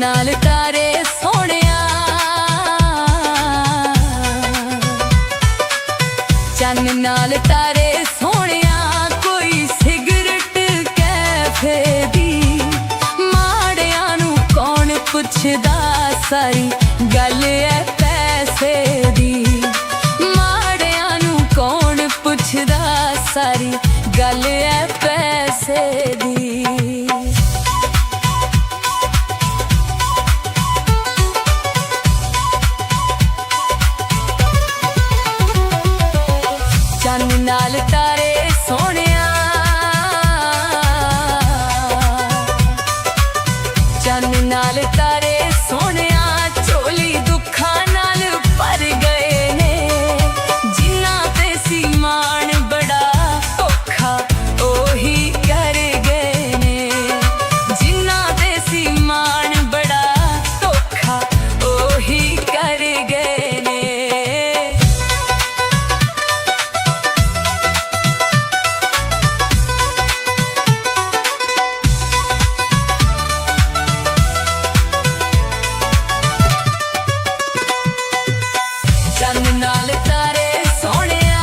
नाल तारे सोहणिया, चन्न नाल तारे सोहणिया, कोई सिगरट कैफे दी, माड़ियां नूं कौन पुछदा, सारी गल है पैसे दी, माड़ियां नूं कौन पुछदा, सारी गल है पैसे दी। चन्न नाल तारे सोहणिया, चन्न नाल तारे सोहणिया, झोली दुखां नाल भर गए ने, जिन्ना ते सी मान बड़ा औखा ओही कर गए ने, जिन्ना ते सी मान बड़ा औखा ओही कर गए ने। चन्न नाल तारे सोहणिया,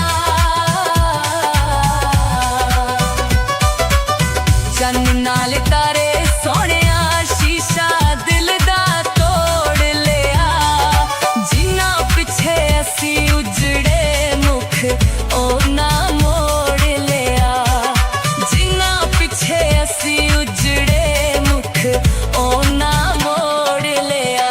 चन्न नाल तारे सोहणिया, शीशा दिल दा तोड़ लिया, जिन्ना पिछे असी उजड़े मुख ओना मोड़ लिया, जिन्ना पिछे असी उजड़े मुख ओना मोड़ लिया।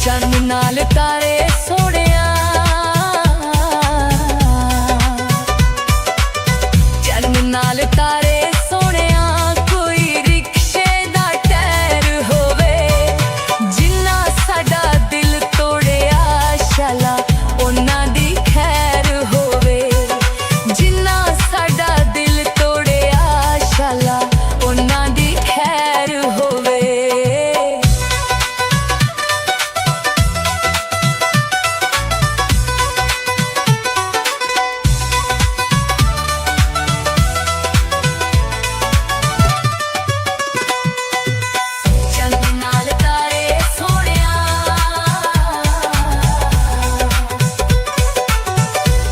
चन्न नाल तारे सोहणिया, चन्न नाल तारे सोहणिया, कोई रिक्शे दा टायर होवे, जिन्ना साडा दिल तोड़िया, शाला उन्हां दी खैर होवे, जिन्ना साडा दिल तोड़िया, शाला उन्हां दी खैर होवे। चन्न नाल तारे सोहणिया,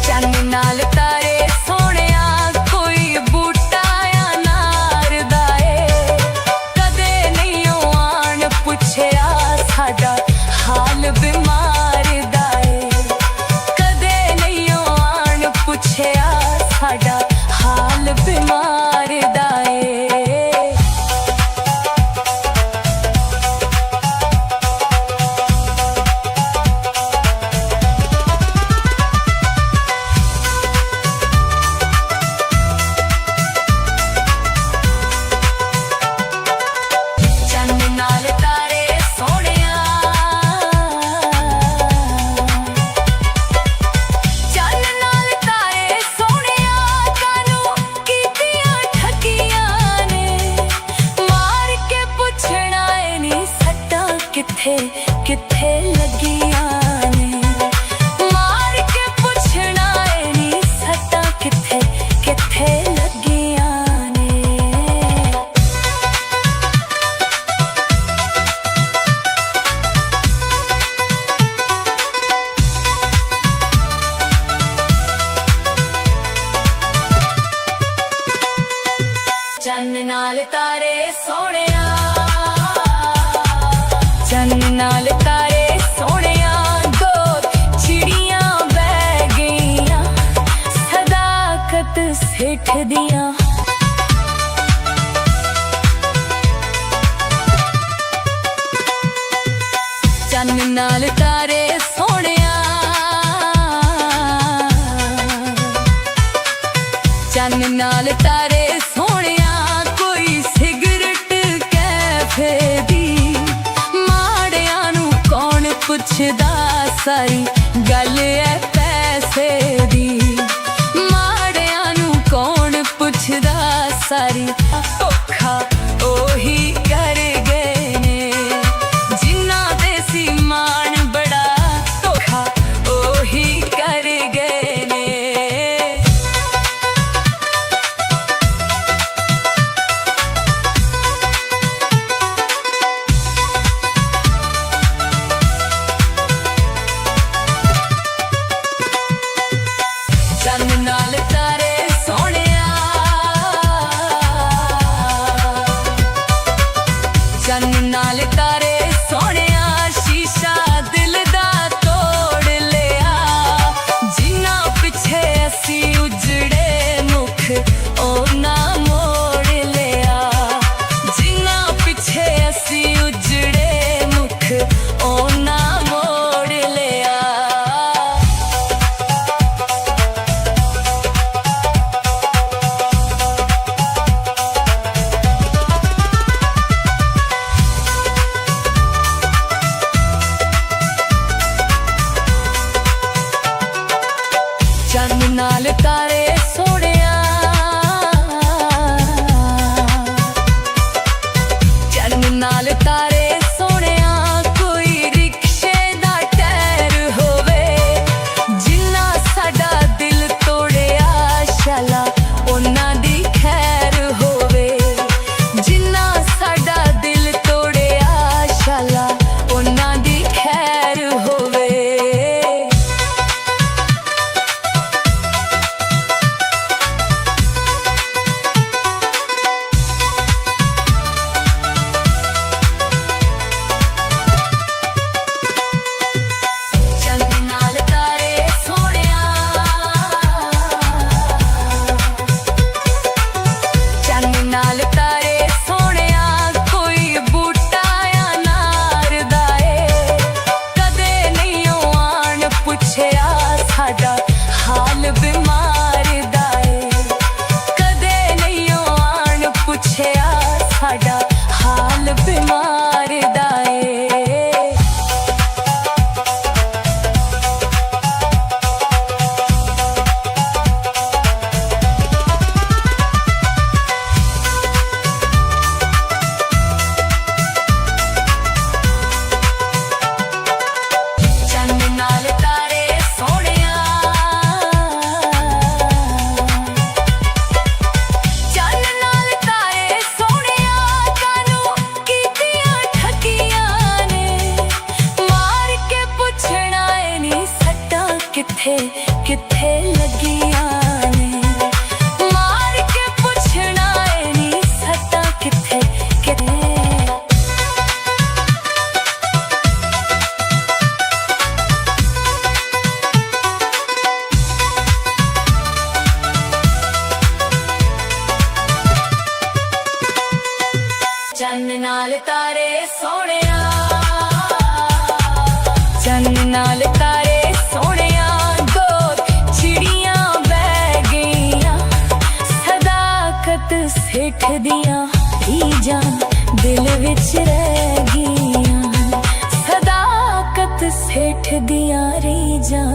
चन्न नाल तारे सोहणिया, कोई बूटा या नार दा ए, कदे नहीं आन पुछया, साडा हाल बीमार दा ए, कदे नहीं आन पुछया, साडा हाल बीमार दा ए। चन्न नाल तारे सोहणिया, चन्न नाल तारे सोहणिया, कानूं कीतियां ठगियां ने, मार के पुछना ए नी सट्टां कित्थे कित्थे लगियां ने, मार के पुछना ए नी सट्टां कित्थे कित्थे लगियां ने। चन्न नाल तारे सोहणिया, चन्न नाल तारे सोहणिया, दो चिड़ियां बह गईयां, सदाकत सिठ दियां। चन्न नाल तारे सोहणिया, चन्न नाल तारे सोहणिया, कोई सिगरट कैफे दी, माड़ियां नूं कौन पुछदा, सारी गल है पैसे दी, माड़ियां नूं कौन पुछदा, सारी औखा ओही कर चन्न नाल तारे सोहणिया, चन्न नाल तारे सोहणिया, शीशा दिल दा तोड़ लिया। जिन्ना पिछे असी उजड़े मुख ओना मोड़ लिया। जिन्ना पिछे असी उजड़े मुख ओना मोड़ लिया। चन्न नाल तारे सोहणिया, चन्न नाल तारे सोहणिया, कोई रिक्शे दा टायर होवे। जिन्ना साडा दिल तोड़िया शाला उन्ना दी खैर होवे। जिन्ना साडा दिल तोड़िया शाला उन्ना दी खैर होवे। चन्न नाल तारे सोहणिया, चन्न नाल तारे सोहणिया, कोई बूटा या नार दा ए। कदे नहीं आन पुछया साडा हाल बीमार दा ए। कदे नहीं आन पुछया साडा हाल बीमार दा ए। चन्न नाल तारे सोहणिया, चन्न नाल तारे सोहणिया, कानू कीतियां ठगियां ने। मार के पुछना ए नी सट्टां किथे किथे लगियां ने। मार के पुछना ए नी सट्टां किथे किथे। चन्न नाल तारे सोहणिया, चन्न नाल तारे सोहणिया, दो चिड़ियां बह गईयां। सदाकत सेठ दियां रीझां दिल विच रह गईयां। सदाकत सेठ दियां रीझां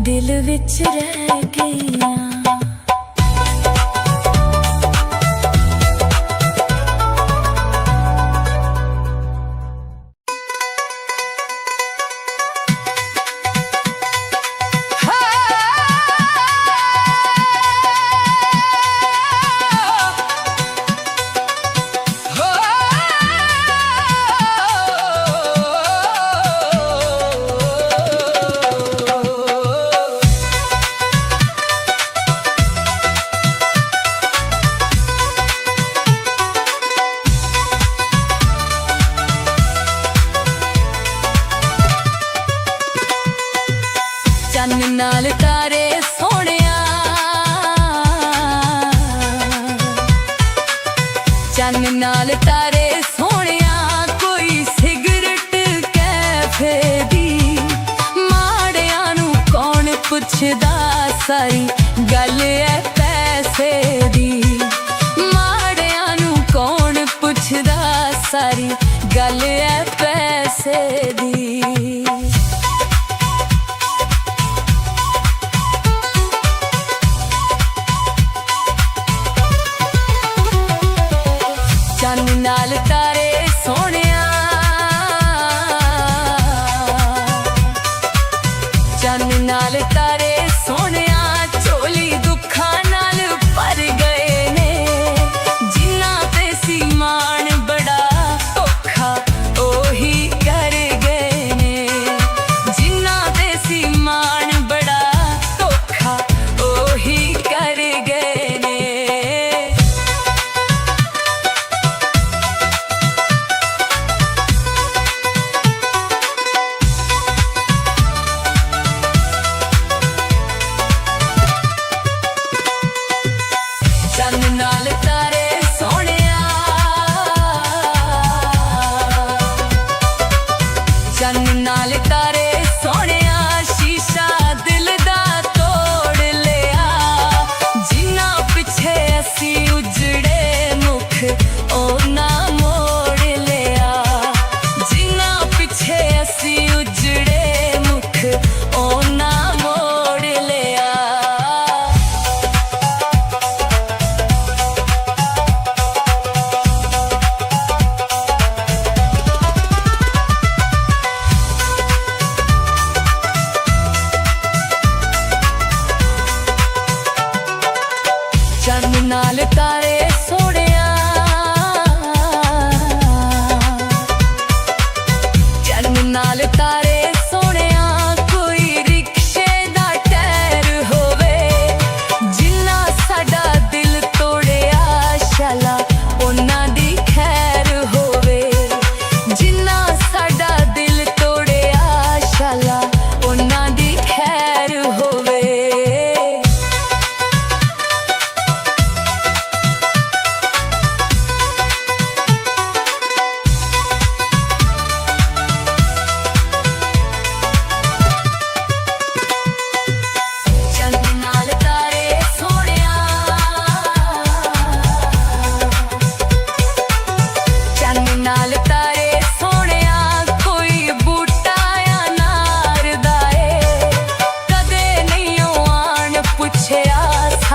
दिल विच रह गईयां। चन्न नाल तारे सोहणिया, चन्न नाल तारे सोहणिया, कोई सिगरट कैफे दी। माड़ियां नू कौन पुछदा सारी गल ऐ पैसे दी। माड़ियां नू कौन पुछदा सारी गल ऐ पैसे दी। चन्न नाल तारे सोहणिया, चन्न नाल तारे सोहणिया, झोली दुखां नाल भर गए ने। जिन्ना ते सी मान बड़ा धोखा ओही कर गए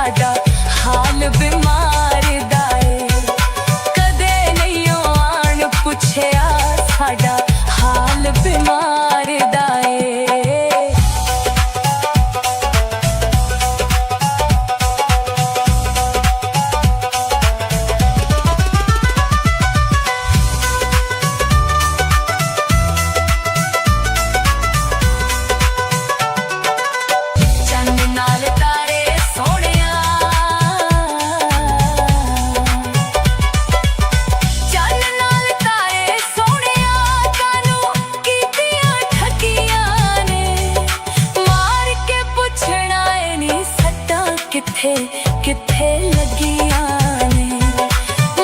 साडा हाल बीमार दा ए कदे नहीं आन पुछया साडा हाल बीमार दा ए किथे किथे लगियां ने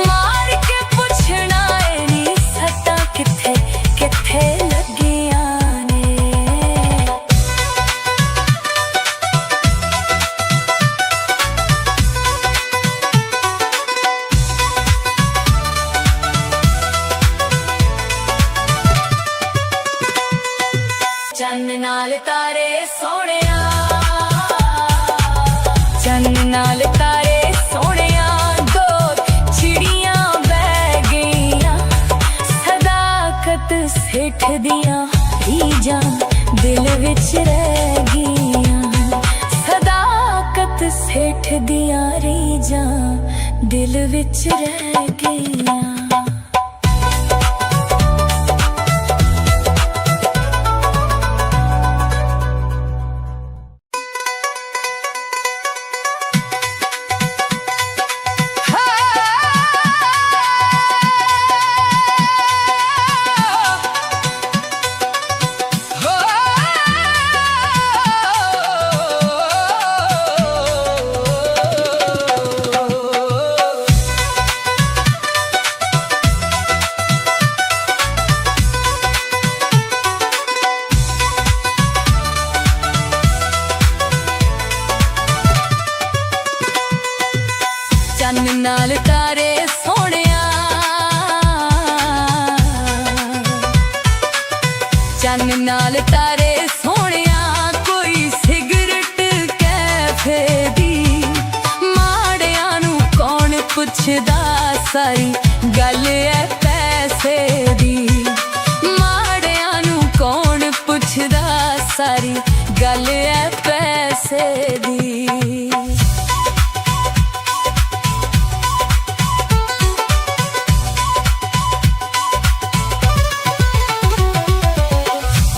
मार के पुछना ए नी सट्टा किथे किथे लगियां ने चन्न नाल तारे सोहणिया चन्न नाल तारे सोहणिया दो चिड़ियां बह गईयां सदाकत सिठ दियां रीजां दिल विच रह गईयां सदाकत सिठ दियां रीजां दिल विच रह गईयां चन्न नाल तारे सोहणिया चन्न नाल तारे सोहणिया कोई सिगरट कैफे दी माड़ियां नू कौन पुछदा सारी गल है पैसे दी माड़ियां नू कौन पुछदा सारी गल है पैसे दी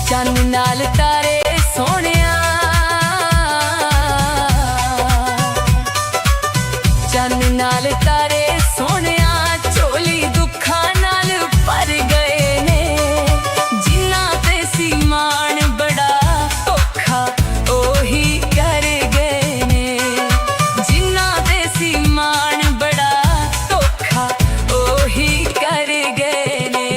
चन्न नाल तारे सोहणिया चन्न नाल तारे सोहणिया झोली दुखां नाल भर गए ने जिन्ना ते सी मान बड़ा औखा ओही कर गए ने जिन्ना ते सी मान बड़ा औखा ओही कर गए ने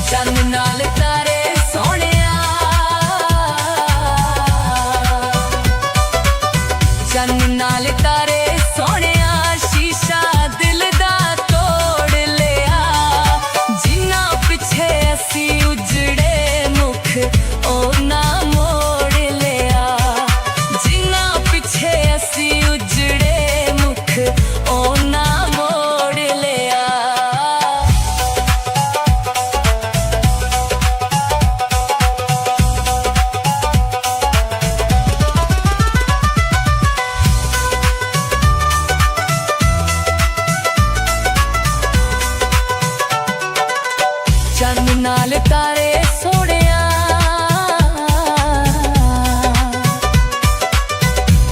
चन्न नाल तारे सोहणिया चन्न नाल तारे सोहणिया शीशा दिल दा तोड़ लिया जिन्ना पिछे असी उजड़े मुख ओना मोड़ लिया जिन्ना पिछे असी उजड़े मुख ओना मोड़ लिया चन्न नाल तारे सोहणिया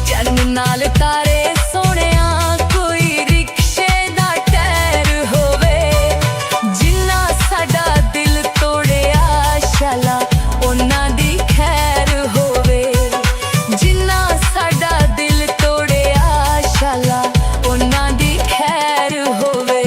चन्न नाल तारे सोहणिया कोई रिक्शे दा टायर होवे जिन्ना साडा दिल तोड़िया शाला ओना दी खैर होवे जिन्ना साडा दिल तोड़िया शाला ओना दी खैर होवे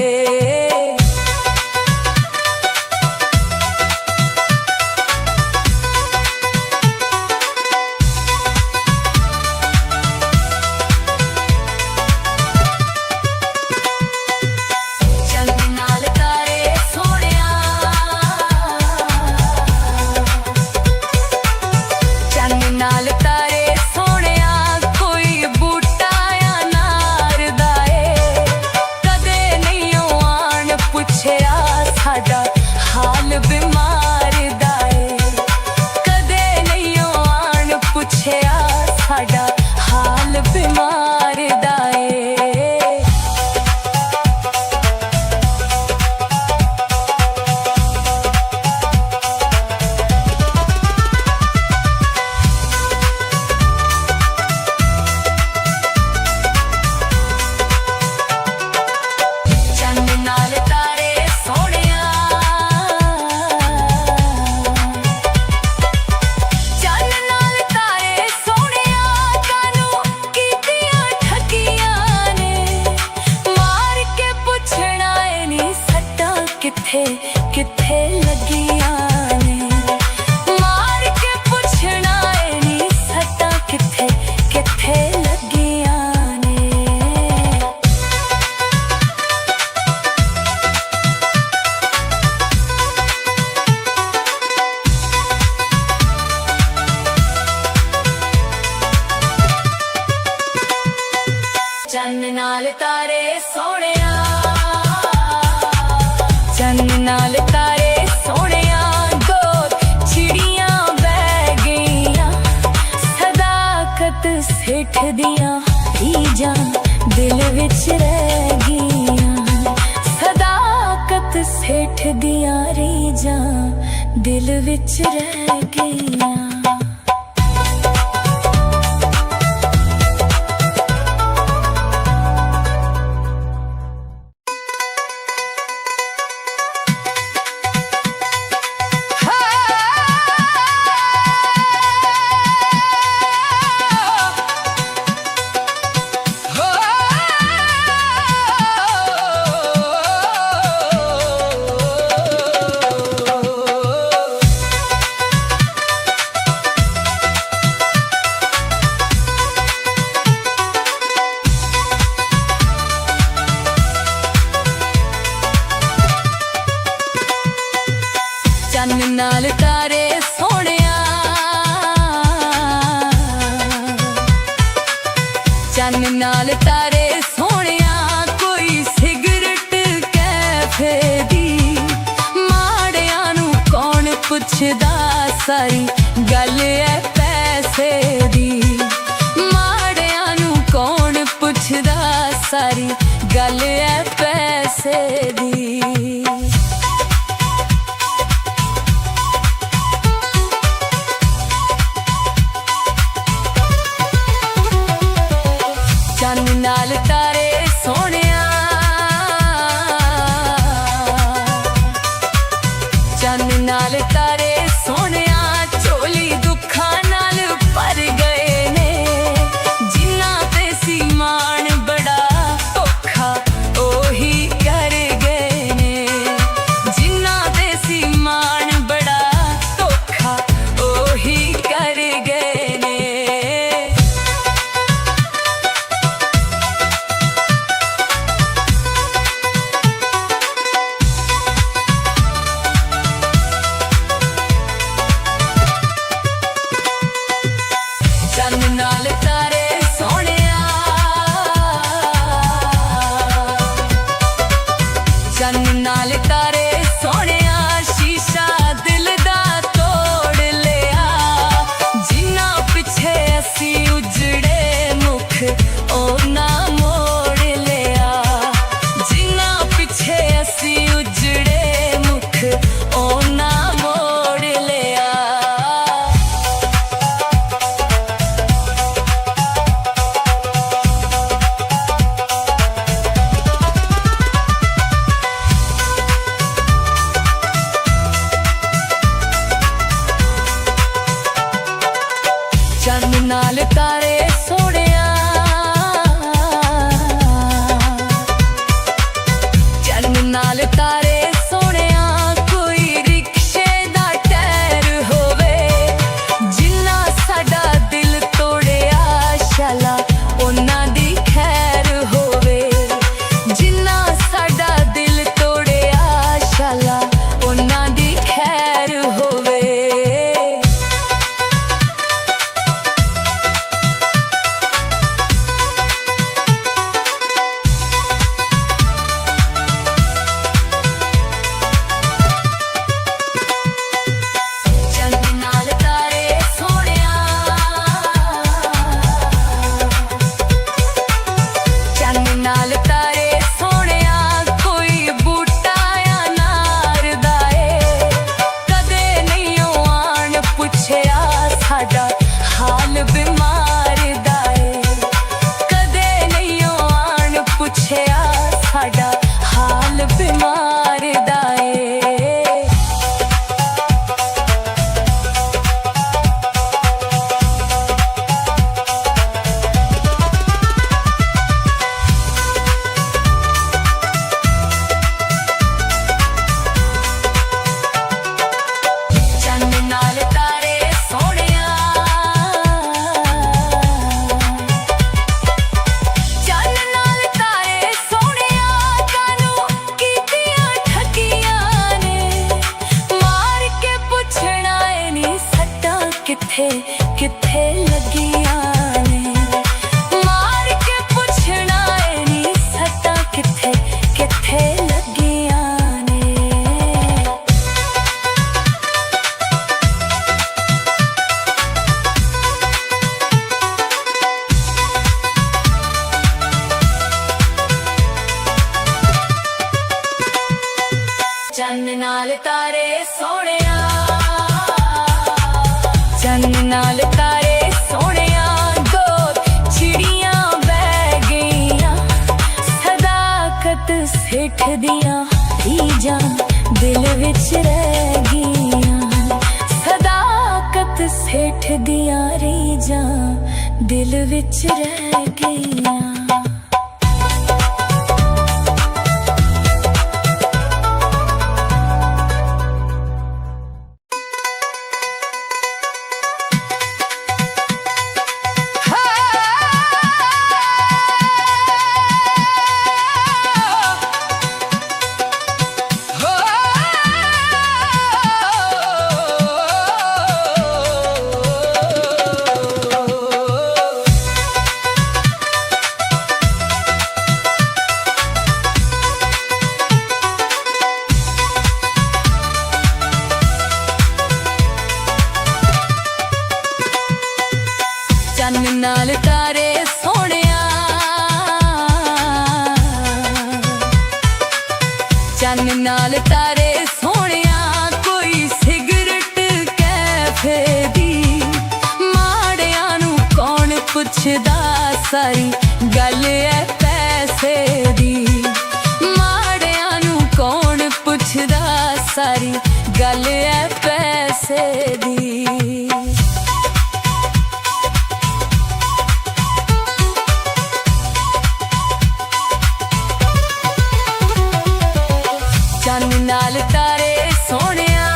ਚੰਨ ਨਾਲ ਤਾਰੇ ਸੋਹਣਿਆ, ਚੰਨ ਨਾਲ ਤਾਰੇ ਸੋਹਣਿਆ, ਦੋ ਚਿੜੀਆਂ ਬਹਿ ਗਈਆਂ, ਸਦਾਕਤ ਸਿੱਠ ਦੀਆਂ ਰੀਝਾਂ ਦਿਲ ਵਿੱਚ ਰਹਿ ਗਈਆਂ, ਸਦਾਕਤ ਸਿੱਠ ਦੀਆਂ ਰੀਝਾਂ ਦਿਲ ਵਿੱਚ ਰਹਿ ਗਈਆਂ। ਚੰਨ ਨਾਲ ਤਾਰੇ ਸੋਹਣਿਆ, ਚੰਨ ਨਾਲ ਤਾਰੇ ਸੋਹਣਿਆ, ਕੋਈ ਸਿਗਰਟ ਕੈਫੇ ਦੀ, ਮਾੜਿਆਂ ਨੂੰ ਕੌਣ ਪੁੱਛਦਾ, ਸਾਰੀ ਗੱਲ ਐ ਪੈਸੇ ਦੀ, ਮਾੜਿਆਂ ਨੂੰ ਕੌਣ ਪੁੱਛਦਾ, ਸਾਰੀ ਗੱਲ ਐ ਪੈਸੇ ਦੀ। ਚੰਨ ਨਾਲ ਤਾਰੇ ਸੋਹਣਿਆ, ਚੰਨ ਨਾਲ ਤਾਰੇ ਸੋਹਣਿਆ, ਝੋਲੀ ਦੁੱਖਾਂ ਨਾਲ ਭਰ ਗਏ ਨੇ, ਜਿਨ੍ਹਾਂ ਤੇ ਸੀ ਮਾਣ ਬੜਾ ਧੋਖਾ ਉਹੀ ਕਰ ਗਏ ਨੇ, ਜਿਨ੍ਹਾਂ ਤੇ ਸੀ ਮਾਣ ਬੜਾ ਧੋਖਾ ਉਹੀ ਕਰ ਗਏ ਨੇ। ਚੰਨ ਨਾਲ ਤਾਰੇ ਸੋਹਣਿਆ, ਚੰਨ ਨਾਲ ਤਾਰੇ ਸੋਹਣਿਆ, ਸ਼ੀਸ਼ਾ ਦਿਲ ਦਾ ਤੋੜ ਲਿਆ, ਜਿਨ੍ਹਾਂ ਪਿੱਛੇ ਅਸੀਂ ਉਜੜੇ ਮੁਖ ਉਹਨਾਂ ਮੋੜ ਲਿਆ, ਜਿਨ੍ਹਾਂ ਪਿੱਛੇ ਅਸੀਂ ਉਜੜੇ ਮੁਖ ਉਹਨਾਂ ਮੋੜ ਲਿਆ। ਚੰਨ ਨਾਲ ਤਾਰੇ ਸੋਹਣਿਆ, ਚੰਨ ਨਾਲ ਤਾਰੇ ਸੋਹਣਿਆ, ਕੋਈ ਰਿਕਸ਼ੇ ਦਾ ਟਾਇਰ ਹੋਵੇ, ਜਿਨ੍ਹਾਂ ਸਾਡਾ ਦਿਲ ਤੋੜਿਆ, ਸ਼ਾਲਾ ਉਹਨਾਂ ਦੀ ਖੈਰ ਹੋਵੇ, ਜਿਨ੍ਹਾਂ ਸਾਡਾ ਦਿਲ ਤੋੜਿਆ, ਸ਼ਾਲਾ ਉਹਨਾਂ ਦੀ ਖੈਰ ਹੋਵੇ। ਚੰਨ ਨਾਲ ਤਾਰੇ ਸੋਹਣਿਆ, ਚੰਨ ਨਾਲ ਤਾਰੇ ਸੋਹਣਿਆ, ਕੋਈ ਬੂਟਾ ਅਨਾਰ ਦਾ ਏ, ਕਦੇ ਨਹੀਂ ਉਹ ਆਣ ਪੁੱਛਿਆ, ਸਾਡਾ ਹਾਲ ਬਿਮਾਰ ਦਾ ਏ, ਕਦੇ ਨਹੀਂ ਉਹ ਆਣ ਪੁੱਛਿਆ, ਸਾਡਾ ਹਾਲ ਬਿਮਾਰ ਦਾ ਏ। ਚੰਨ ਨਾਲ ਤਾਰੇ ਸੋਹਣਿਆ, ਚੰਨ ਨਾਲ ਤਾਰੇ ਸੋਹਣਿਆ, ਕਾਨੂੰ ਕੀਤੀਆਂ चन्न नाल तारे सोहणिया, चन्न नाल तारे सोहणिया, दो चिड़ियां बह गईयां, सदाकत सिठ दियां रीझां दिल विच रह गईयां, सदाकत सिठ दियां रीझां दिल विच रह गईयां। चन्न नाल तारे सोहणिया, चन्न नाल तारे सोहणिया, कोई सिगरट कैफे दी, माड़ियां नू कौन पुछदा, सारी गल है पैसे दी, माड़ियां नू कौन पुछदा, सारी गल है पैसे दी। चन्न नाल तारे सोहणिया,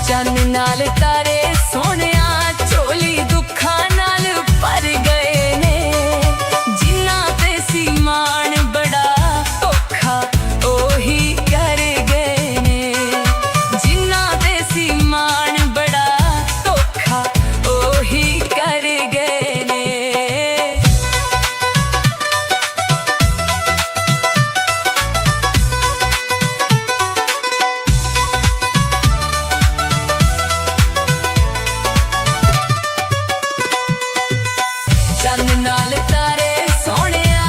चन्न नाल तारे सोहणिया, झोली दुखां नाल भर गए ने, जिन्हां ते सी मान बड़ा धोखा ओही कर गए ने, जिन्हां ते सी मान बड़ा धोखा ओही कर गए ने। चन्न नाल तारे सोहणिया,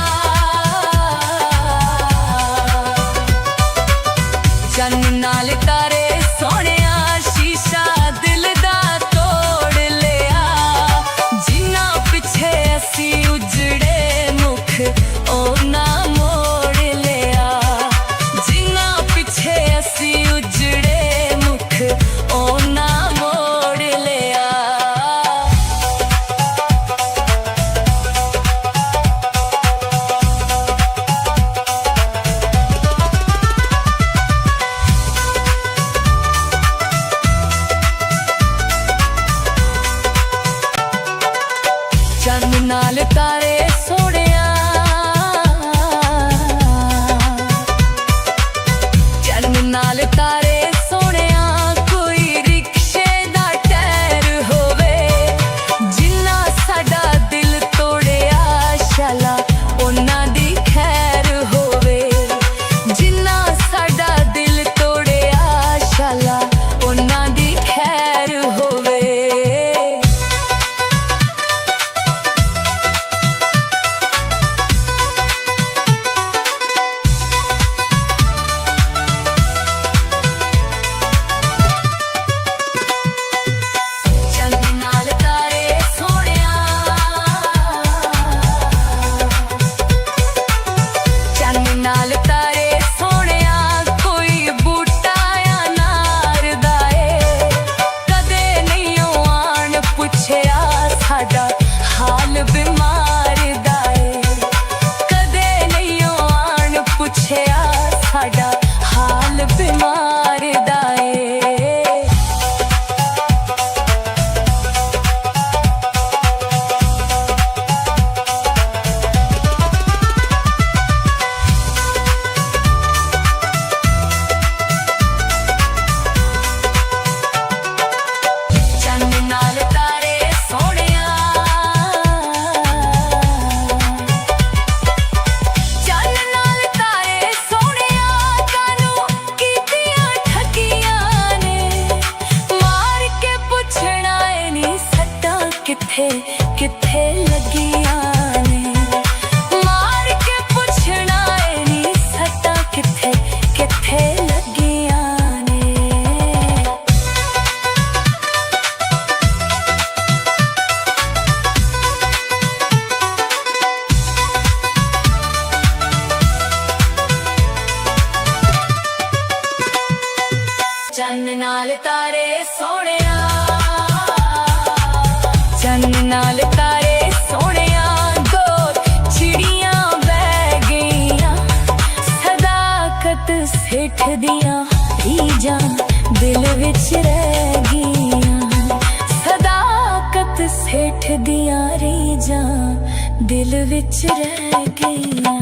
चन्न नाल तारे सोहणिया, शीशा दिल दा तोड़ लिया, जिन्हां पिछे असी उजड़े मुख ओना मोड़ लिया, जिन्हां पिछे असी उजड़े मुख ओना मोड़ लिया। चन्न नाल तारे सोहणिया, चन्न नाल तारे सोहणिया, कोई रिक्शे दा टायर होवे, जिन्हां साडा दिल तोड़िया, शाला उन्हां दी खैर होवे, जिन्हां साडा दिल तोड़िया, शाला उन्हां दी खैर होवे। चन्न नाल तारे सोहणिया, चन्न नाल तारे सोहणिया, कोई बूटा या नार दा ए, कदे नहीं आन पुछया, साडा हाल बीमार दा ए, कदे नहीं आन पुछया, साडा हाल बीमार दा ए। चन्न नाल तारे सोहणिया, चन्न नाल तारे सोहणिया, कानू कीतियां ठगियां ने, मार के पुछना ए नी सट्टां किथे किथे लगियां ने, मार के पुछना नाल तारे सोहणिया चन्न नाल तारे सोहणिया दो चिड़ियां बह गईयां सदाकत सेठ दियां रीजां दिल विच रह गईयां सदाकत सेठ दियां रीजां दिल विच रह गईयां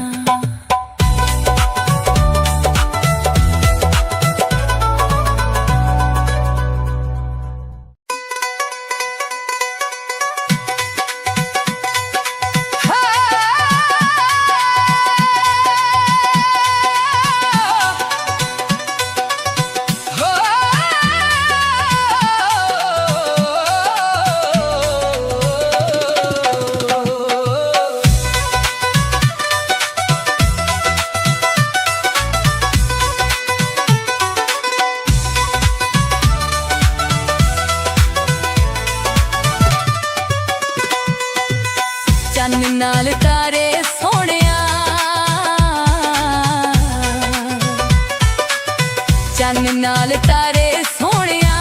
चन्न नाल तारे सोहणिया चन्न नाल तारे सोहणिया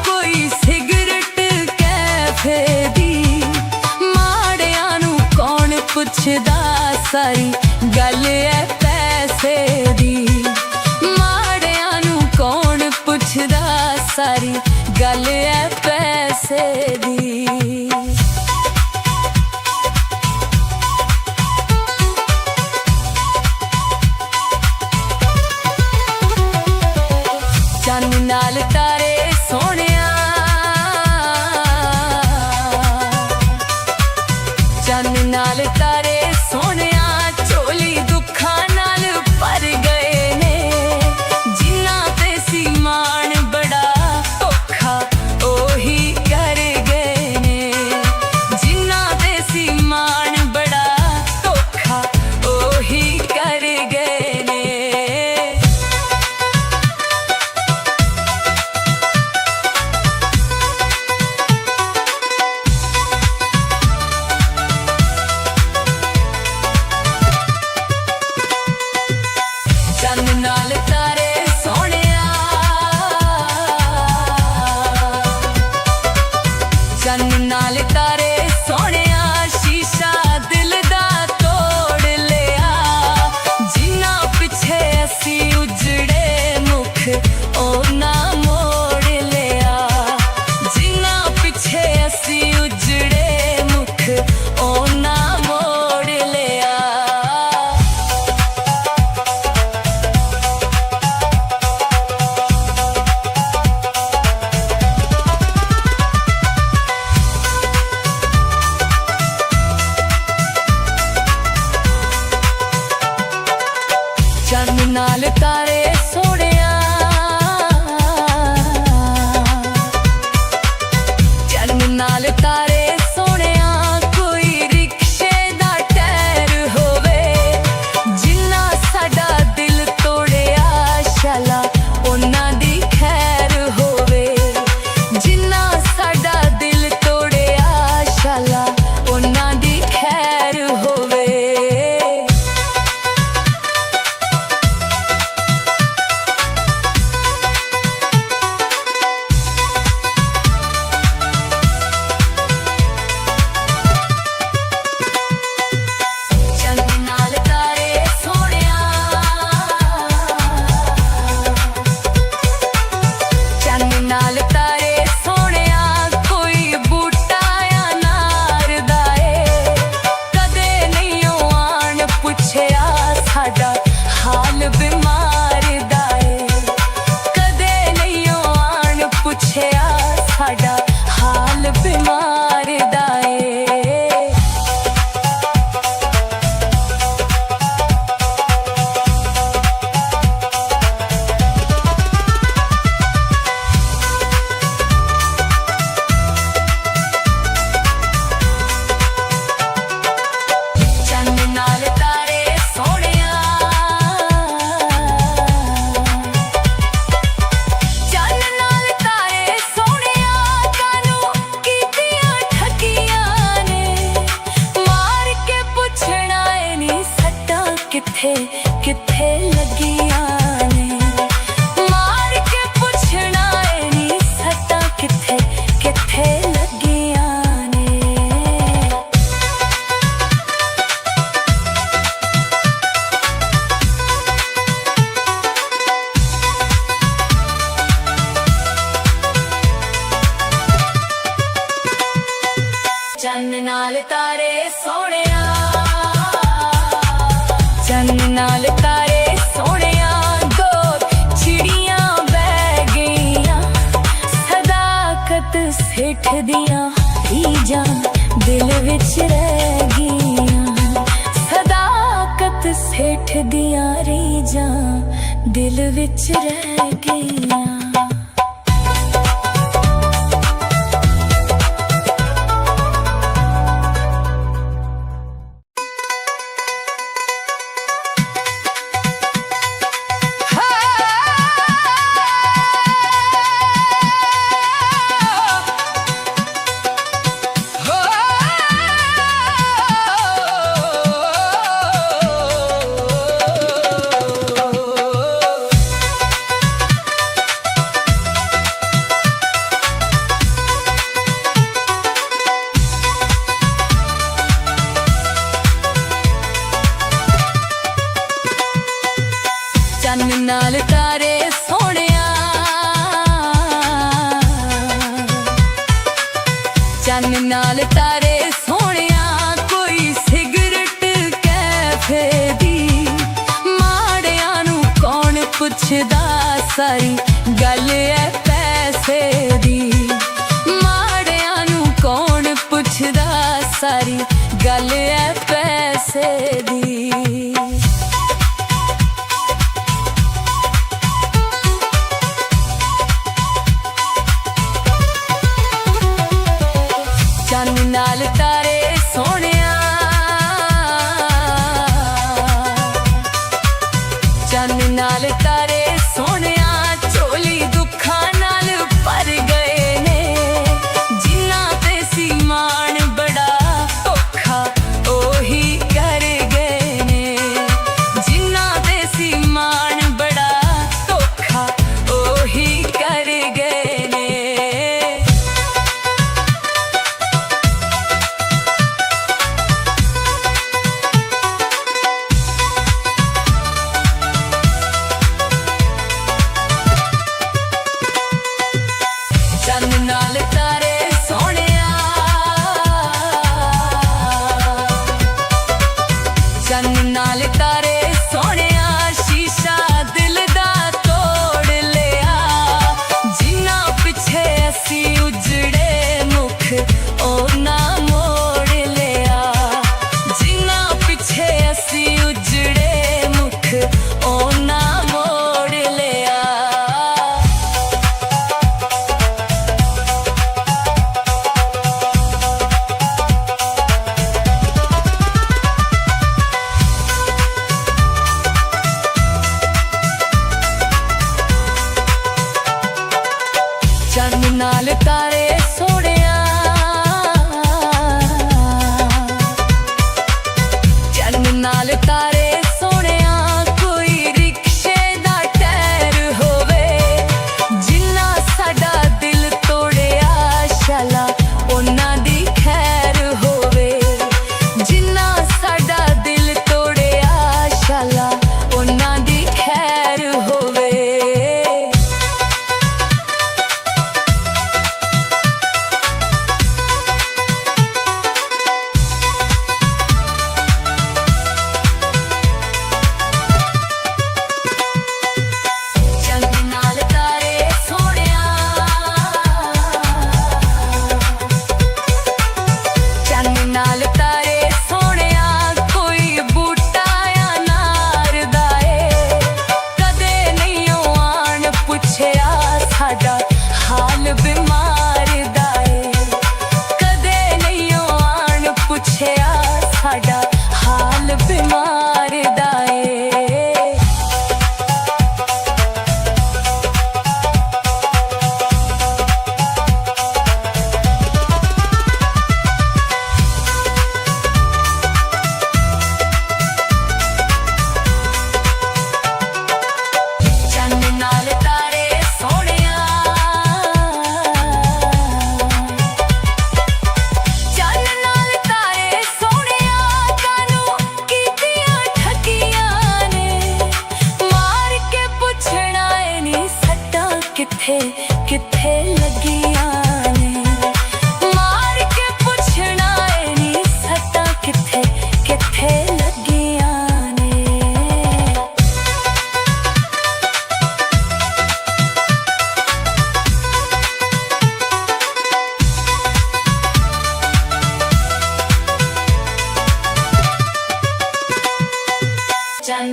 कोई सिगरट कैफे दी माड़ियां नू कौन पुछदा सारी गल है पैसे दी माड़ियां नू कौन पुछदा सारी गल है पैसे दी चन्न नाल तारे सोहणिया चन्न नाल तारे सोहणिया झोली दुखां नाल भर गए ने जिन्हां ते सी मान बड़ा औखा ओही कर गए ने जिन्हां ते सी मान बड़ा औखा ओही कर गए ने चन्न नाल तारे सोहणिया चन्न नाल तारे सोहणिया शीशा दिल दा तोड़ लिया जिन्हां पिछे असी उजड़े मुख ओना मोड़ लिया जिन्हां पिछे असी उजड़े मुख ओना मोड़ लिया चन्न नाल तारे सोहणिया चन्न नाल तारे सोहणिया कोई चन्न नाल तारे सोहणिया चन्न नाल तारे सोहणिया दो चिड़ियां बह गईयां सदाकत सेठ दियां रीजां दिल विच रह गईयां सदाकत सेठ दियां रीजां दिल विच रह गईयां। चन्न नाल तारे सोहणिया चन्न नाल तारे सोहणिया कोई सिगरट कैफे दी माड़ियां नू कौन पुछदा सारी गल है पैसे दी माड़ियां नू कौन पुछदा सारी गल है पैसे दी। चन्न नाल तारे सोहणिया चन्न नाल तारे सोहणिया झोली दुखां नाल भर गए ने जिन्हां ते सी मान बड़ा औखा ओही कर गए ने जिन्हां ते सी मान बड़ा औखा ओही कर गए ने।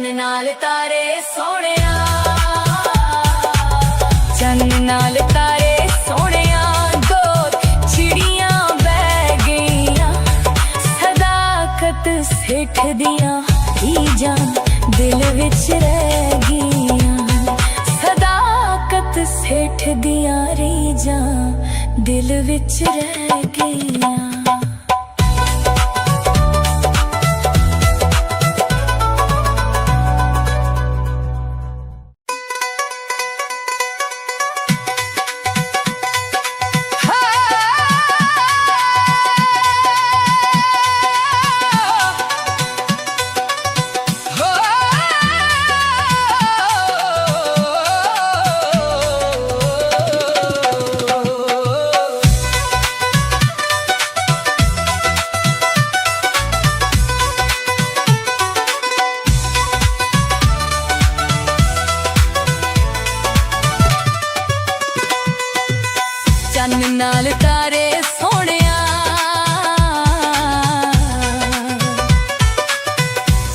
चन्न नाल तारे सोहणिया, चन्न नाल तारे सोहणिया, दो चिड़ियां बह गईयां, सदाकत सेठ दियां रीझां दिल विच रह गईयां, सदाकत सेठ दियां रीझां दिल विच रह गईयां। चन्न नाल तारे सोहणिया,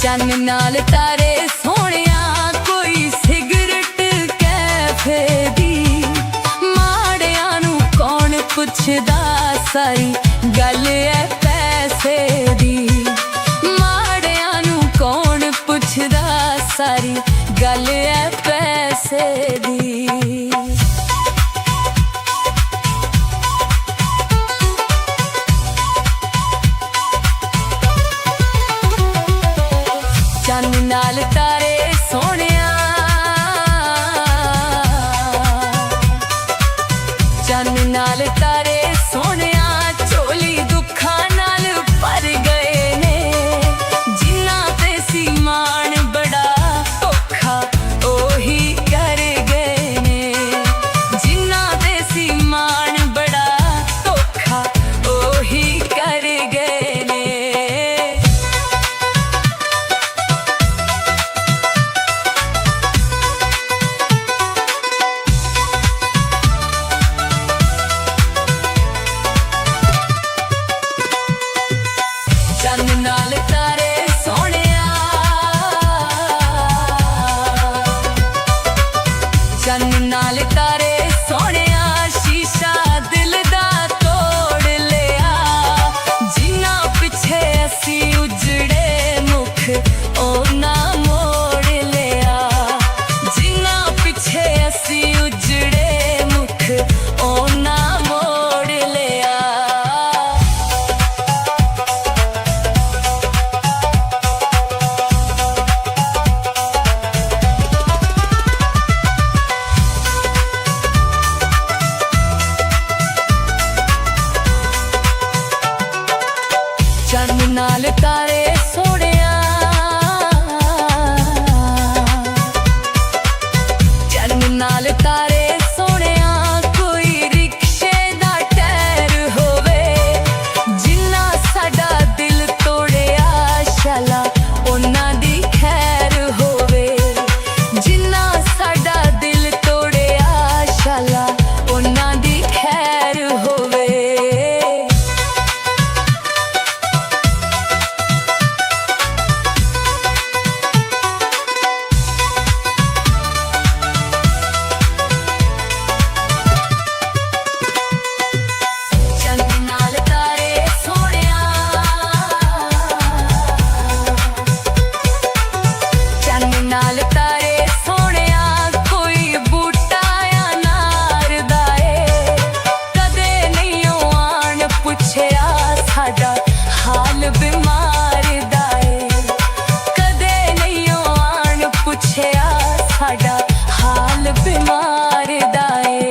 चन्न नाल तारे सोहणिया, कोई सिगरट कैफे दी, माड़ियां नूं कौन पुछदा, सारी गल है पैसे दी, माड़ियां नूं कौन पुछदा, सारी गल है पैसे दी। चन्न नाल तारे सोहणिया, चन्न नाल तारे सोहणिया, झोली दुखां नाल भर गए ने, जिन्हां ते सी माण बड़ा औखा ओही कर गए ने, जिन्हां ते सी माण बड़ा औखा ओही कर गए ने। चन्न नाल तारे सोहणिया, चन्न नाल तारे सोहणिया, शीशा दिल दा तोड़ लिया, जिन्हां पिछे असी उजड़े मुख उन्हां मोड़ लिया, जिन्हां पिछे असी उजड़े मुख उन्हां मोड़ लिया। चन्न नाल तारे सोहणिया, चन्न नाल तारे सोहणिया, कोई रिक्शे दा टायर होवे, जिन्हां साडा दिल तोड़िया, शाला उन्हां दी खैर होवे, जिन्हां साडा दिल तोड़िया, शाला उन्हां दी खैर होवे। चन्न नाल तारे सोहणिया, चन्न नाल तारे सोहणिया, कोई बूटा अनार दा ए, कदे नहीं आण पुछया, साडा हाल बीमार दा ए, कदे नहीं आण पुछया, साडा हाल बीमार दा ए।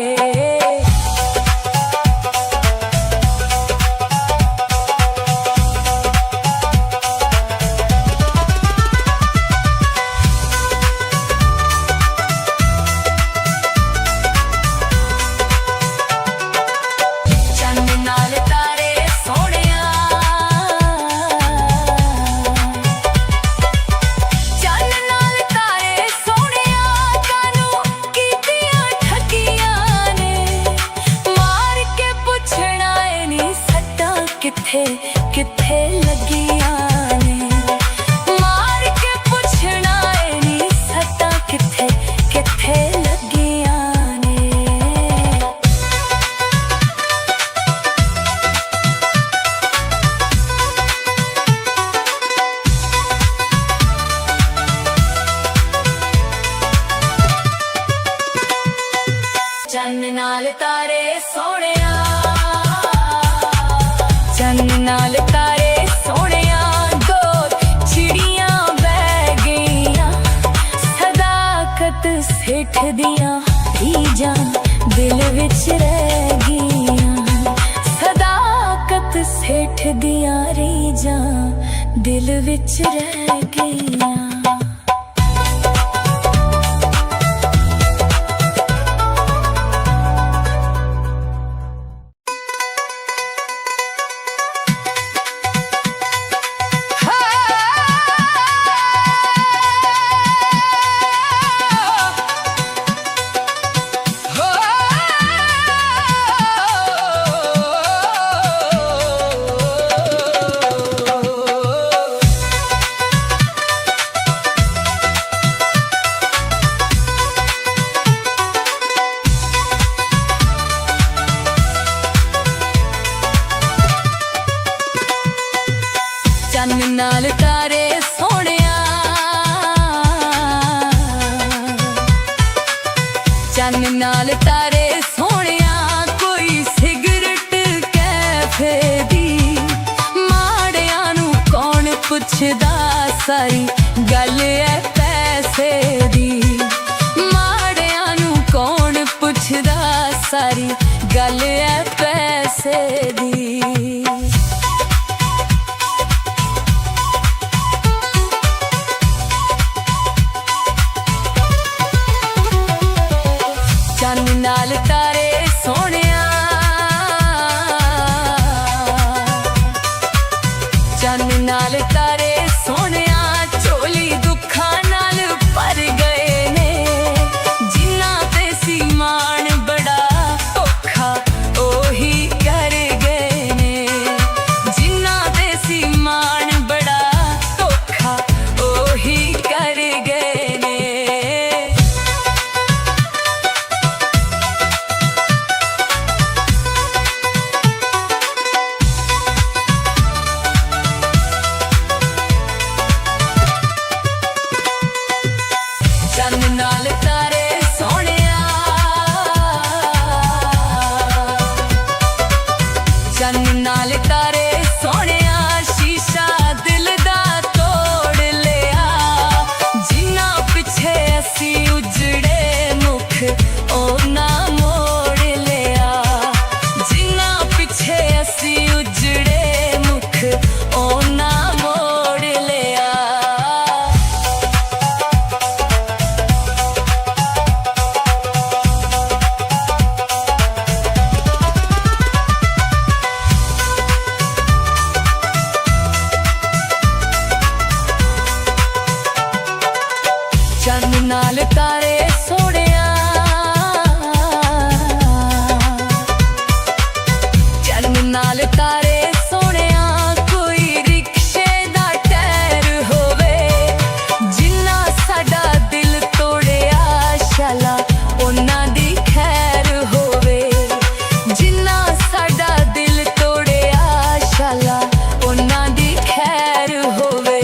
चन्न नाल तारे सोहणिया, चन्न नाल तारे सोहणिया, कानूं कीतियां ठगियां ने, मार के पुछना ए नी सट्टां किथे किथे लगियां ने, मार के पुछना ए ਤਾਰੇ ਸੋਹਣਿਆ ਦੋ ਚਿੜੀਆਂ ਬਹਿ ਗਈਆਂ ਸਦਾਕਤ ਸੇਠ ਦੀਆਂ ਰੀਝਾਂ ਦਿਲ ਵਿੱਚ ਰਹਿ ਗਈਆਂ ਸਦਾਕਤ ਸੇਠ ਦੀਆਂ ਰੀਝਾਂ ਦਿਲ ਵਿੱਚ ਰਹਿ ਗਈਆਂ ਚੰਨ ਨਾਲ ਤਾਰੇ ਸੋਹਣਿਆ ਚੰਨ ਨਾਲ ਤਾਰੇ ਸੋਹਣਿਆ ਕੋਈ ਸਿਗਰਟ ਕੈਫੇ ਦੀ ਮਾੜਿਆਂ ਨੂੰ ਕੌਣ ਪੁੱਛਦਾ ਸਾਰੀ ਗੱਲ ਐ ਪੈਸੇ ਦੀ ਮਾੜਿਆਂ ਨੂੰ ਕੌਣ ਪੁੱਛਦਾ ਸਾਰੀ ਗੱਲ ਐ ਪੈਸੇ ਦੀ ਚੰਨ ਨਾਲ ਤਾਰੇ ਸੋਹਣਿਆ ਚੰਨ ਨਾਲ ਤਾਰੇ ਸੋਹਣਿਆ ਝੋਲੀ ਦੁੱਖਾਂ ਨਾਲ ਭਰ ਗਏ ਨੇ ਜਿਨ੍ਹਾਂ ਤੇ ਸੀ ਮਾਣ ਬੜਾ ਔਖਾ ਉਹੀ ਕਰ ਗਏ ਨੇ ਜਿਨ੍ਹਾਂ ਤੇ ਸੀ ਮਾਣ ਬੜਾ ਔਖਾ ਉਹੀ ਕਰ ਗਏ ਨੇ ਚੰਨ ਨਾਲ ਤਾਰੇ ਸੋਹਣਿਆ ਚੰਨ ਨਾਲ ਤਾਰੇ ਸੋਹਣਿਆ ਸ਼ੀਸ਼ਾ ਦਿਲ ਦਾ ਤੋੜ ਲਿਆ ਜਿਨ੍ਹਾਂ ਪਿੱਛੇ ਅਸੀਂ ਉਜੜੇ ਮੁਖ ਉਹਨਾਂ ਮੋੜ ਲਿਆ ਜਿਨ੍ਹਾਂ ਪਿੱਛੇ ਅਸੀਂ ਉਜੜੇ ਮੁਖ ਉਹਨਾਂ ਮੋੜ ਲਿਆ ਚੰਨ ਨਾਲ ਤਾਰੇ ਸੋਹਣਿਆ ਚੰਨ ਨਾਲ ਤਾਰੇ ਸੋਹਣਿਆ ਕੋਈ ਰਿਕਸ਼ੇ ਦਾ ਟਾਇਰ ਹੋਵੇ ਜਿਨ੍ਹਾਂ ਸਾਡਾ ਦਿਲ ਤੋੜਿਆ ਸ਼ਾਲਾ ਉਹਨਾਂ ਦੀ ਖੈਰ ਹੋਵੇ ਜਿਨ੍ਹਾਂ ਸਾਡਾ ਦਿਲ ਤੋੜਿਆ ਸ਼ਾਲਾ ਉਹਨਾਂ ਦੀ ਖੈਰ ਹੋਵੇ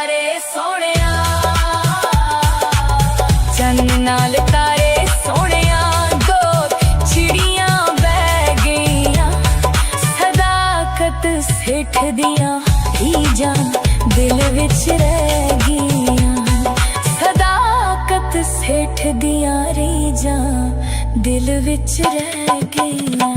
ਤਾਰੇ ਸੋਹਣਿਆ ਚੰਨ ਨਾਲ ਤਾਰੇ ਸੋਹਣਿਆ ਦੋ ਚਿੜੀਆਂ ਬਹਿ ਗਈਆਂ ਸਦਾਕਤ ਸੇਠ ਦੀਆਂ ਰੀਝਾਂ ਦਿਲ ਵਿੱਚ ਰਹਿ ਗਈਆਂ ਸਦਾਕਤ ਸੇਠ ਦੀਆਂ ਰੀਝਾਂ ਦਿਲ ਵਿੱਚ ਰਹਿ ਗਈਆਂ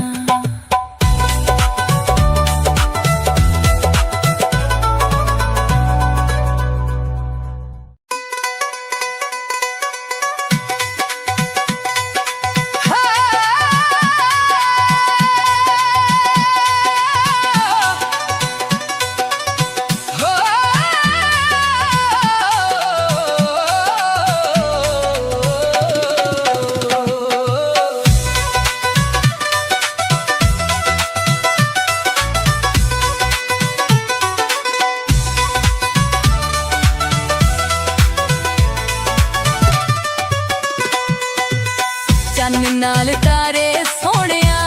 ਚੰਨ ਨਾਲ ਤਾਰੇ ਸੋਹਣਿਆ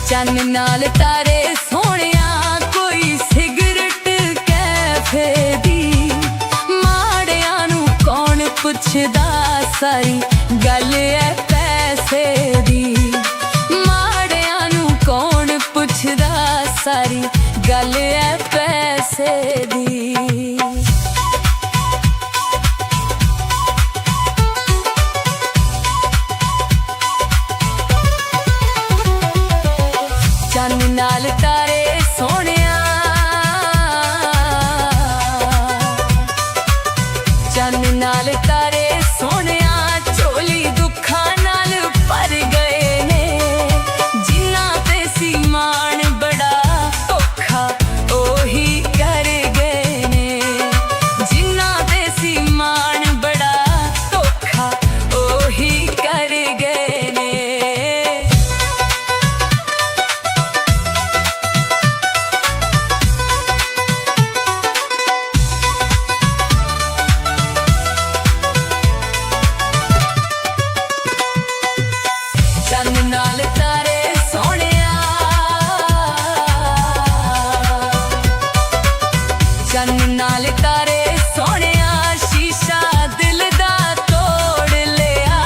ਚੰਨ ਨਾਲ ਤਾਰੇ ਸੋਹਣਿਆ ਕੋਈ ਸਿਗਰਟ ਕੈਫੇ ਦੀ ਮਾੜਿਆਂ ਨੂੰ ਕੌਣ ਪੁੱਛਦਾ ਸਾਰੀ ਗੱਲ ਐ ਪੈਸੇ ਦੀ ਮਾੜਿਆਂ ਨੂੰ ਕੌਣ ਪੁੱਛਦਾ ਸਾਰੀ ਗੱਲ ਐ ਪੈਸੇ ਦੀ ਚੰਨ ਨਾਲ ਤਾਰੇ ਸੋਹਣਿਆ ਚੰਨ ਨਾਲ ਤਾਰੇ ਸੋਹਣਿਆ ਝੋਲੀ ਦੁੱਖਾਂ ਨਾਲ ਭਰ ਗਏ ਨੇ ਜਿਨ੍ਹਾਂ ਤੇ ਸੀ ਮਾਣ ਬੜਾ ਧੋਖਾ ਉਹੀ ਕਰ ਗਏ ਨੇ ਜਿਨ੍ਹਾਂ ਤੇ ਸੀ ਮਾਣ ਬੜਾ ਧੋਖਾ ਉਹੀ ਕਰ ਗਏ ਨੇ ਚੰਨ ਨਾਲ ਤਾਰੇ ਸੋਹਣਿਆ ਚੰਨ ਨਾਲ ਤਾਰੇ ਸੋਹਣਿਆ ਸ਼ੀਸ਼ਾ ਦਿਲ ਦਾ ਤੋੜ ਲਿਆ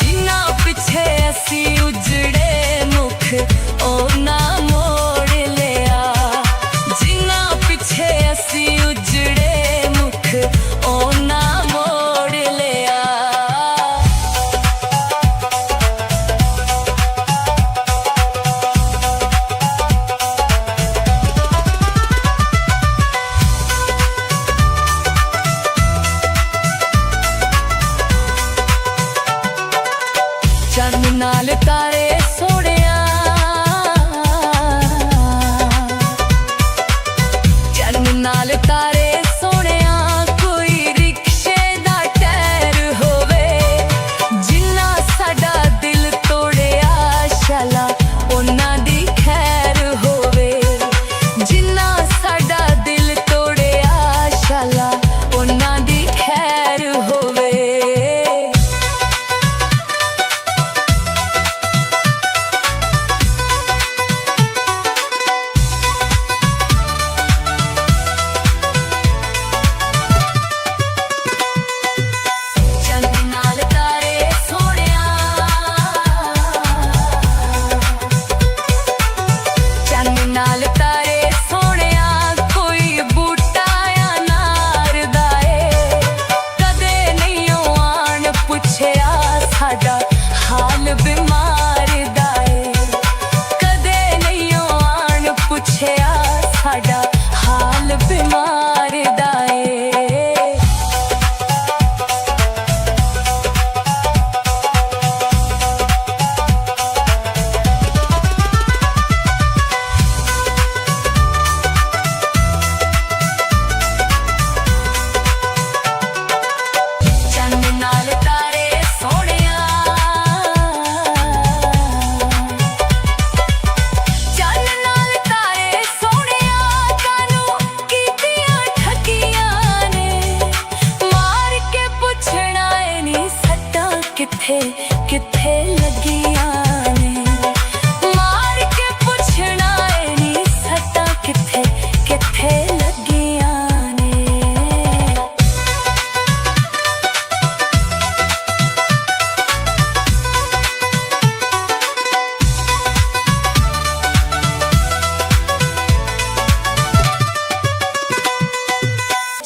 ਜਿਨ੍ਹਾਂ ਪਿੱਛੇ ਅਸੀਂ ਉਜੜੇ ਮੁਖ ਉਹਨਾਂ ਮੋੜ ਲਿਆ ਜਿਨ੍ਹਾਂ ਪਿੱਛੇ ਅਸੀਂ ਉਜੜੇ ਮੁਖ ਉਹਨਾਂ ਮੋੜ ਲਿਆ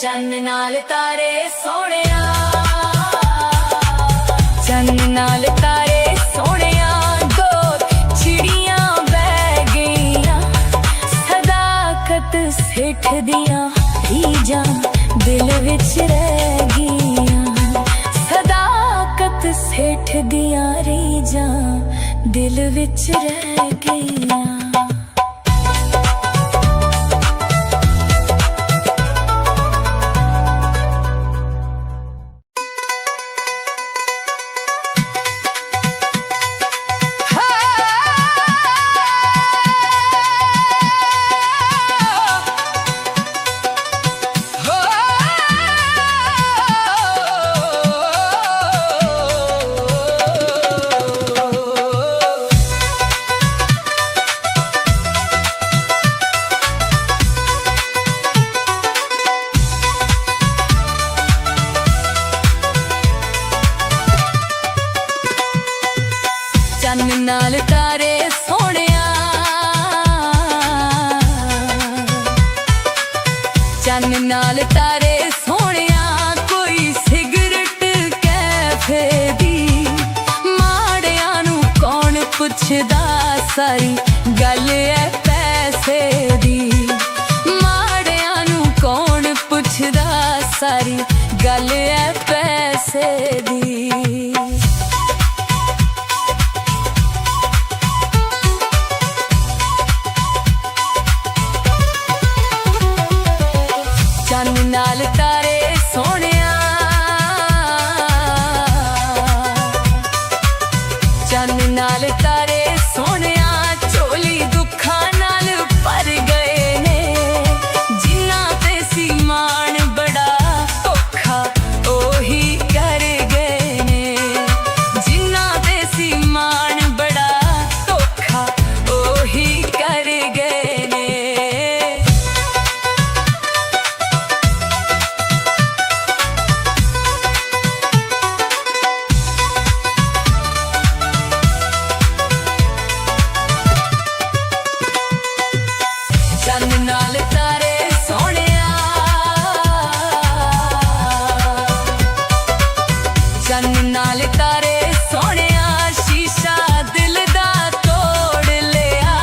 चन्न नाल तारे सोहणिया, चन्न नाल तारे सोहणिया, दो चिड़ियां बह गईयां, सदाकत सेठ दियां रीझां दिल विच रह गईयां, सदाकत सेठ दियां रीझां दिल विच रह गईयां। चन्न नाल तारे सोहणिया, चन्न नाल तारे सोहणिया, कोई सिगरट कैफे दी, माड़ियां नू कौन पुछदा, सारी गल है पैसे दी, माड़ियां नू कौन पुछदा, सारी गल है पैसे दी। चन्न नाल तारे सोहणिया, चन्न नाल तारे सोहणिया, झोली दुखां नाल भर गए ने, जिन्हां ते सी मान बड़ा धोखा ओही कर गए ने, जिन्हां ते सी मान बड़ा धोखा ओही कर गए ने। चन्न नाल तारे सोहणिया, चन्न नाल तारे सोहणिया, शीशा दिल दा तोड़ लिया,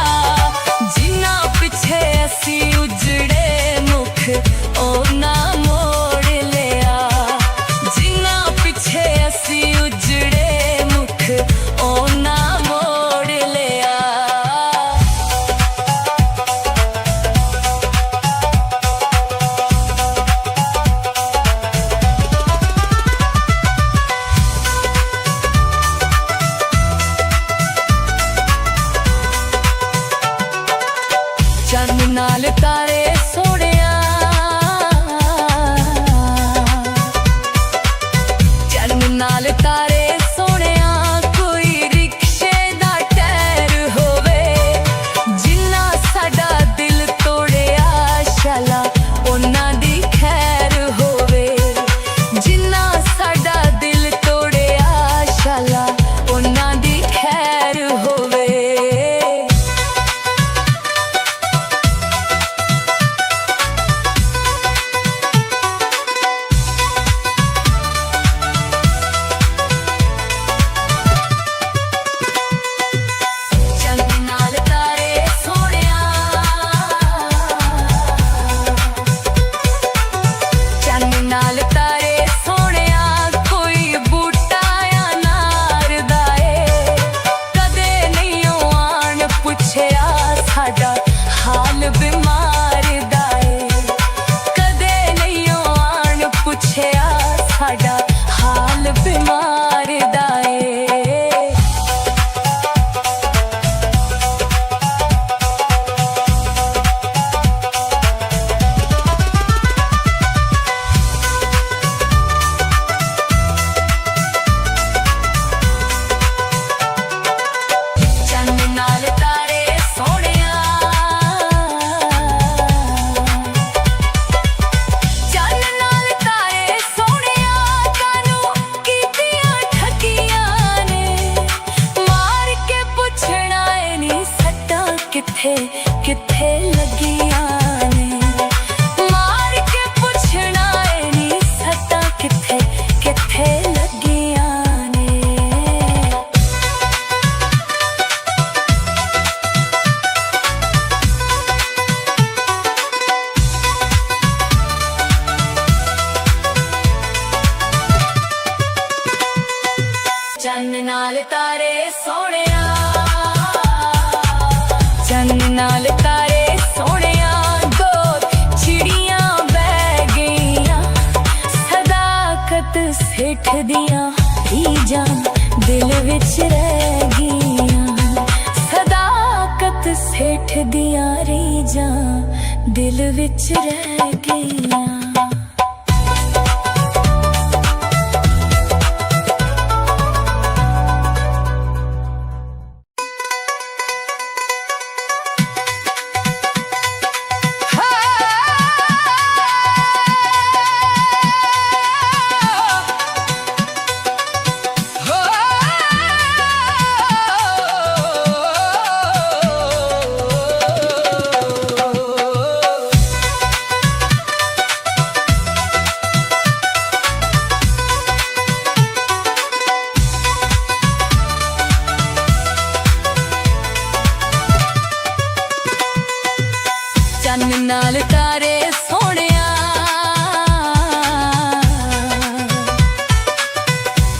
जिन्हां पिछे असी उजड़े मुख ओना मोड़ लिया, जिन्हां पिछे असी उजड़े मुख ओना मोड़ लिया। चन्न नाल तारे सोहणिया, चन्न नाल तारे सोहणिया, कोई रिक्शे दा टायर होवे, जिन्हां साडा दिल तोड़िया, शाला उन्हां दी खैर होवे, जिन्हां साडा दिल तोड़िया, शाला उन्हां दी खैर होवे। दिल विच रह गईयां। चन्न नाल तारे सोहणिया,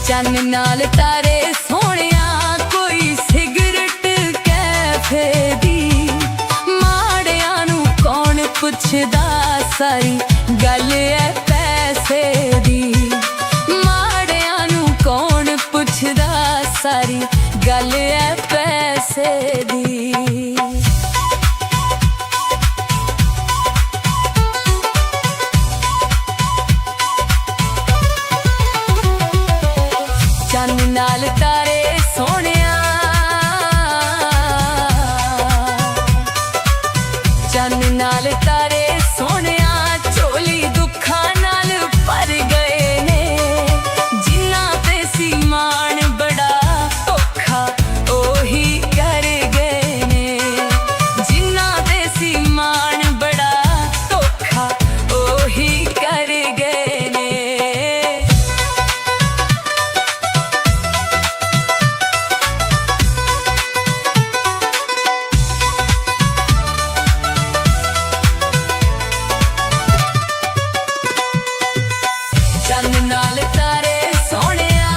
चन्न नाल तारे सोहणिया, कोई सिगरट कैफे दी। माड़ियां नूं कौन पुछदा, सारी गल है पैसे दी। माड़ियां नूं कौन पुछदा, सारी गल है पैसे दी। चन्न नाल तारे सोहणिया, चन्न नाल तारे सोहणिया, झोली दुखां नाल भर गए ने। जिन्ना ते सी मान बड़ा धोखा ओही कर गए ने। जिन्ना ते सी मान बड़ा धोखा ओही कर गए ने। चन्न नाल तारे सोहणिया,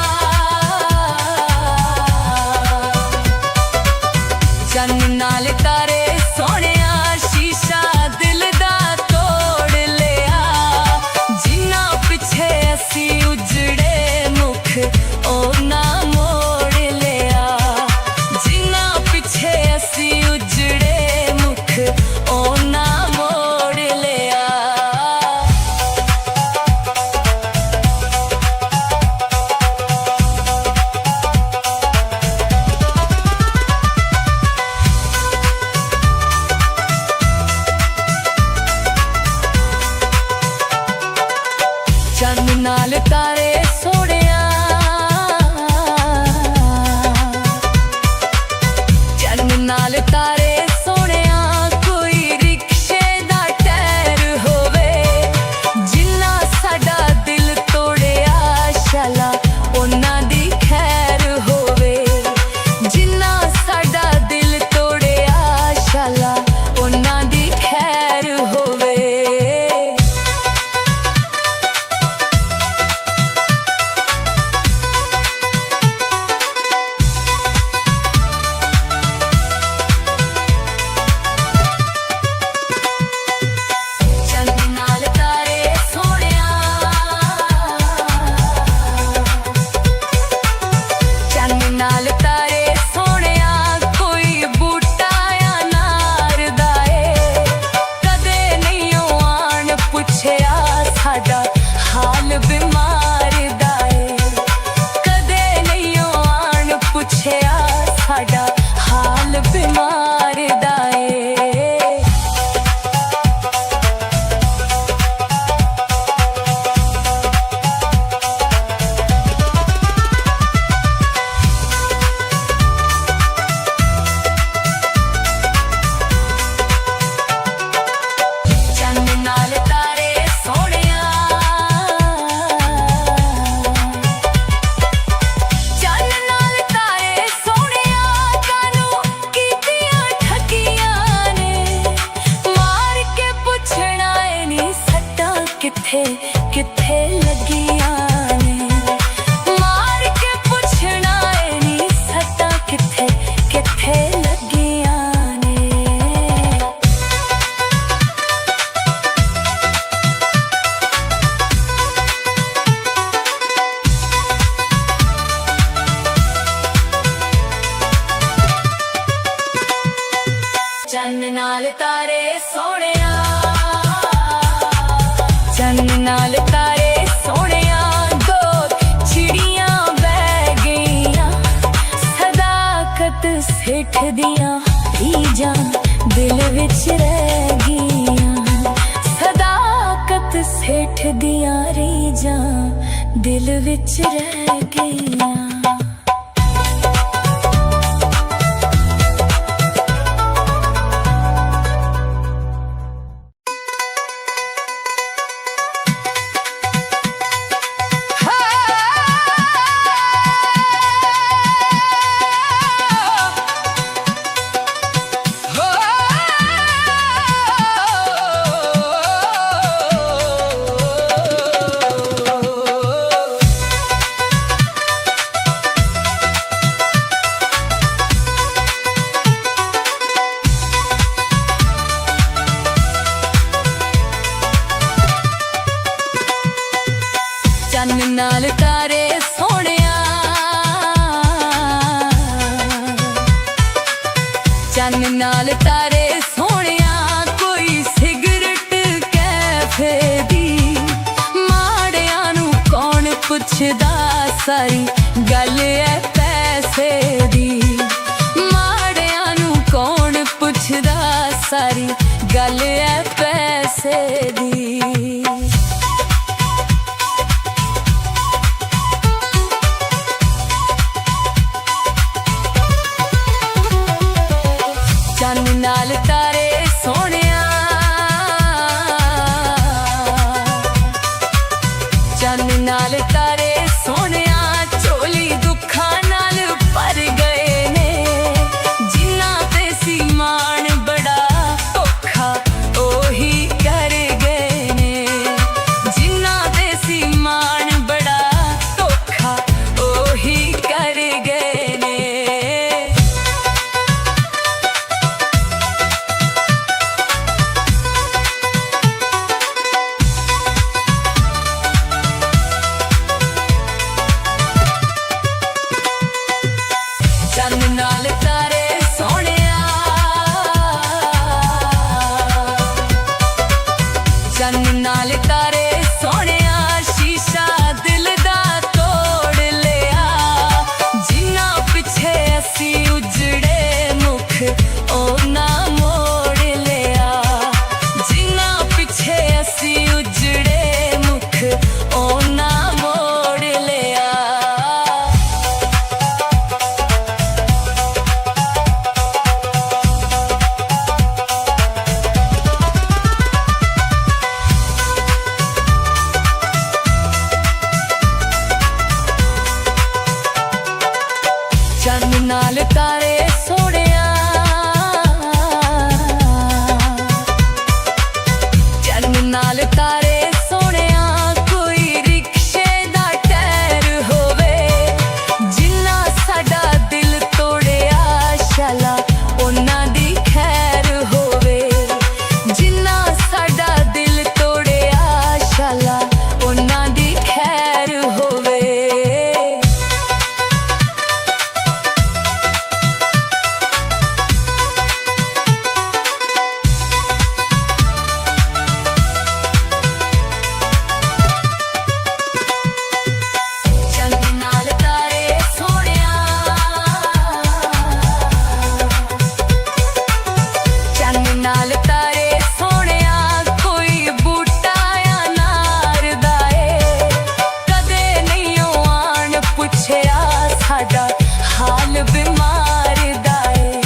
चन्न नाल तारे सोहणिया, शीशा दिल दा तोड़ लिया। जिन्ना पिछे असी उजड़े मुख ओना मोड़ लिया। जिन्ना पिछे असी उजड़े मुख ओना मोड़ लिया। चन्न नाल तारे सोहणिया, चन्न नाल तारे सोहणिया, कोई रिक्शे दा टायर होवे। जिन्ना साडा दिल तोड़िया, शाला उन्हां दी खैर होवे। जिन्ना साडा दिल तोड़िया, शाला उन्हां दी खैर होवे। विच रह गईयां। सदाकत सेठ दियां रीझां दिल विच रह गईयां। चन्न नाल तारे सोहणिया, चन्न नाल तारे सोहणिया, कोई सिगरट कैफे दी। माड़ियां नूं कौन पुछदा, सारी गल है पैसे दी। माड़ियां नूं कौन पुछदा, सारी गल है पैसे दी। चन्न नाल तारे सोहणिया, चन्न नाल तारे सोहणिया, झोली दुखां नाल भर गए ने। जिन्हां ते सी मान बड़ा धोखा ओही कर गए ने। जिन्हां ते सी मान बड़ा धोखा ओही कर गए ने। चन्न नाल तारे सोहणिया, चन्न नाल तारे सोहणिया, शीशा दिल दा तोड़ लिया। जिन्हां पिछे असी उजड़े मुख ओना मोड़ लिया। जिन्हां पिछे असी उजड़े मुख ओना मोड़ लिया। चन्न नाल तारे सोहणिया, चन्न नाल तारे सोहणिया, कोई रिक्शे दा टायर होवे। जिन्ना साडा दिल तोड़िया, शाला उन्हां दी खैर होवे। जिन्ना साडा दिल तोड़िया, शाला उन्हां दी खैर होवे। चन्न नाल तारे सोहणिया, चन्न नाल तारे सोहणिया, कोई बूटा या नार दा ए। कदे नहीं आण पुछया, साडा हाल बीमार दा ए।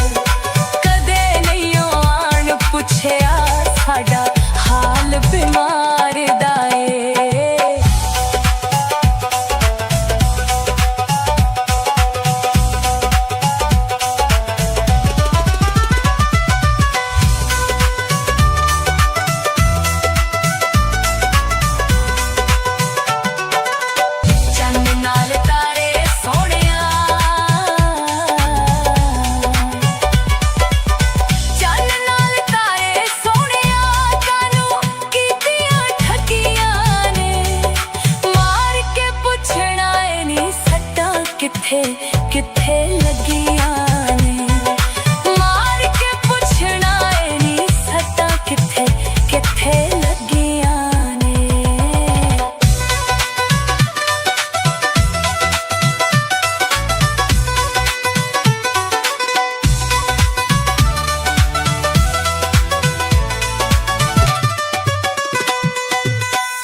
कदे नहीं आण पुछया, साडा हाल बीमार दा ए। चन्न नाल तारे सोहणिया, चन्न नाल तारे सोहणिया, कानू कीतियां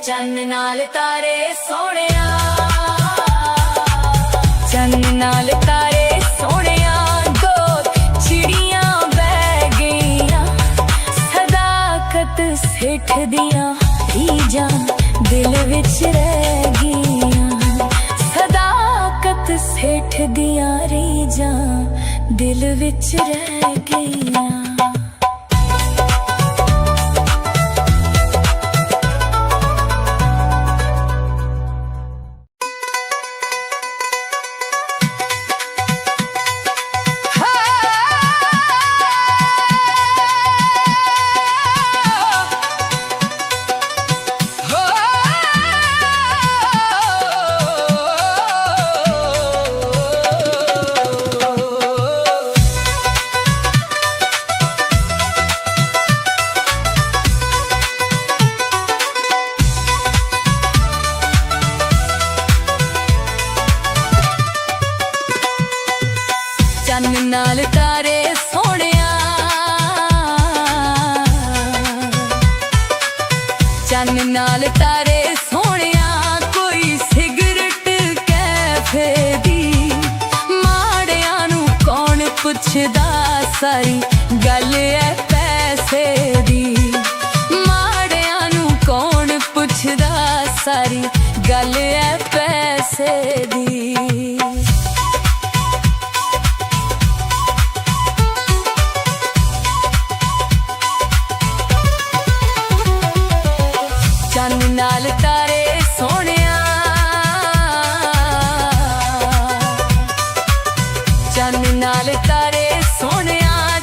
ਚੰਨ ਨਾਲ ਤਾਰੇ ਸੋਹਣਿਆ ਚੰਨ ਨਾਲ ਤਾਰੇ ਸੋਹਣਿਆ ਦੋ ਚਿੜੀਆਂ ਬਹਿ ਗਈਆਂ ਸਦਾਕਤ ਸਿੱਠ ਦੀਆਂ ਰੀਝਾਂ ਦਿਲ ਵਿੱਚ ਰਹਿ ਗਈਆਂ ਸਦਾਕਤ ਸਿੱਠ ਦੀਆਂ ਰੀਝਾਂ ਦਿਲ ਵਿੱਚ ਰਹਿ ਗਈਆਂ ਚੰਨ ਨਾਲ ਤਾਰੇ ਸੋਹਣਿਆ ਚੰਨ ਨਾਲ ਤਾਰੇ ਸੋਹਣਿਆ ਕੋਈ ਸਿਗਰਟ ਕੈਫੇ ਦੀ ਮਾੜਿਆਂ ਨੂੰ ਕੌਣ ਪੁੱਛਦਾ ਸਾਰੀ ਗੱਲ ਐ ਪੈਸੇ ਦੀ ਮਾੜਿਆਂ ਨੂੰ ਕੌਣ ਪੁੱਛਦਾ ਸਾਰੀ ਗੱਲ ਐ ਪੈਸੇ ਦੀ ਚੰਨ ਨਾਲ ਤਾਰੇ ਸੋਹਣਿਆ ਚੰਨ ਨਾਲ ਤਾਰੇ ਸੋਹਣਿਆ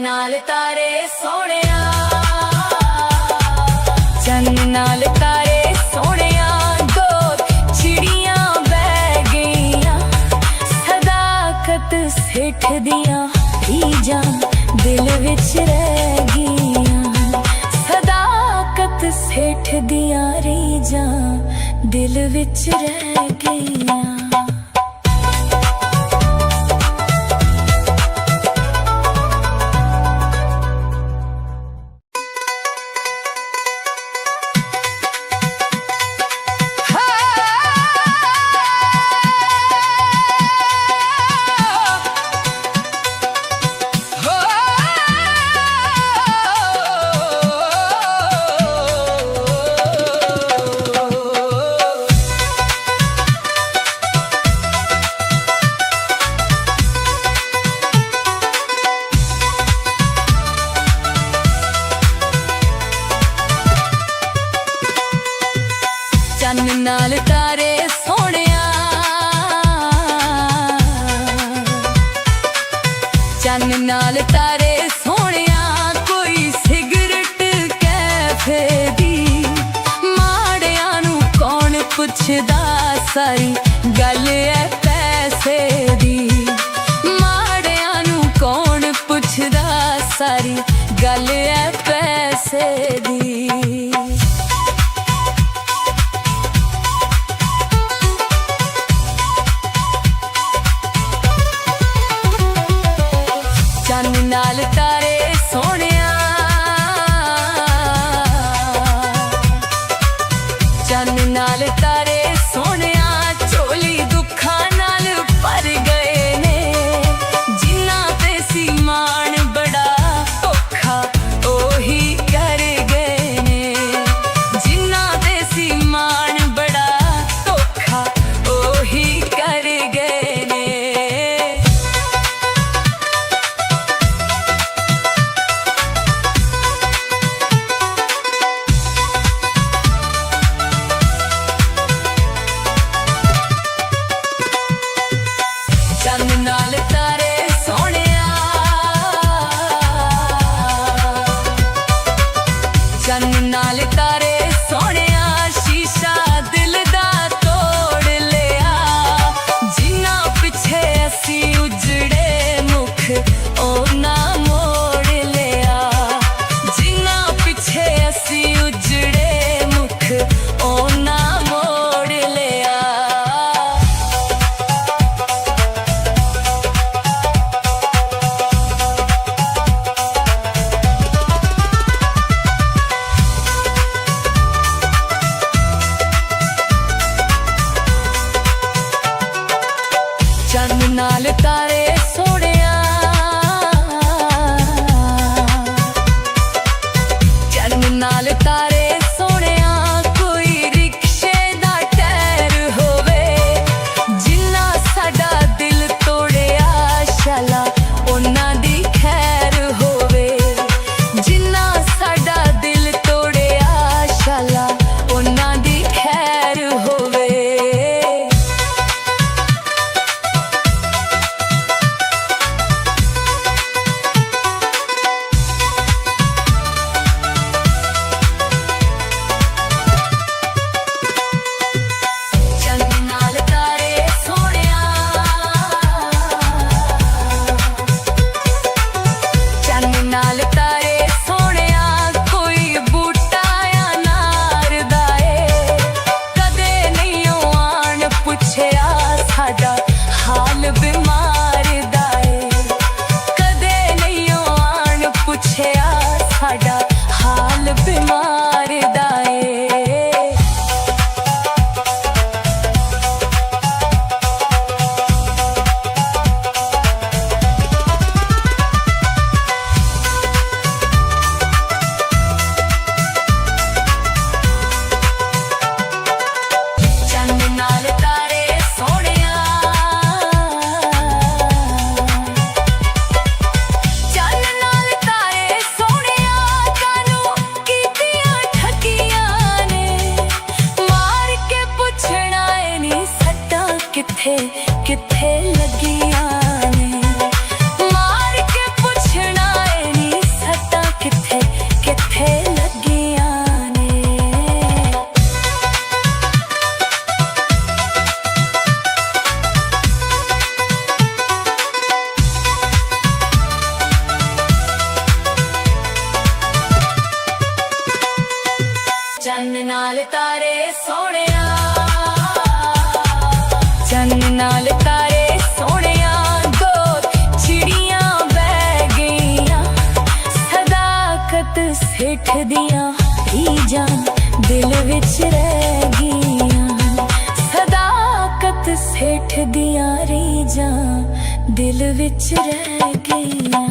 नाल तारे सोहणिया, चन्न नाल तारे सोहणिया, दो चिड़ियां बह गईयां, सदाकत सेठ दियां रीझां दिल विच रह गईयां, सदाकत सेठ दियां रीझां दिल विच रह गईयां। चन्न नाल तारे सोहणिया, चन्न नाल तारे सोहणिया, कोई सिगरट कैफे दी, माड़ियां नू कौन पुछदा, सारी गल है पैसे दी, माड़ियां नू कौन पुछदा, सारी गल है पैसे दी। चन्न नाल तारे सोहणिया, चन्न नाल तारे सोहणिया, झोली दुखां नाल भर गए ने, जिन्हां ते सी मान बड़ा औखा ओही कर गए ने, जिन्हां ते सी मान बड़ा औखा ओही कर गए ने। चन्न नाल तारे सोहणिया, चन्न नाल तारे सोहणिया, शीशा दिल दा तोड़ लिया, जिन्हां पिछे असी उजड़े मुख ओना मोड़ लिया, जिन्हां पिछे असी उजड़े मुख ओना मोड़ लिया। चन्न नाल तारे सोहणिया, चन्न नाल तारे सोहणिया, कोई रिक्शे दा टायर होवे, जिन्ना साडा दिल तोड़िया, शाला उन्हां दी खैर होवे, जिन्ना साडा दिल तोड़िया, शाला उन्हां दी खैर होवे। चन्न नाल तारे सोहणिया, चन्न नाल तारे सोहणिया, कोई बूटा या नार दा ए, कदे नहीं आण पुछया, साडा हाल बीमार दा ए, कदे नहीं आण पुछया, साडा हाल बीमार दा ए। चन्न नाल तारे सोहणिया, चन्न नाल तारे सोहणिया, कानू कीतियां ठगियां ने, मार के पुछना ए नी सट्टां किथे किथे लगियां ने, मार के पुछना ए विच रह गईयां। सदाकत सेठ दियां रीजां दिल विच रह गईयां।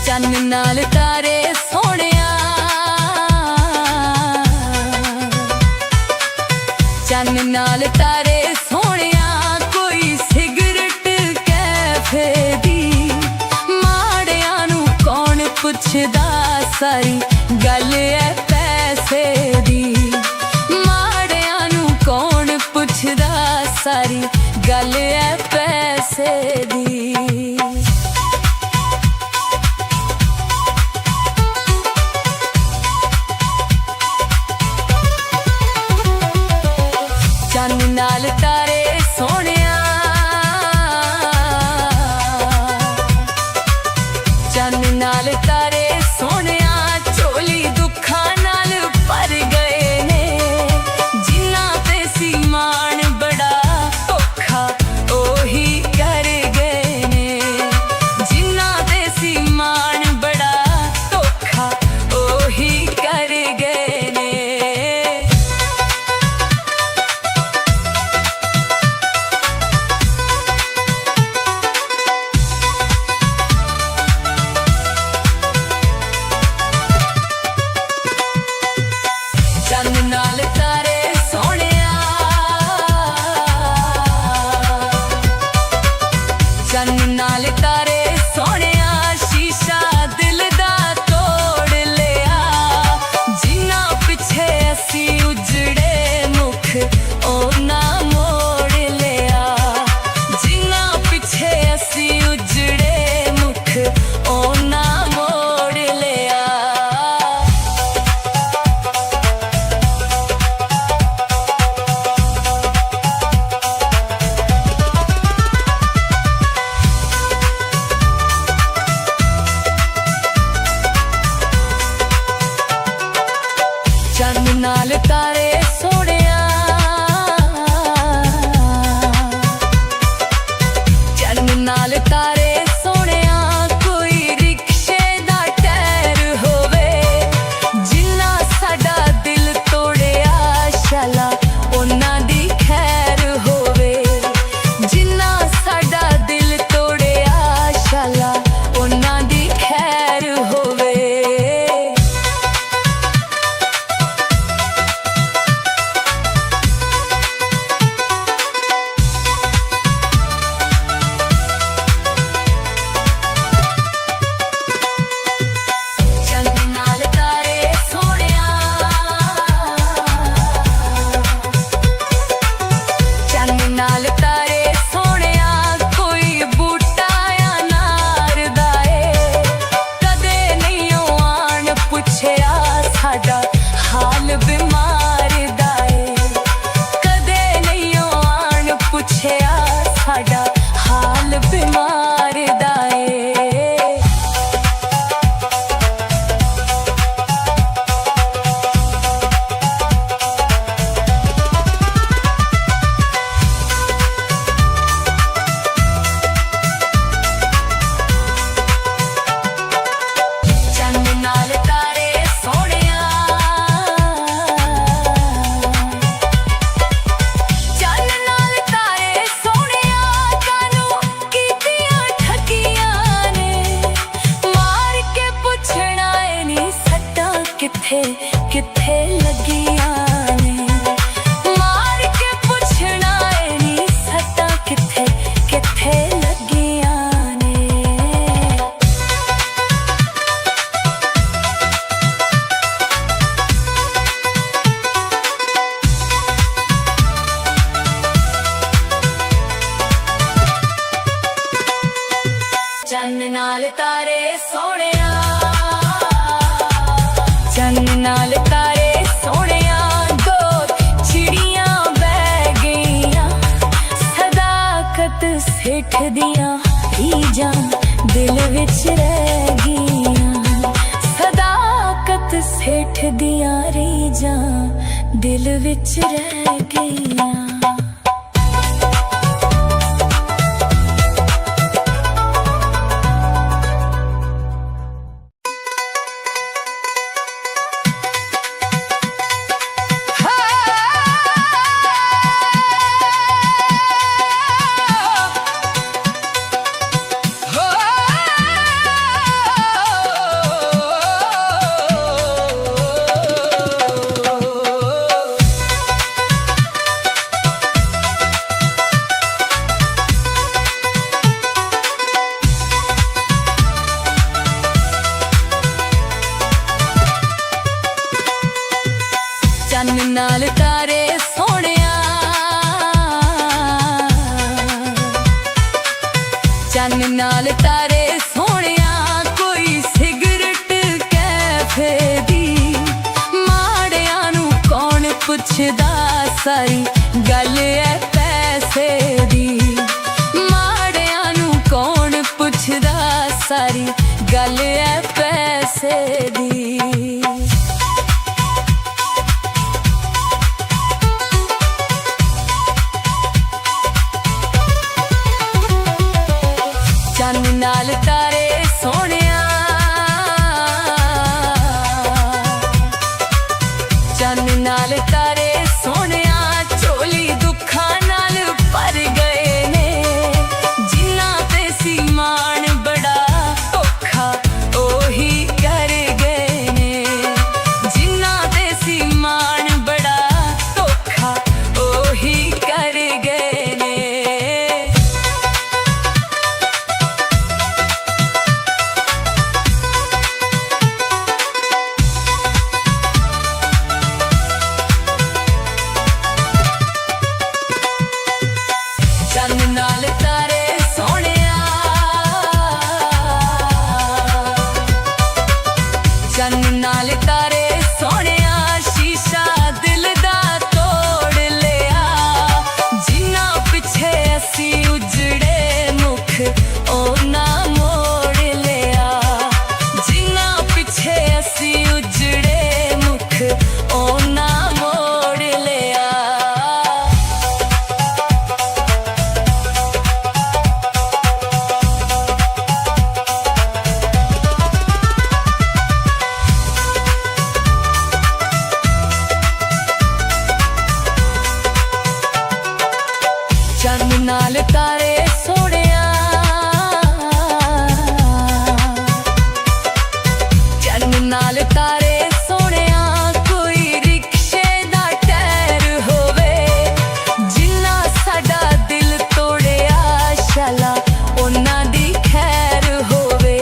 चन्न नाल तारे सोहणिया, चन्न नाल तारे सोहणिया, कोई सिगरट कैफे दी। माड़ियां नूं कौन पुछदा, सारी गल है पैसे दी। माड़ियां नूं कौन पुछदा, सारी गल है पैसे दी। चन्न नाल तारे सोहणिया, चन्न नाल तारे सोहणिया, झोली दुखां नाल भर गए ने। जिन्ना ते सी मान बड़ा धोखा ओही कर गए ने। जिन्ना ते सी मान बड़ा धोखा ओही कर गए ने। चन्न नाल तारे सोहणिया, चन्न नाल तारे सोहणिया, शीशा दिल दा तोड़ लिया। जिन्ना पिछे असी उजड़े मुख ओना मोड़ लिया। जिन्ना पिछे असी उजड़े मुख ओना मोड़ लिया। चन्न नाल तारे सोहणिया, चन्न नाल तारे सोहणिया, कोई रिक्शे दा टायर होवे। जिन्ना साडा दिल तोड़िया, शाला उन्हां दी खैर होवे। जिन्ना साडा दिल तोड़िया, शाला उन्हां दी खैर होवे। चन्न नाल तारे सोहणिया, चन्न नाल तारे सोहणिया, दो चिड़ियां बह गईयां, सदाकत सेठ दियां रीझां दिल विच रह गईयां, सदाकत सेठ दियां रीझां दिल विच रह गईयां। चन्न नाल तारे सोहणिया, चन्न नाल तारे सोहणिया, कोई सिगरट कैफे दी, माड़ियां नूं कौन पुछदा, सारी गल है पैसे दी, माड़ियां नूं कौन पुछदा, सारी गल है पैसे दी। चन्न नाल तारे सोहणिया, चन्न नाल तारे सोहणिया, झोली दुखां नाल भर गए ने, जिन्हां ते सी मान बड़ा औखा ओही कर गए ने, जिन्हां ते सी मान बड़ा औखा ओही कर गए ने। चन्न नाल तारे सोहणिया, चन्न नाल तारे सोहणिया, शीशा दिल दा तोड़ लिया, जिन्हां पिछे असी उजड़े मुख ओना मोड़ लिया, जिन्हां पिछे असी उजड़े मुख ओना मोड़ लिया। चन्न नाल तारे सोहणिया, चन्न नाल तारे सोहणिया, कोई रिक्शे दा टायर होवे, जिन्ना साडा दिल तोड़िया, शाला उन्हां दी खैर होवे,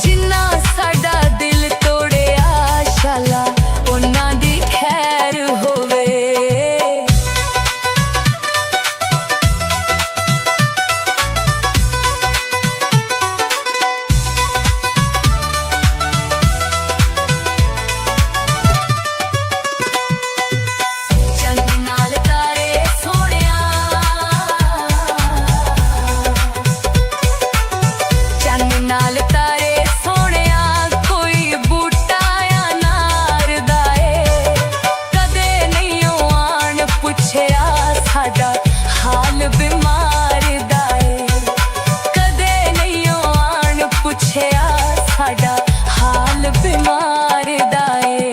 जिन्ना साडा दिल तोड़िया, शाला उन्हां दी खैर होवे। चन्न नाल तारे सोहणिया, चन्न नाल तारे सोहणिया, कोई बूटा अनार दा ए, कदे नहीं आन पुछया, साडा हाल बीमार दा ए, कदे नहीं आन पुछया, साडा हाल बीमार दा ए।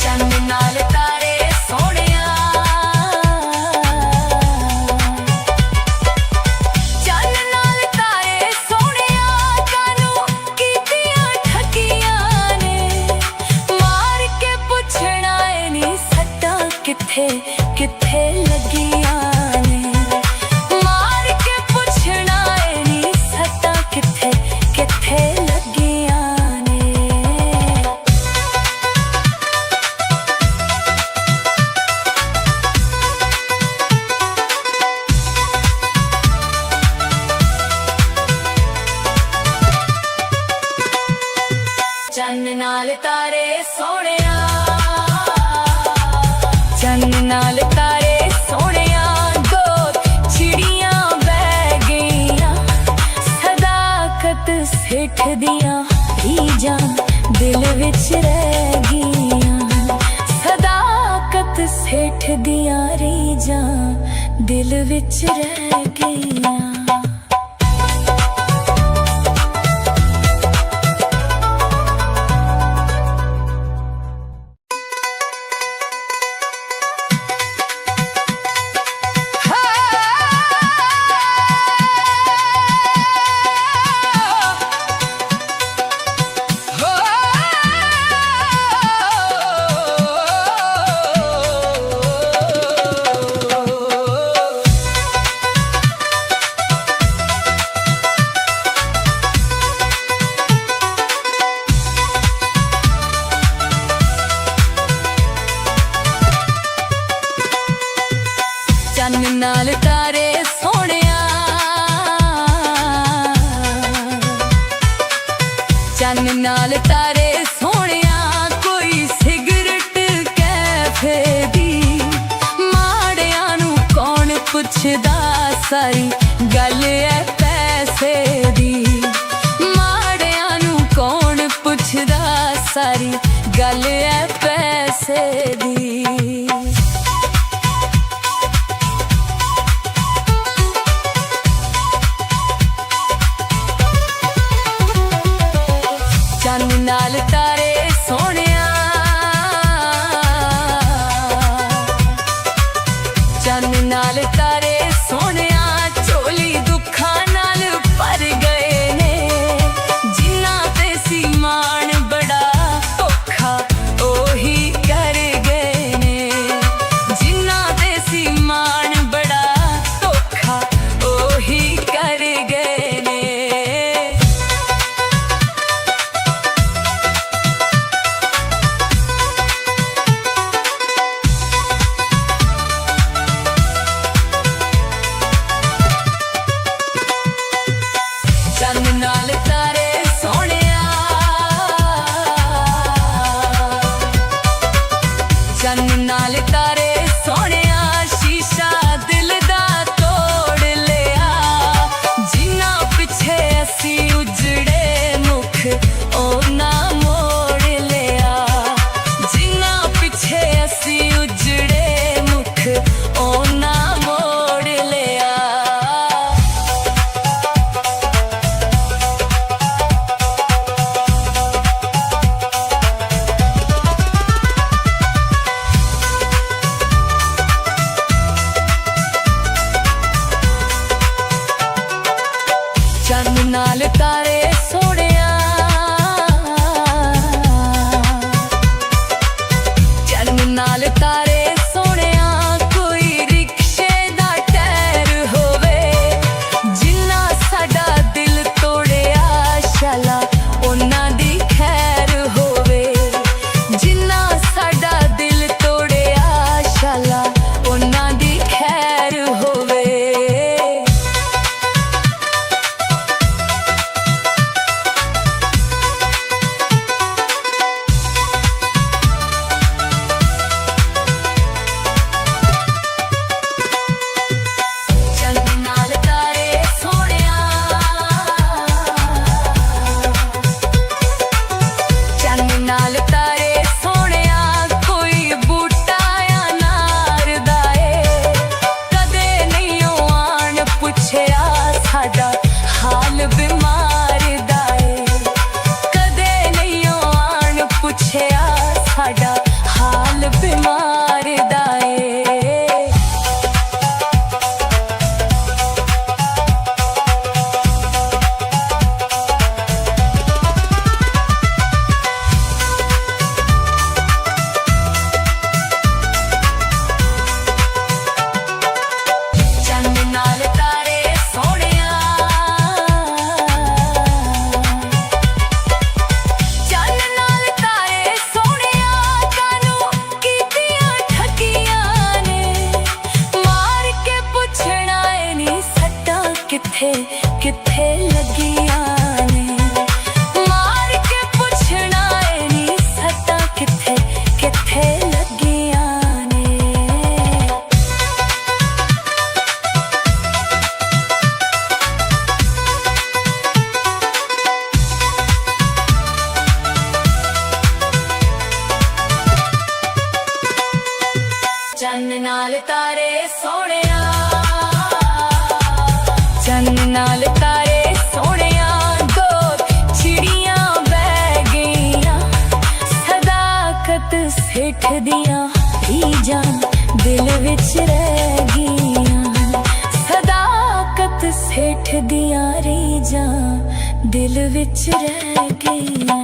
चन्न नाल तारे सोहणिया, चन्न नाल तारे सोहणिया, ਚੰਨ ਨਾਲ ਤਾਰੇ ਸੋਹਣਿਆ, ਚੰਨ ਨਾਲ ਤਾਰੇ ਸੋਹਣਿਆ, ਦੋ ਚਿੜੀਆਂ ਬਹਿ ਗਈਆਂ, ਸਦਾਕਤ ਸਿੱਖ ਦੀਆਂ ਰੀਝਾਂ ਦਿਲ ਵਿੱਚ ਰਹਿ ਗਈਆਂ, ਸਦਾਕਤ ਸਿੱਖ ਦੀਆਂ ਰੀਝਾਂ ਦਿਲ ਵਿੱਚ ਰਹਿ ਗਈਆਂ। ਚੰਨ ਨਾਲ ਤਾਰੇ ਸੋਹਣਿਆ, ਚੰਨ ਨਾਲ ਤਾਰੇ ਸੋਹਣਿਆ, ਕੋਈ ਸਿਗਰਟ ਕੈਫੇ ਦੀ, ਮਾੜਿਆਂ ਨੂੰ ਕੌਣ ਪੁੱਛਦਾ, ਸਾਰੀ ਗੱਲ ਐ ਪੈਸੇ ਦੀ, ਮਾੜਿਆਂ ਨੂੰ ਕੌਣ ਪੁੱਛਦਾ, ਸਾਰੀ ਗੱਲ ਐ ਪੈਸੇ ਦੀ। ਚੰਨ ਨਾਲ ਤਾਰੇ ਸੋਹਣਿਆ, ਚੰਨ ਨਾਲ ਤਾਰੇ ਸੋਹਣਿਆ, ਝੋਲੀ ਦੁੱਖਾਂ ਨਾਲ ਭਰ ਗਏ ਨੇ, ਜਿਨ੍ਹਾਂ ਤੇ ਸੀ ਮਾਣ ਬੜਾ ਧੋਖਾ ਉਹੀ ਕਰ ਗਏ ਨੇ, ਜਿਨ੍ਹਾਂ ਤੇ ਸੀ ਮਾਣ ਬੜਾ ਧੋਖਾ ਉਹੀ ਕਰ ਗਏ ਨੇ। ਚੰਨ ਨਾਲ ਤਾਰੇ ਸੋਹਣਿਆ, ਚੰਨ ਨਾਲ ਤਾਰੇ ਸੋਹਣਿਆ, ਸ਼ੀਸ਼ਾ ਦਿਲ ਦਾ ਤੋੜ ਲਿਆ, ਜਿਨ੍ਹਾਂ ਪਿੱਛੇ ਅਸੀਂ ਉਜੜੇ ਮੁਖ ਉਹਨਾਂ ਮੋੜ ਲਿਆ, ਜਿਨ੍ਹਾਂ ਪਿੱਛੇ ਅਸੀਂ ਉਜੜੇ ਮੁਖ ਉਹਨਾਂ ਮੋੜ ਲਿਆ। ਚੰਨ ਨਾਲ ਤਾਰੇ ਸੋਹਣਿਆ, ਚੰਨ ਨਾਲ ਤਾਰੇ ਸੋਹਣਿਆ, ਕੋਈ ਰਿਕਸ਼ੇ ਦਾ ਟਾਇਰ ਹੋਵੇ, ਜਿਨ੍ਹਾਂ ਸਾਡਾ ਦਿਲ ਤੋੜਿਆ, ਸ਼ਾਲਾ ਉਹਨਾਂ ਦੀ ਖੈਰ ਹੋਵੇ, ਜਿਨ੍ਹਾਂ ਸਾਡਾ ਦਿਲ ਤੋੜਿਆ, ਸ਼ਾਲਾ ਉਹਨਾਂ ਦੀ ਖੈਰ ਹੋਵੇ। ਚੰਨ ਨਾਲ ਤਾਰੇ ਸੋਹਣਿਆ, ਚੰਨ ਨਾਲ ਤਾਰੇ ਸੋਹਣਿਆ, ਕੋਈ ਬੂਟਾ ਅਨਾਰ ਦਾ ਏ, ਕਦੇ ਨਹੀਂ ਉਹ ਆਣ ਪੁੱਛਿਆ, ਸਾਡਾ ਹਾਲ ਬਿਮਾਰ ਦਾ ਏ, ਕਦੇ ਨਹੀਂ ਉਹ ਆਣ ਪੁੱਛਿਆ, ਸਾਡਾ ਹਾਲ ਬਿਮਾਰ ਦਾ ਏ। ਚੰਨ ਨਾਲ ਤਾਰੇ ਸੋਹਣਿਆ, ਚੰਨ ਨਾਲ ਤਾਰੇ ਸੋਹਣਿਆ, ਕਾਨੂੰ ਕੀਤੀਆਂ ਠੱਗੀਆਂ ਨੇ, ਮਾਰ ਕੇ ਪੁੱਛਣਾ ਏ ਨੀ ਸੱਟਾਂ ਕਿੱਥੇ ਕਿੱਥੇ ਲੱਗੀਆਂ ਨੇ, ਮਾਰ ਕੇ ਪੁੱਛਣਾ ਤਾਰੇ ਸੋਹਣਿਆ ਚੰਨ ਨਾਲ ਤਾਰੇ ਸੋਹਣਿਆ ਦੋ ਚਿੜੀਆਂ ਬਹਿ ਗਈਆਂ ਸਦਾਕਤ ਸੇਠ ਦੀਆਂ ਰੀਝਾਂ ਦਿਲ ਵਿੱਚ ਰਹਿ ਗਈਆਂ ਸਦਾਕਤ ਸੇਠ ਦੀਆਂ ਰੀਝਾਂ ਦਿਲ ਵਿੱਚ ਰਹਿ ਗਈਆਂ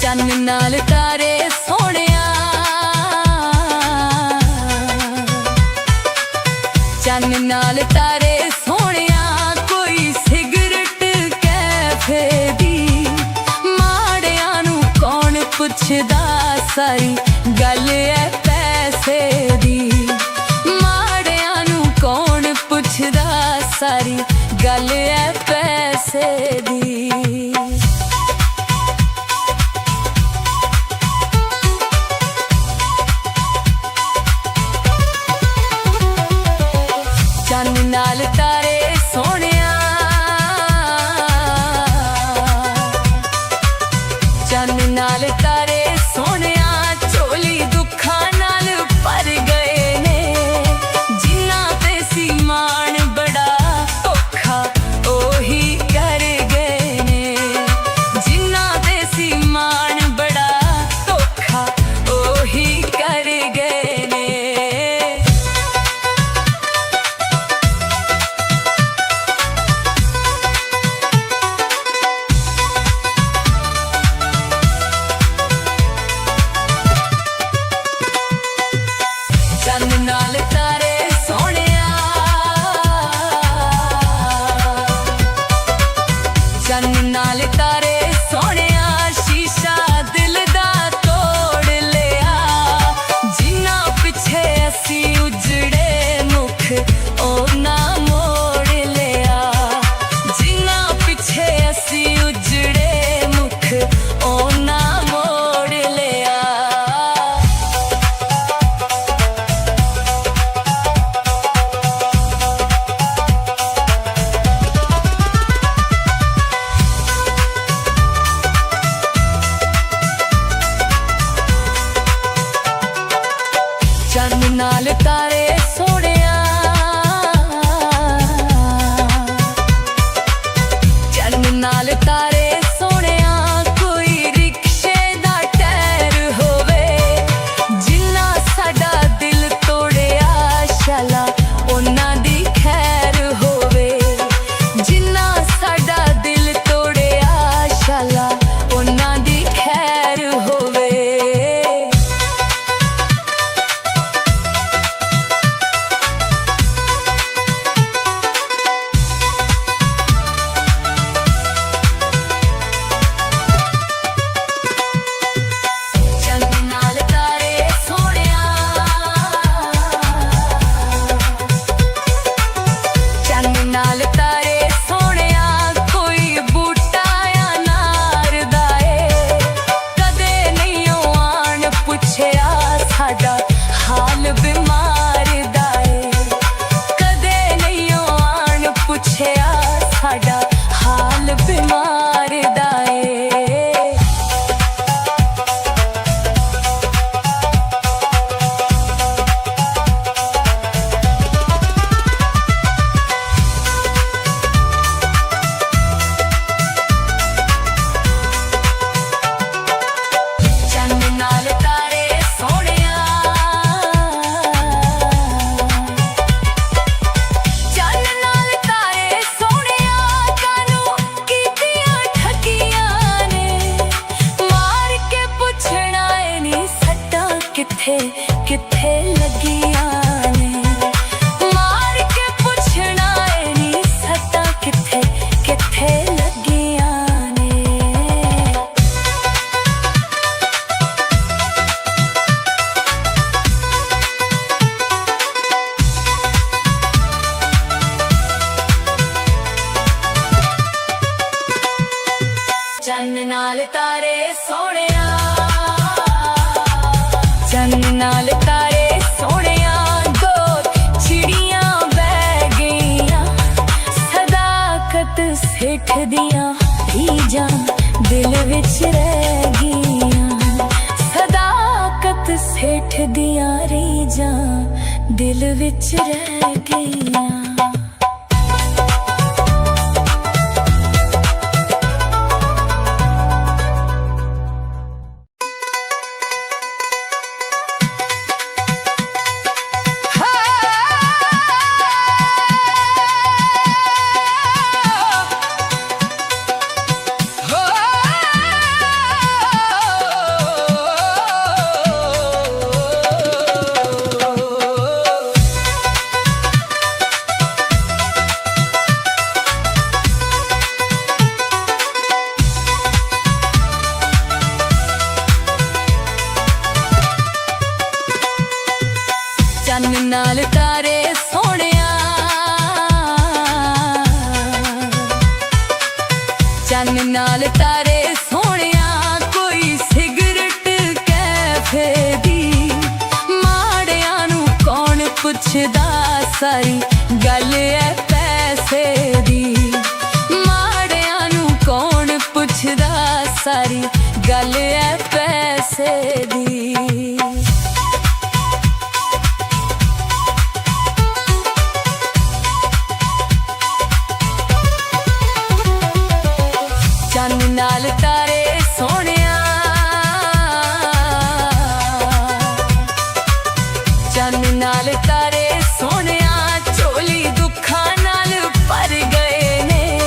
ਚੰਨ ਨਾਲ ਤਾਰੇ ਸੋਹਣਿਆ ਚੰਨ ਨਾਲ ਤਾਰੇ ਸੋਹਣਿਆ ਕੋਈ ਸਿਗਰਟ ਕੈਫੇ ਦੀ ਮਾੜਿਆਂ ਨੂੰ ਕੌਣ ਪੁੱਛਦਾ ਸਾਰੀ ਗੱਲ ਐ ਪੈਸੇ ਦੀ ਮਾੜਿਆਂ ਨੂੰ ਕੌਣ ਪੁੱਛਦਾ ਸਾਰੀ ਗੱਲ ਐ ਪੈਸੇ ਦੀ ਚੰਨ ਨਾਲ ਤਾਰੇ ਸੋਹਣਿਆ ਚੰਨ ਨਾਲ ਤਾਰੇ ਸੋਹਣਿਆ ਝੋਲੀ ਦੁੱਖਾਂ ਨਾਲ ਭਰ ਗਏ ਨੇ ਜਿਨ੍ਹਾਂ ਤੇ ਸੀ ਮਾਣ ਬੜਾ ਔਖਾ ਉਹੀ ਕਰ ਗਏ ਚੰਨ ਨਾਲ ਤਾਰੇ ਸੋਹਣਿਆ ਚੰਨ ਨਾਲ ਤਾਰੇ ਸੋਹਣਿਆ ਦੋ ਚਿੜੀਆਂ ਬਹਿ ਗਈਆਂ ਸਦਾਕਤ ਸਿੱਖ ਦੀਆਂ ਰੀਝਾਂ ਦਿਲ ਵਿੱਚ ਰਹਿ ਗਈਆਂ ਸਦਾਕਤ ਸਿੱਖ ਦੀਆਂ ਰੀਝਾਂ ਦਿਲ ਵਿੱਚ ਰਹਿ ਗਈਆਂ ਚੰਨ ਨਾਲ ਤਾਰੇ ਸੋਹਣਿਆ ਚੰਨ ਨਾਲ ਤਾਰੇ ਸੋਹਣਿਆ ਕੋਈ ਸਿਗਰਟ ਕੈਫੇ ਦੀ ਮਾੜਿਆਂ ਨੂੰ ਕੌਣ ਪੁੱਛਦਾ ਸਾਰੀ ਗੱਲ ਐ ਪੈਸੇ ਦੀ ਮਾੜਿਆਂ ਨੂੰ ਕੌਣ ਪੁੱਛਦਾ ਸਾਰੀ ਗੱਲ ਐ ਪੈਸੇ ਦੀ ਚੰਨ ਨਾਲ ਤਾਰੇ ਸੋਹਣਿਆ ਚੰਨ ਨਾਲ ਤਾਰੇ ਸੋਹਣਿਆ ਝੋਲੀ ਦੁੱਖਾਂ ਨਾਲ ਭਰ ਗਏ ਨੇ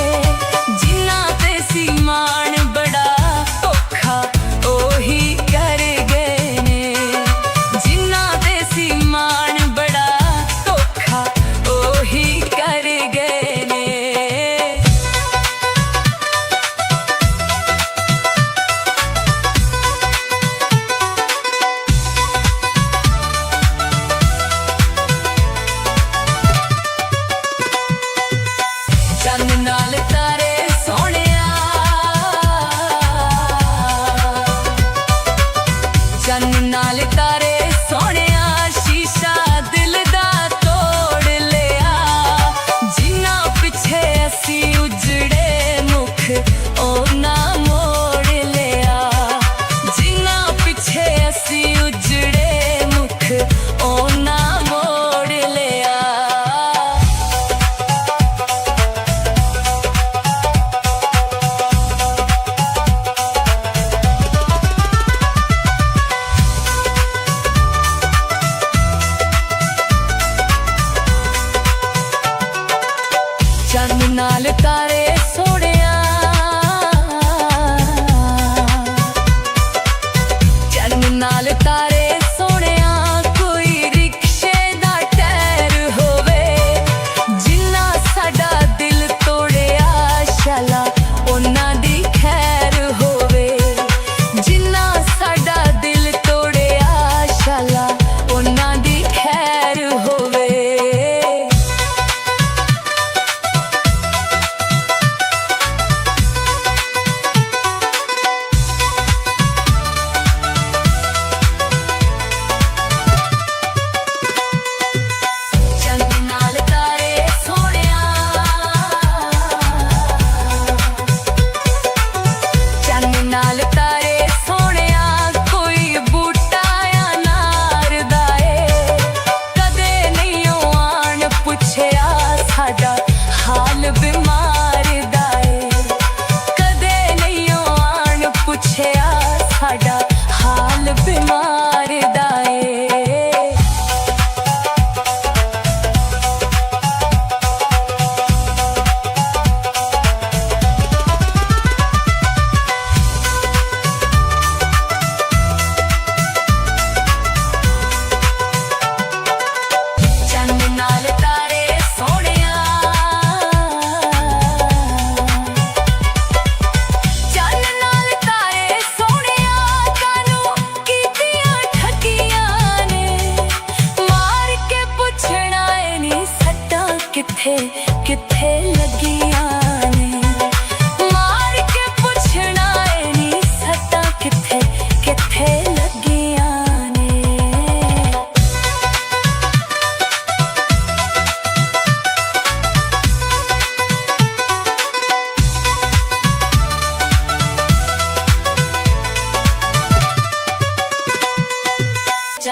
ਜਿਨ੍ਹਾਂ ਤੇ ਸੀ ਮਾਣ ਬੜਾ ਔਖਾ ਉਹੀ ਕਰ ਗਏ ਨੇ ਜਿਨ੍ਹਾਂ ਤੇ ਸੀ ਮਾਣ ਬੜਾ ਔਖਾ ਉਹੀ ਕਰ ਗਏ ਨੇ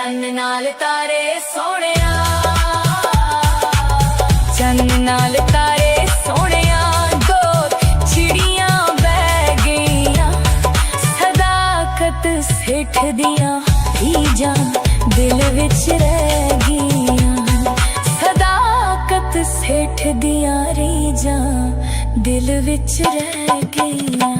चन्न नाल तारे सोहणिया, चन्न नाल तारे सोहणिया, दो चिड़ियां बह गईयां, सदाकत सेठ दियां रीझां दिल विच रह गईयां, सदाकत सेठ दियां रीझां दिल विच रह गईयां।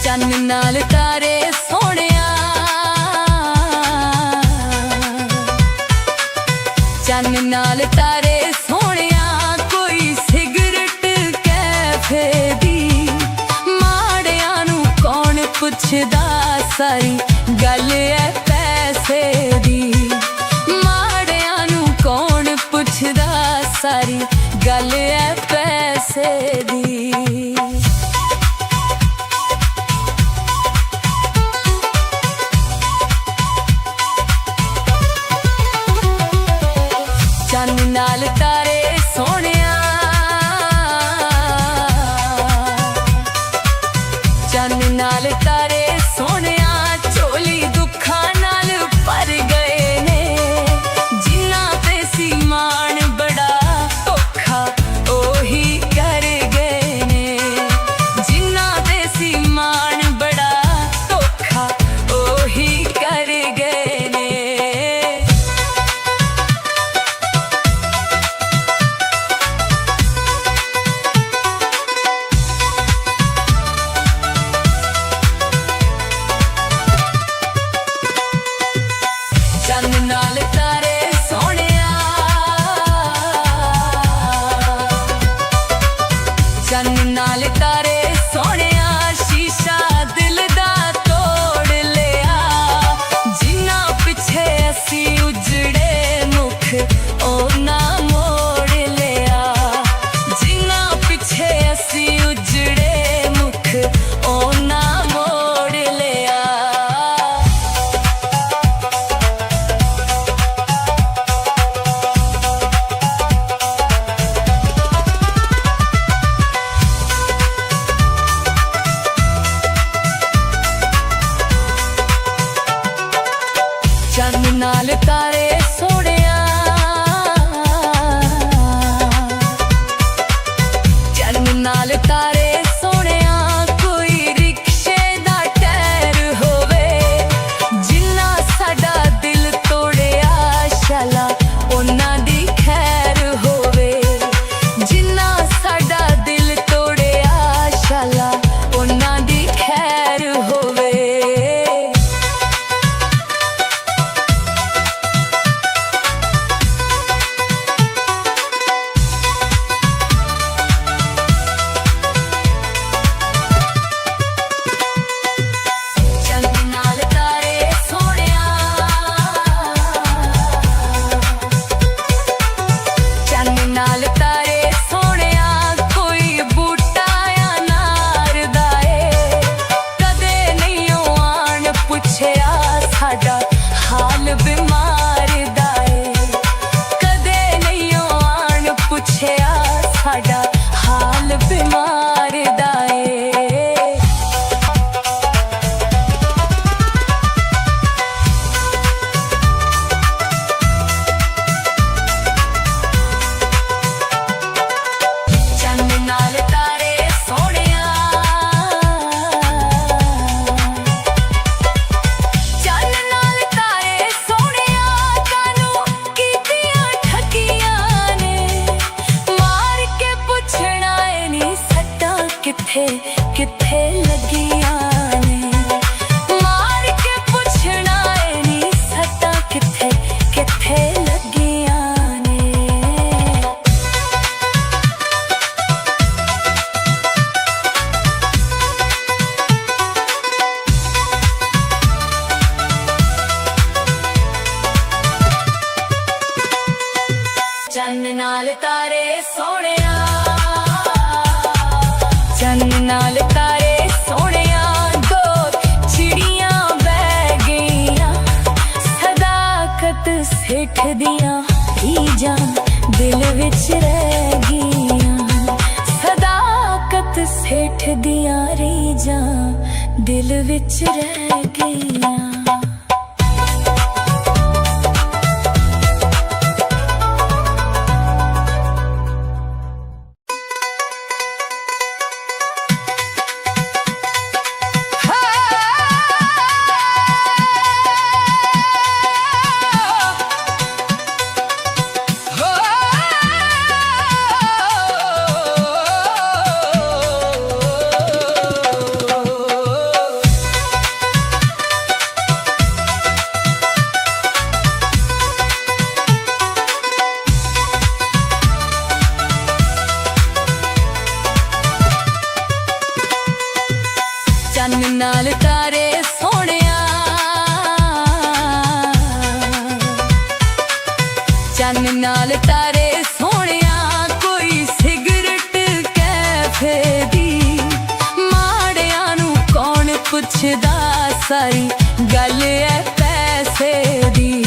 चन्न नाल तारे सोहणिया, चन्न नाल तारे सोहणिया, कोई सिगरट कैफे दी, माड़ियां नूं कौन पुछदा, सारी गल है पैसे दी, माड़ियां नूं कौन पुछदा, सारी गल है पैसे दी। चन्न नाल तारे सोहणिया, चन्न नाल तारे सोहणिया, झोली दुखां नाल भर गए ने, जिन्हां ते सी माण बड़ा धोखा ओही कर गए ने, जिन्हां ते सी माण बड़ा धोखा ओही कर गए ने। चन्न नाल तारे सोहणिया, चन्न नाल तारे सोहणिया, शीशा दिल दा तोड़ लिया, जिन्हां पिछे असी उजड़े मुख उन्हां मोड़ लिया, जिन्हां पिछे असी उजड़े मुख उन्हां मोड़ लिया। चन्न नाल तारे सोहणिया, चन्न नाल तारे सोहणिया, कोई रिक्शे दा टायर होवे, जिन्हां साडा दिल तोड़िया, शाला उन्हां दी खैर होवे, जिन्हां साडा दिल तोड़िया, शाला उन्हां दी खैर होवे। चन्न नाल तारे सोहणिया, चन्न नाल तारे सोहणिया, कोई बूटा या नार दा ए, कदे नहीं आण पुछया, साडा हाल बीमार दा ए, कदे नहीं आण पुछया, साडा हाल बीमार दा ए। चन्न नाल तारे सोहणिया, चन्न नाल ਚੰਨ ਨਾਲ ਤਾਰੇ ਸੋਹਣਿਆ, ਚੰਨ ਨਾਲ ਤਾਰੇ ਸੋਹਣਿਆ, ਦੋ ਚਿੜੀਆਂ ਬਹਿ ਗਈਆਂ, ਸਦਾਕਤ ਸਿੱਠ ਦੀਆਂ ਰੀਝਾਂ ਦਿਲ ਵਿੱਚ ਰਹਿ ਗਈਆਂ, ਸਦਾਕਤ ਸਿੱਠ ਦੀਆਂ ਰੀਝਾਂ ਦਿਲ ਵਿੱਚ ਰਹਿ ਗਈਆਂ। ਚੰਨ ਨਾਲ ਤਾਰੇ ਸੋਹਣਿਆ, ਚੰਨ ਨਾਲ ਤਾਰੇ ਸੋਹਣਿਆ, ਕੋਈ ਸਿਗਰਟ ਕੈਫੇ ਦੀ, ਮਾੜਿਆਂ ਨੂੰ ਕੌਣ ਪੁੱਛਦਾ, ਸਾਰੀ ਗੱਲ ਐ ਪੈਸੇ ਦੀ,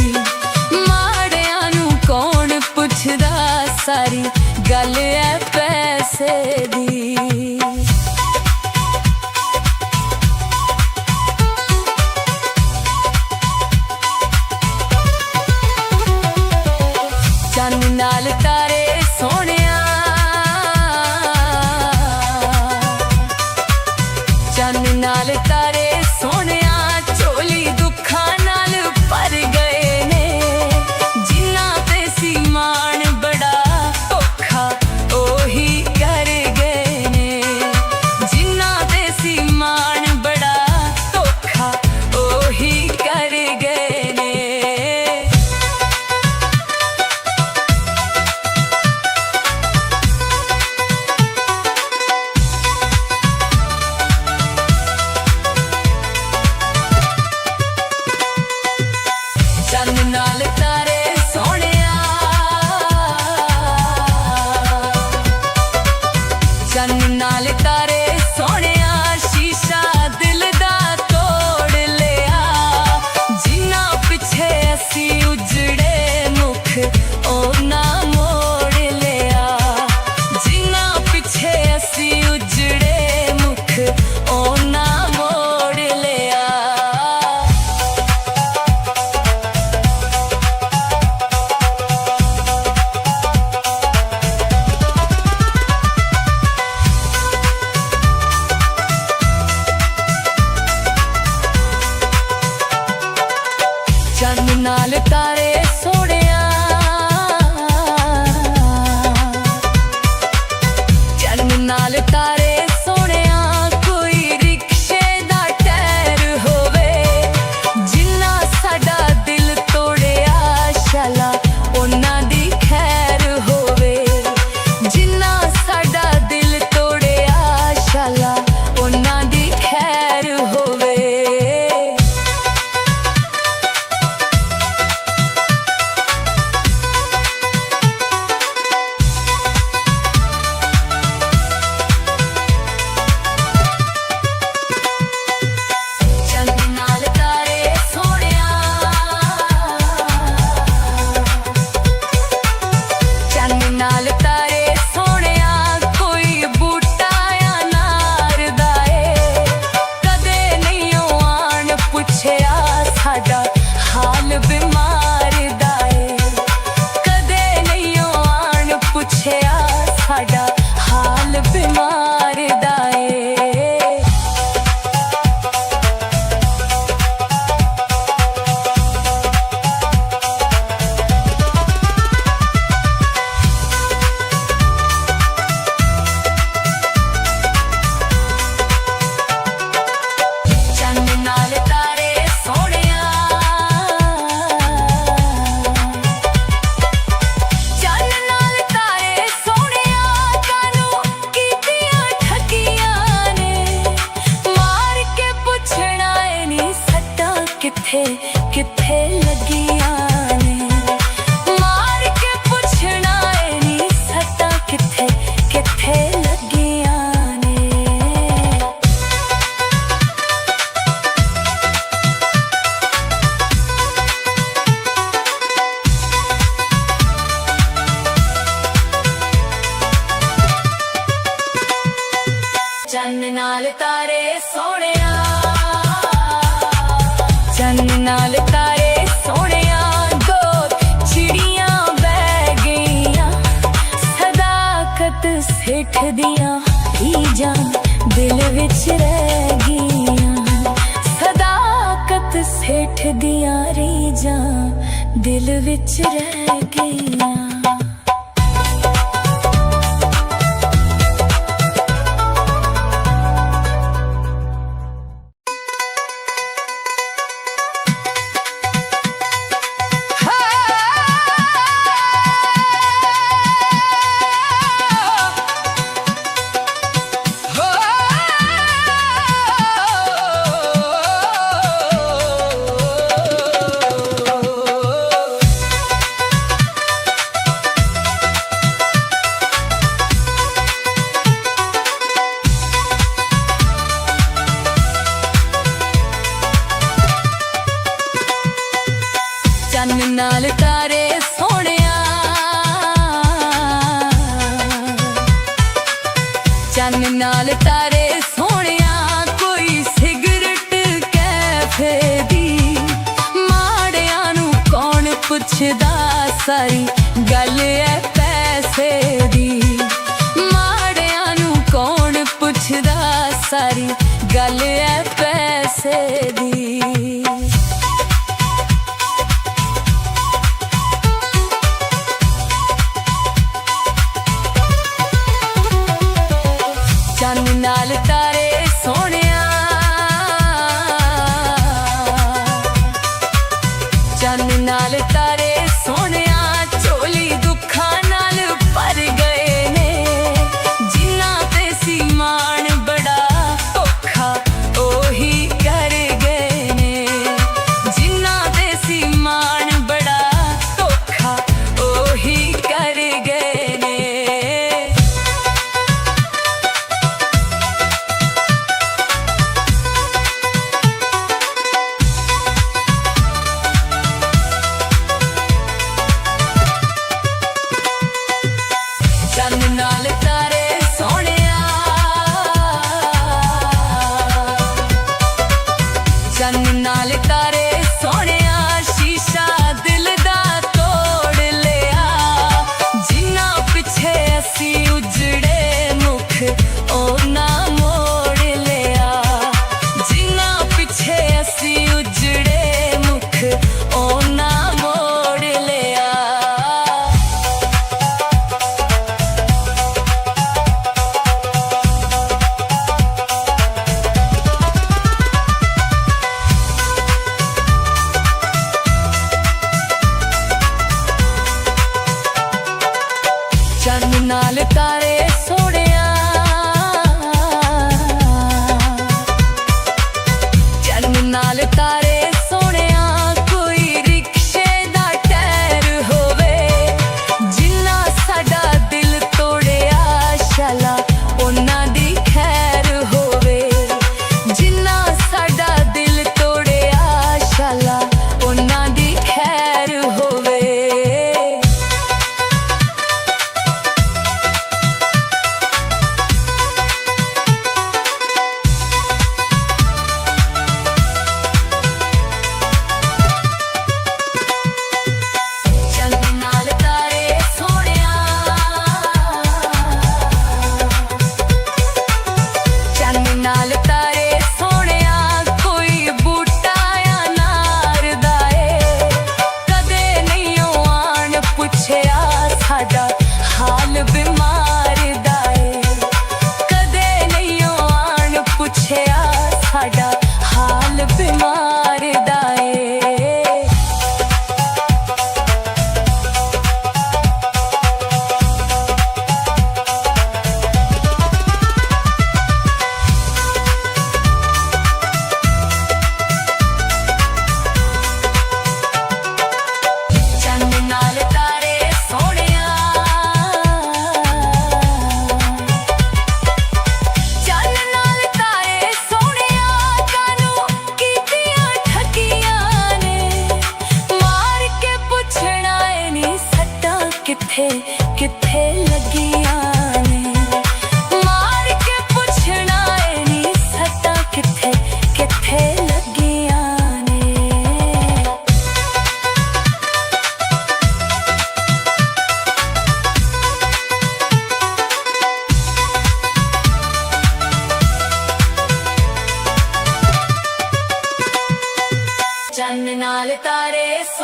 ਮਾੜਿਆਂ ਨੂੰ ਕੌਣ ਪੁੱਛਦਾ, ਸਾਰੀ ਗੱਲ ਐ ਪੈਸੇ ਦੀ। ਚੰਨ ਨਾਲ ਤਾਰੇ ਸੋਹਣਿਆ, ਚੰਨ ਨਾਲ ਤਾਰੇ ਸੋਹਣਿਆ, ਝੋਲੀ ਦੁੱਖਾਂ ਨਾਲ ਭਰ ਗਏ ਨੇ, ਜਿਨ੍ਹਾਂ ਤੇ ਸੀ ਮਾਣ ਬੜਾ ਧੋਖਾ ਉਹੀ ਕਰ ਗਏ ਨੇ, ਜਿਨ੍ਹਾਂ ਤੇ ਸੀ ਮਾਣ ਬੜਾ ਧੋਖਾ ਉਹੀ ਕਰ ਗਏ ਨੇ। ਚੰਨ ਨਾਲ ਤਾਰੇ ਸੋਹਣਿਆ, ਚੰਨ ਨਾਲ ਤਾਰੇ ਸੋਹਣਿਆ, ਸ਼ੀਸ਼ਾ ਦਿਲ ਦਾ ਤੋੜ ਲਿਆ, ਜਿਨ੍ਹਾਂ ਪਿੱਛੇ ਅਸੀਂ ਉਜੜੇ ਮੁਖ ਉਹਨਾਂ ਮੋੜ ਲਿਆ, ਜਿਨ੍ਹਾਂ ਪਿੱਛੇ ਅਸੀਂ ਉਜੜੇ ਮੁਖ ਉਹਨਾਂ ਮੋੜ ਲਿਆ। ਚੰਨ ਨਾਲ ਤਾਰੇ ਸੋਹਣਿਆ, ਚੰਨ ਨਾਲ ਤਾਰੇ ਸੋਹਣਿਆ, ਕੋਈ ਰਿਕਸ਼ੇ ਦਾ ਟਾਇਰ ਹੋਵੇ, ਜਿਨ੍ਹਾਂ ਸਾਡਾ ਦਿਲ ਤੋੜਿਆ, ਸ਼ਾਲਾ ਉਹਨਾਂ ਦੀ ਖੈਰ ਹੋਵੇ, ਜਿਨ੍ਹਾਂ ਸਾਡਾ ਦਿਲ ਤੋੜਿਆ, ਸ਼ਾਲਾ ਉਹਨਾਂ ਦੀ ਖੈਰ ਹੋਵੇ। ਚੰਨ ਨਾਲ ਤਾਰੇ ਸੋਹਣਿਆ, ਚੰਨ ਨਾਲ ਤਾਰੇ ਸੋਹਣਿਆ, ਕੋਈ ਬੂਟਾ ਅਨਾਰ ਦਾ ਏ, ਕਦੇ ਨਹੀਂ ਉਹ ਆਣ ਪੁੱਛਿਆ, ਸਾਡਾ ਹਾਲ ਬਿਮਾਰ ਦਾ ਏ, ਕਦੇ ਨਹੀਂ ਉਹ ਆਣ ਪੁੱਛਿਆ, ਸਾਡਾ ਹਾਲ ਬਿਮਾਰ ਦਾ ਏ। ਚੰਨ ਨਾਲ ਤਾਰੇ ਸੋਹਣਿਆ, ਚੰਨ ਨਾਲ ਤਾਰੇ ਸੋਹਣਿਆ, ਕਾਨੂੰ ਕੀਤੀਆਂ ਠੱਗੀਆਂ ਨੇ, ਮਾਰ ਕੇ ਪੁੱਛਣਾ ਏ ਨੀ ਸੱਟਾਂ ਕਿੱਥੇ ਕਿੱਥੇ ਲੱਗੀਆਂ ਨੇ, ਮਾਰ ਕੇ ਪੁੱਛਣਾ सोहणिया चन्न नाल तारे सोहणिया दो चिड़ियां बह गईयां सदाकत सेठ दियां रीझां दिल विच रह गईयां सदाकत सेठ दियां रीझां दिल विच रह गईयां। चन्न नाल तारे सोहणिया चन्न नाल तारे सोहणिया कोई सिगरट कैफे दी माड़ियां नू कौन पुछदा सारी गल है पैसे दी माड़ियां नू कौन पुछदा सारी गल है पैसे दी। चन्न नाल तारे सोहणिया चन्न नाल तारे सोहणिया झोली दुखां नाल भर गए ने जिन्ना ते सी मान बड़ा औखा ओही कर गए ने जिन्ना ते सी मान बड़ा औखा ओही कर गए ने। चन्न नाल तारे सोहणिया चन्न नाल तारे सोहणिया शीशा दिल दा तोड़ लिया जिन्ना पिछे असी उजड़े मुख ओना मोड़ लिया जिन्ना पिछे असी उजड़े मुख ओना मोड़ लिया। चन्न नाल तारे सोहणिया चन्न नाल तारे सोहणिया कोई रिक्शे दा टायर होवे जिन्ना साडा दिल तोड़िया शाला उन्हां दी खैर होवे जिन्ना साडा दिल तोड़िया शाला उन्हां दी खैर होवे। चन्न नाल तारे सोहणिया चन्न नाल तारे सोहणिया कोई बूटा या नार दा ए कदे नहीं आन पुछया साडा हाल बीमार दा ए कदे नहीं आन पुछया साडा हाल बीमार दा ए। चन्न नाल तारे सोहणिया चन्न नाल तारे सोहणिया कानू कीतियां ठगियां ने मार के पुछना ए नी सट्टां किथे किथे लगियां ने मार के पुछना ए नी सट्टां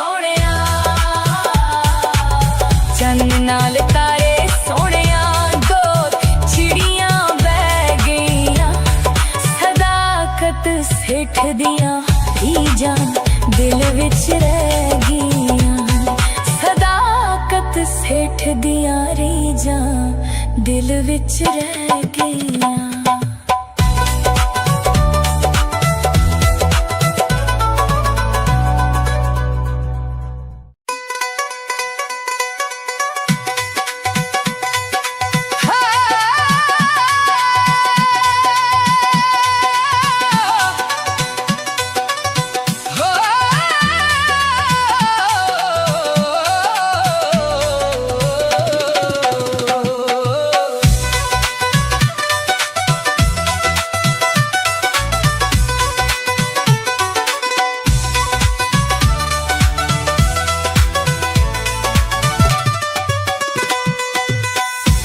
सोहणिया चन्न नाल तारे सोहणिया दो चिड़ियां बह गईयां सदाकत सेठ दियां रीझां दिल विच रह गईयां सदाकत सेठ दियां रीझां दिल विच रह गईयां।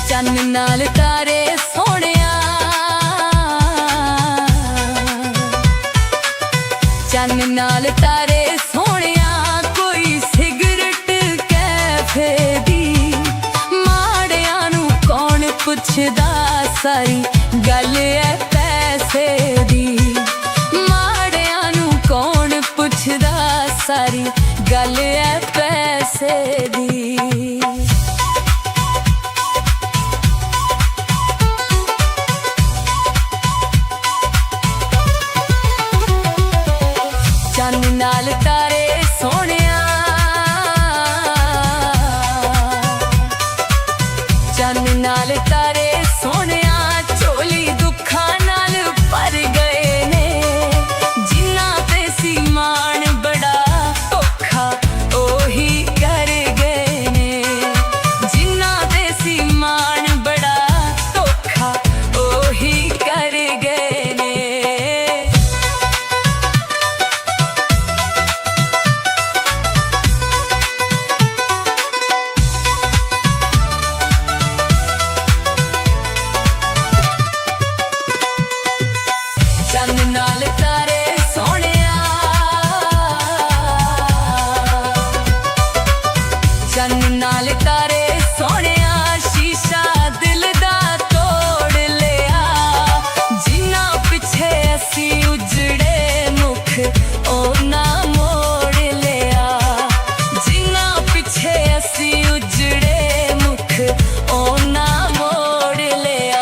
चन्न नाल तारे सोहणिया चन्न नाल तारे सोहणिया कोई सिगरट कैफे दी माड़ियां नूं कौन पुछदा सारी गल है पैसे दी माड़ियां नूं कौन पुछदा सारी गल है पैसे दी। चन्न नाल तारे सोहणिया चन्न नाल तारे सोहणिया झोली दुखां नाल भर गए ने जिन्हां ते सी मान बड़ा धोखा ओही कर गए ने जिन्हां ते सी मान बड़ा धोखा ओही कर गए ने। चन्न नाल तारे सोहणिया चन्न नाल तारे सोहणिया शीशा दिल दा तोड़ लिया जिन्हां पिछे असी उजड़े मुख ओना मोड़ लिया जिन्हां पिछे असी उजड़े मुख ओना मोड़ लिया।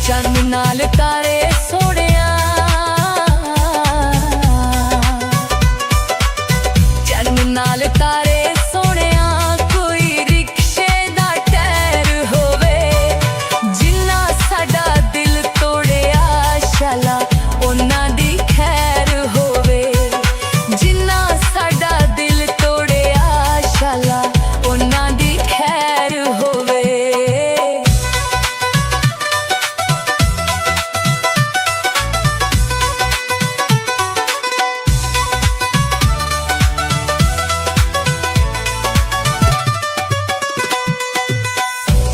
चन्न नाल तारे सोहणिया चन्न नाल तारे सोहणिया कोई रिक्शे दा टायर होवे जिन्हां साडा दिल तोड़िया शाला उन्हां दी खैर होवे जिन्हां साडा दिल तोड़िया शाला उन्हां दी खैर होवे।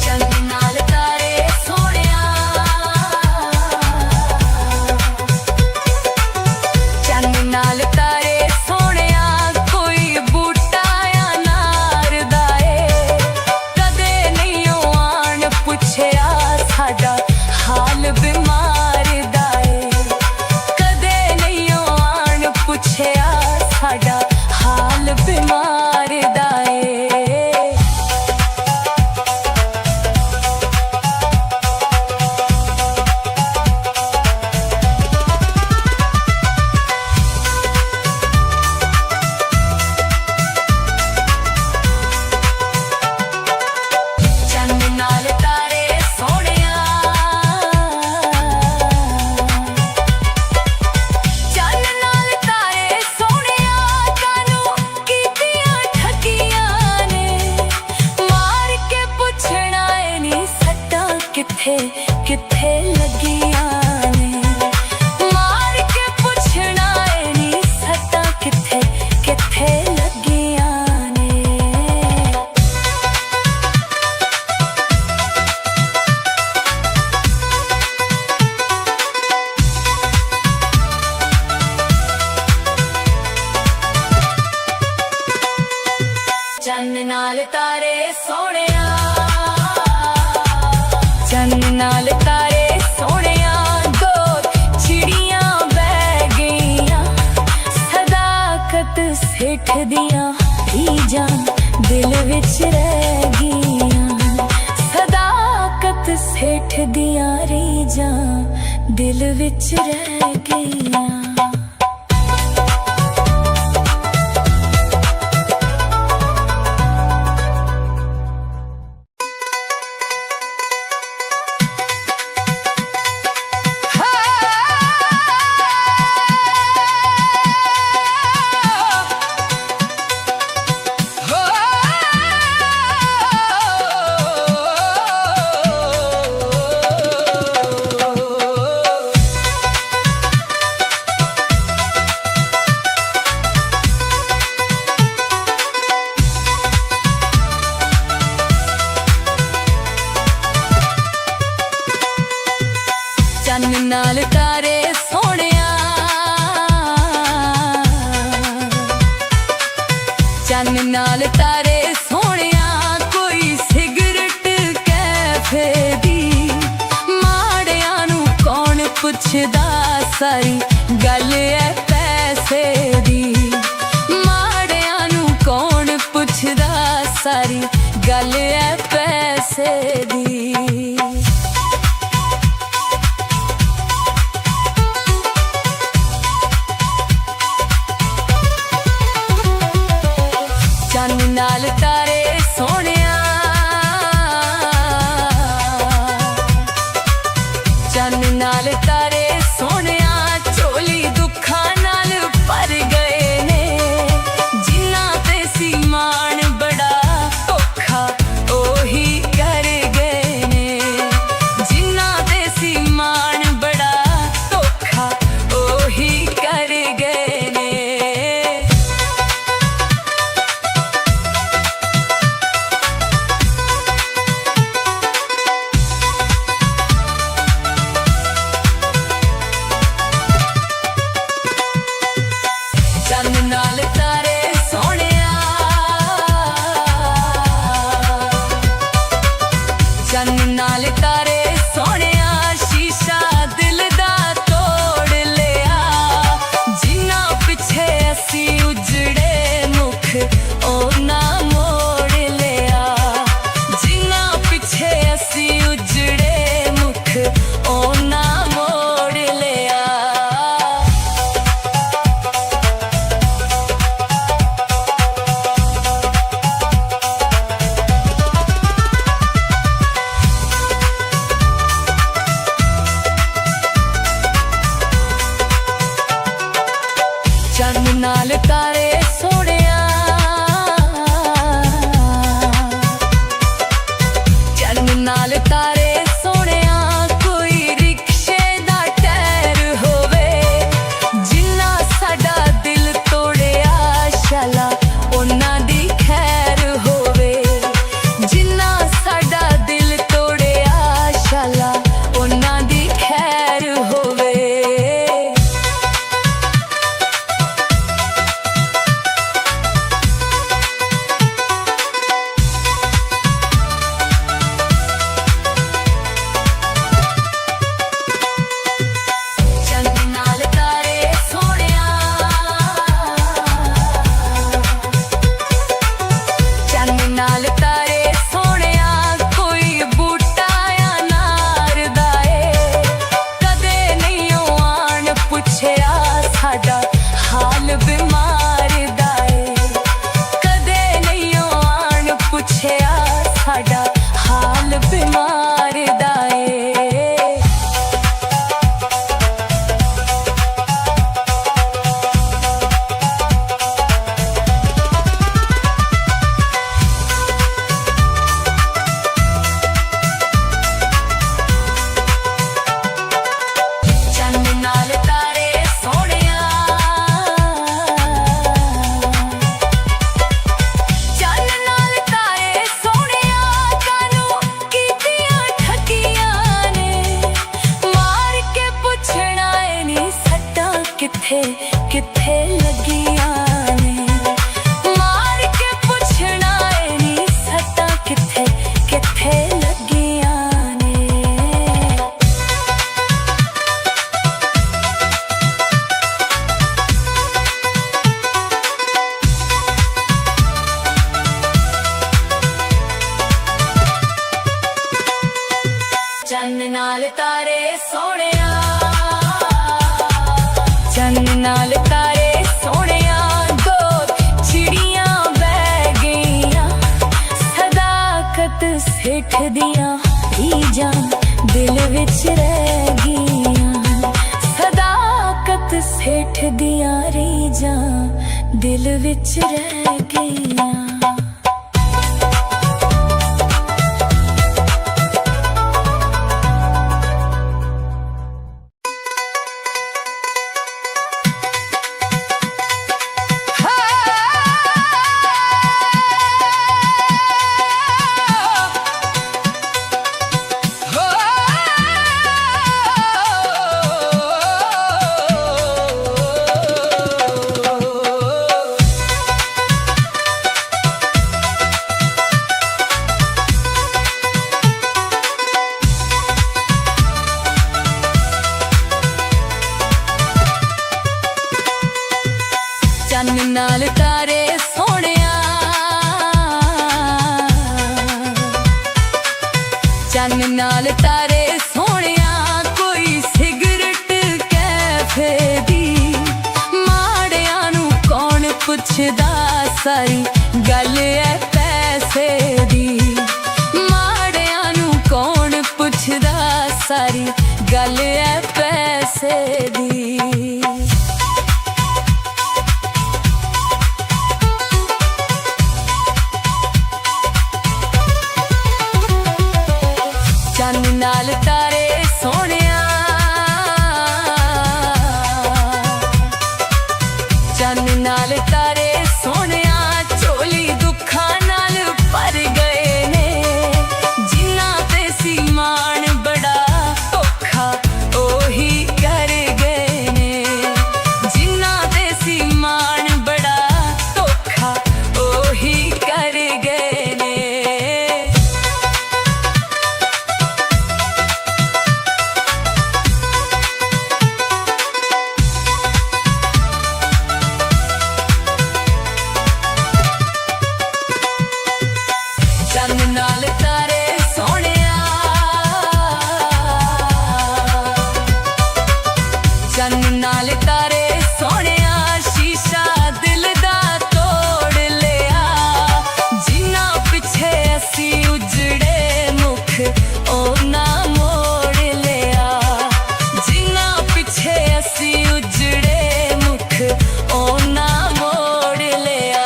चन्न नाल तारे सोहणिया चन्न नाल तारे सोहणिया कोई बूटा या नार दा ए कदे नहीं आन पुछया साडा हाल बीमार दा ए कदे नहीं आन पुछया साडा हाल बीमार दा ए। चन्न नाल तारे सोहणिया चन्न नाल तारे सोहणिया कानूं कीतियां ठगियां ने मार के पुछना ए नी सट्टां किथे किथे लगियां ने मार के पुछना ए नी सट्टां किथे ਚੰਨ ਨਾਲ ਤਾਰੇ ਸੋਹਣਿਆ, ਚੰਨ ਨਾਲ ਤਾਰੇ ਸੋਹਣਿਆ, ਦੋ ਚਿੜੀਆਂ ਬਹਿ ਗਈਆਂ, ਸਦਾਕਤ ਸਿੱਠ ਦੀਆਂ ਰੀਝਾਂ ਦਿਲ ਵਿੱਚ ਰਹਿ ਗਈਆਂ, ਸਦਾਕਤ ਸਿੱਠ ਦੀਆਂ ਰੀਝਾਂ ਦਿਲ ਵਿੱਚ ਰਹਿ ਗਈਆਂ। ਚੰਨ ਨਾਲ ਤਾਰੇ ਸੋਹਣਿਆ, ਚੰਨ ਨਾਲ ਤਾਰੇ ਸੋਹਣਿਆ, ਕੋਈ ਸਿਗਰਟ ਕੈਫੇ ਦੀ, ਮਾੜਿਆਂ ਨੂੰ ਕੌਣ ਪੁੱਛਦਾ, ਸਾਰੀ ਗੱਲ ਐ ਪੈਸੇ ਦੀ, ਮਾੜਿਆਂ ਨੂੰ ਕੌਣ ਪੁੱਛਦਾ, ਸਾਰੀ ਗੱਲ ਐ ਪੈਸੇ ਦੀ। ਚੰਨ ਨਾਲ ਤਾਰੇ ਸੋਹਣਿਆ, ਚੰਨ ਨਾਲ ਤਾਰੇ ਸੋਹਣਿਆ, ਝੋਲੀ ਦੁੱਖਾਂ ਨਾਲ ਭਰ ਗਏ ਨੇ, ਜਿਨ੍ਹਾਂ ਤੇ ਸੀ ਮਾਣ ਬੜਾ ਧੋਖਾ ਉਹੀ ਕਰ ਗਏ ਨੇ, ਜਿਨ੍ਹਾਂ ਤੇ ਸੀ ਮਾਣ ਬੜਾ ਧੋਖਾ ਉਹੀ ਕਰ ਗਏ ਨੇ। ਚੰਨ ਨਾਲ ਤਾਰੇ ਸੋਹਣਿਆ, ਚੰਨ ਨਾਲ ਤਾਰੇ ਸੋਹਣਿਆ, ਸ਼ੀਸ਼ਾ ਦਿਲ ਦਾ ਤੋੜ ਲਿਆ, ਜਿਨ੍ਹਾਂ ਪਿੱਛੇ ਅਸੀਂ ਉਜੜੇ ਮੁਖ ਉਹਨਾਂ ਮੋੜ ਲਿਆ, ਜਿਨ੍ਹਾਂ ਪਿੱਛੇ ਅਸੀਂ ਉਜੜੇ ਮੁਖ ਉਹਨਾਂ ਮੋੜ ਲਿਆ। ਚੰਨ ਨਾਲ ਤਾਰੇ ਸੋਹਣਿਆ, ਚੰਨ ਨਾਲ ਤਾਰੇ ਸੋਹਣਿਆ, ਕੋਈ ਰਿਕਸ਼ੇ ਦਾ ਟਾਇਰ ਹੋਵੇ, ਜਿਨ੍ਹਾਂ ਸਾਡਾ ਦਿਲ ਤੋੜਿਆ, ਸ਼ਾਲਾ ਉਹਨਾਂ ਦੀ ਖੈਰ ਹੋਵੇ, ਜਿਨ੍ਹਾਂ ਸਾਡਾ ਦਿਲ ਤੋੜਿਆ, ਸ਼ਾਲਾ ਉਹਨਾਂ ਦੀ ਖੈਰ ਹੋਵੇ। नाल तारे सोहणिया, चन्न नाल तारे सोहणिया, दो चिड़ियां बह गईयां, सदाकत सेठ दियां रीझां दिल विच रह गईयां, सदाकत सेठ दियां रीझां दिल विच रह गईयां। चन्न नाल तारे सोहणिया, चन्न नाल तारे सोहणिया, कोई सिगरट कैफे दी, माड़ियां नूं कौन पुछदा, सारी गल है पैसे दी, माड़ियां नूं कौन पुछदा, सारी गल है पैसे दी। चन्न नाल तारे सोहणिया, चन्न नाल तारे सोहणिया, झोली दुखां नाल भर गए ने, जिन्हां ते सी मान बड़ा धोखा ओही कर गए ने, जिन्हां ते सी मान बड़ा धोखा ओही कर गए ने। चन्न नाल तारे सोहणिया, चन्न नाल तारे सोहणिया, शीशा दिल दा तोड़ लिया, जिन्हां पिछे असी उजड़े मुख उन्हां मोड़ लिया, जिन्हां पिछे असी उजड़े मुख उन्हां मोड़ लिया।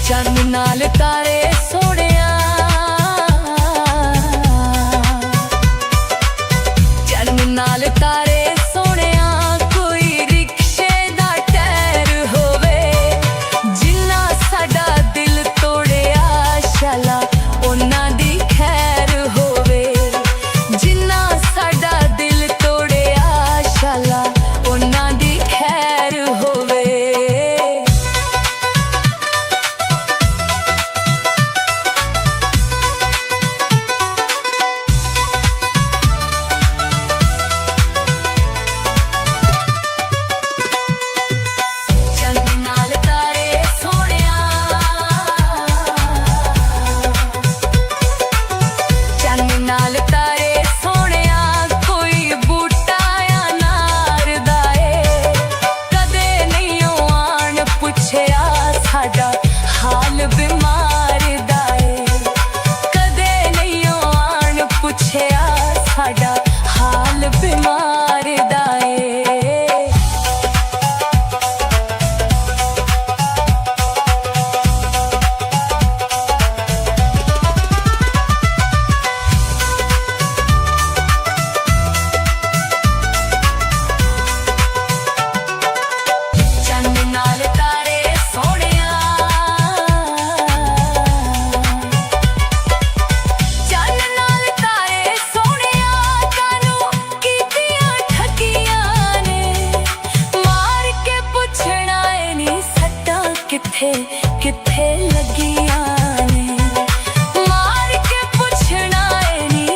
चन्न नाल तारे सोहणिया, चन्न नाल तारे सोहणिया, कोई रिक्शे दा टायर होवे, जिन्हां साडा दिल तोड़िया, शाला उन्हां दी खैर होवे, जिन्हां साडा दिल तोड़िया, शाला उन्हां दी खैर होवे। चन्न नाल तारे सोहणिया, चन्न नाल तारे सोहणिया, कोई बूटा अनार दा ए, कदे नहीं आन पुछया, साडा हाल बीमार दा ए, कदे नहीं आन पुछया, साडा हाल बीमार दा ए। चन्न नाल तारे सोहणिया, चन्न नाल तारे सोहणिया, कानूं कीतियां ठगियां ने, मार के पुछना ए नी सट्टां किथे किथे लगियां ने, मार के पुछना ए नी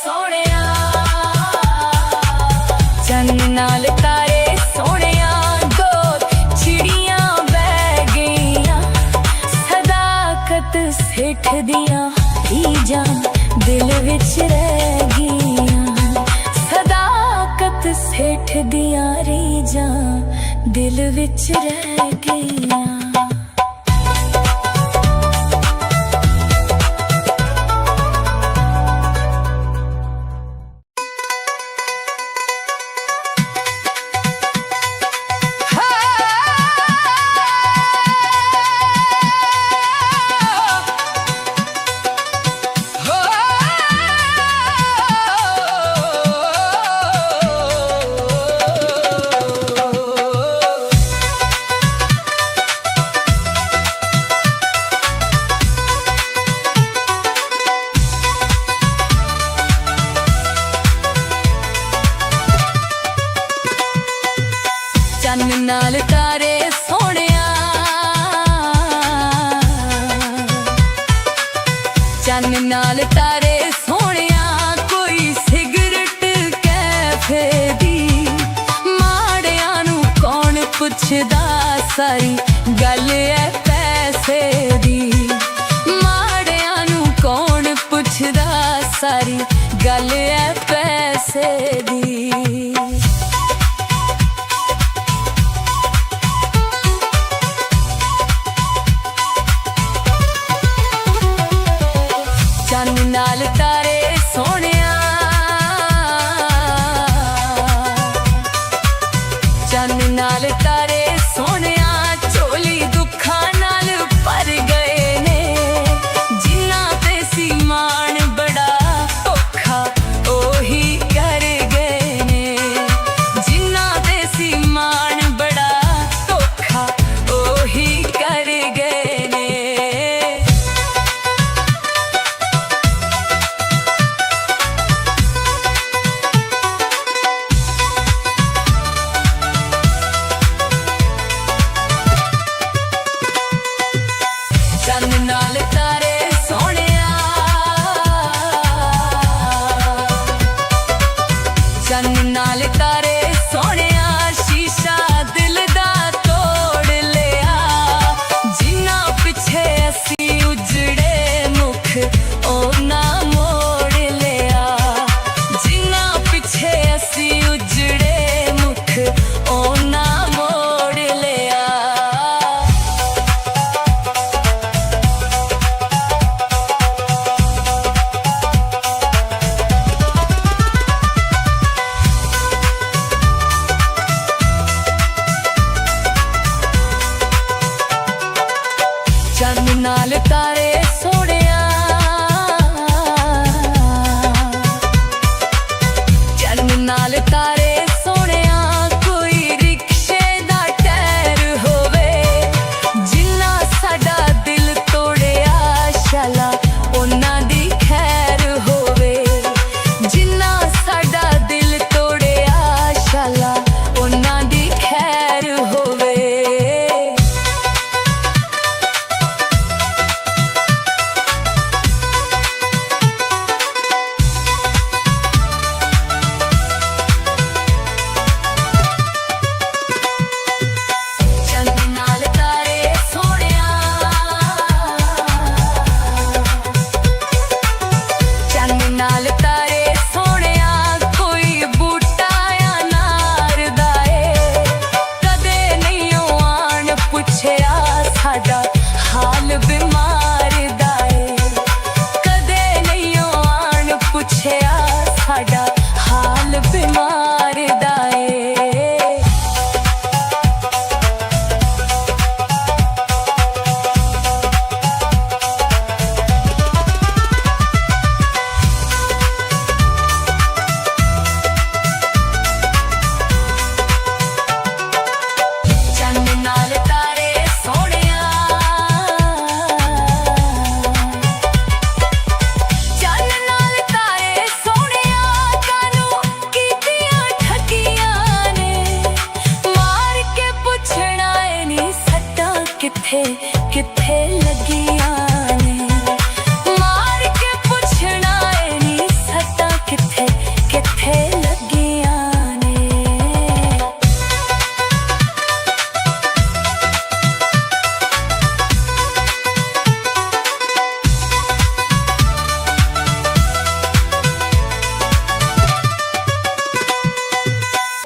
ਸੋਹਣਿਆ ਚੰਨ ਨਾਲ ਤਾਰੇ ਸੋਹਣਿਆ ਦੋ ਚਿੜੀਆਂ ਬਹਿ ਗਈਆਂ ਸਦਾਕਤ ਸਿੱਠ ਦੀਆਂ ਰੀਝਾਂ ਦਿਲ ਵਿੱਚ ਰਹਿ ਗਈਆਂ ਸਦਾਕਤ ਸਿੱਠ ਦੀਆਂ ਰੀਝਾਂ ਦਿਲ ਵਿੱਚ ਰਹਿ ਗਈਆਂ ਚੰਨ ਨਾਲ ਤਾਰੇ ਸੋਹਣਿਆ ਚੰਨ ਨਾਲ ਤਾਰੇ ਸੋਹਣਿਆ ਕੋਈ ਸਿਗਰਟ ਕੈਫੇ ਦੀ ਮਾੜਿਆਂ ਨੂੰ ਕੌਣ ਪੁੱਛਦਾ ਸਾਰੀ ਗੱਲ ਐ ਪੈਸੇ ਦੀ ਮਾੜਿਆਂ ਨੂੰ ਕੌਣ ਪੁੱਛਦਾ ਸਾਰੀ ਗੱਲ ਐ ਪੈਸੇ ਦੀ ਚੰਨ ਨਾਲ ਤਾਰੇ ਸੋਹਣਿਆ ਚੰਨ ਨਾਲ ਤਾਰੇ ਸੋਹਣਿਆ ਝੋਲੀ ਦੁੱਖਾਂ ਨਾਲ ਭਰ ਗਏ ਨੇ ਜਿਨ੍ਹਾਂ ਤੇ ਸੀ ਮਾਣ ਬੜਾ ਔਖਾ ਉਹੀ ਕਰ ਗਏ ਨੇ ਜਿਨ੍ਹਾਂ ਤੇ ਸੀ ਮਾਣ ਬੜਾ ਔਖਾ ਉਹੀ ਕਰ ਗਏ ਨੇ ਚੰਨ ਨਾਲ ਤਾਰੇ ਸੋਹਣਿਆ ਚੰਨ ਨਾਲ ਤਾਰੇ ਸੋਹਣਿਆ ਸ਼ੀਸ਼ਾ ਦਿਲ ਦਾ ਤੋੜ ਲਿਆ ਜਿਨ੍ਹਾਂ ਪਿੱਛੇ ਅਸੀਂ ਉਜੜੇ ਮੁਖ ਉਹਨਾਂ ਮੋੜ ਲਿਆ ਜਿਨ੍ਹਾਂ ਪਿੱਛੇ ਅਸੀਂ ਉਜੜੇ ਮੁਖ ਉਹਨਾਂ ਮੋੜ ਲਿਆ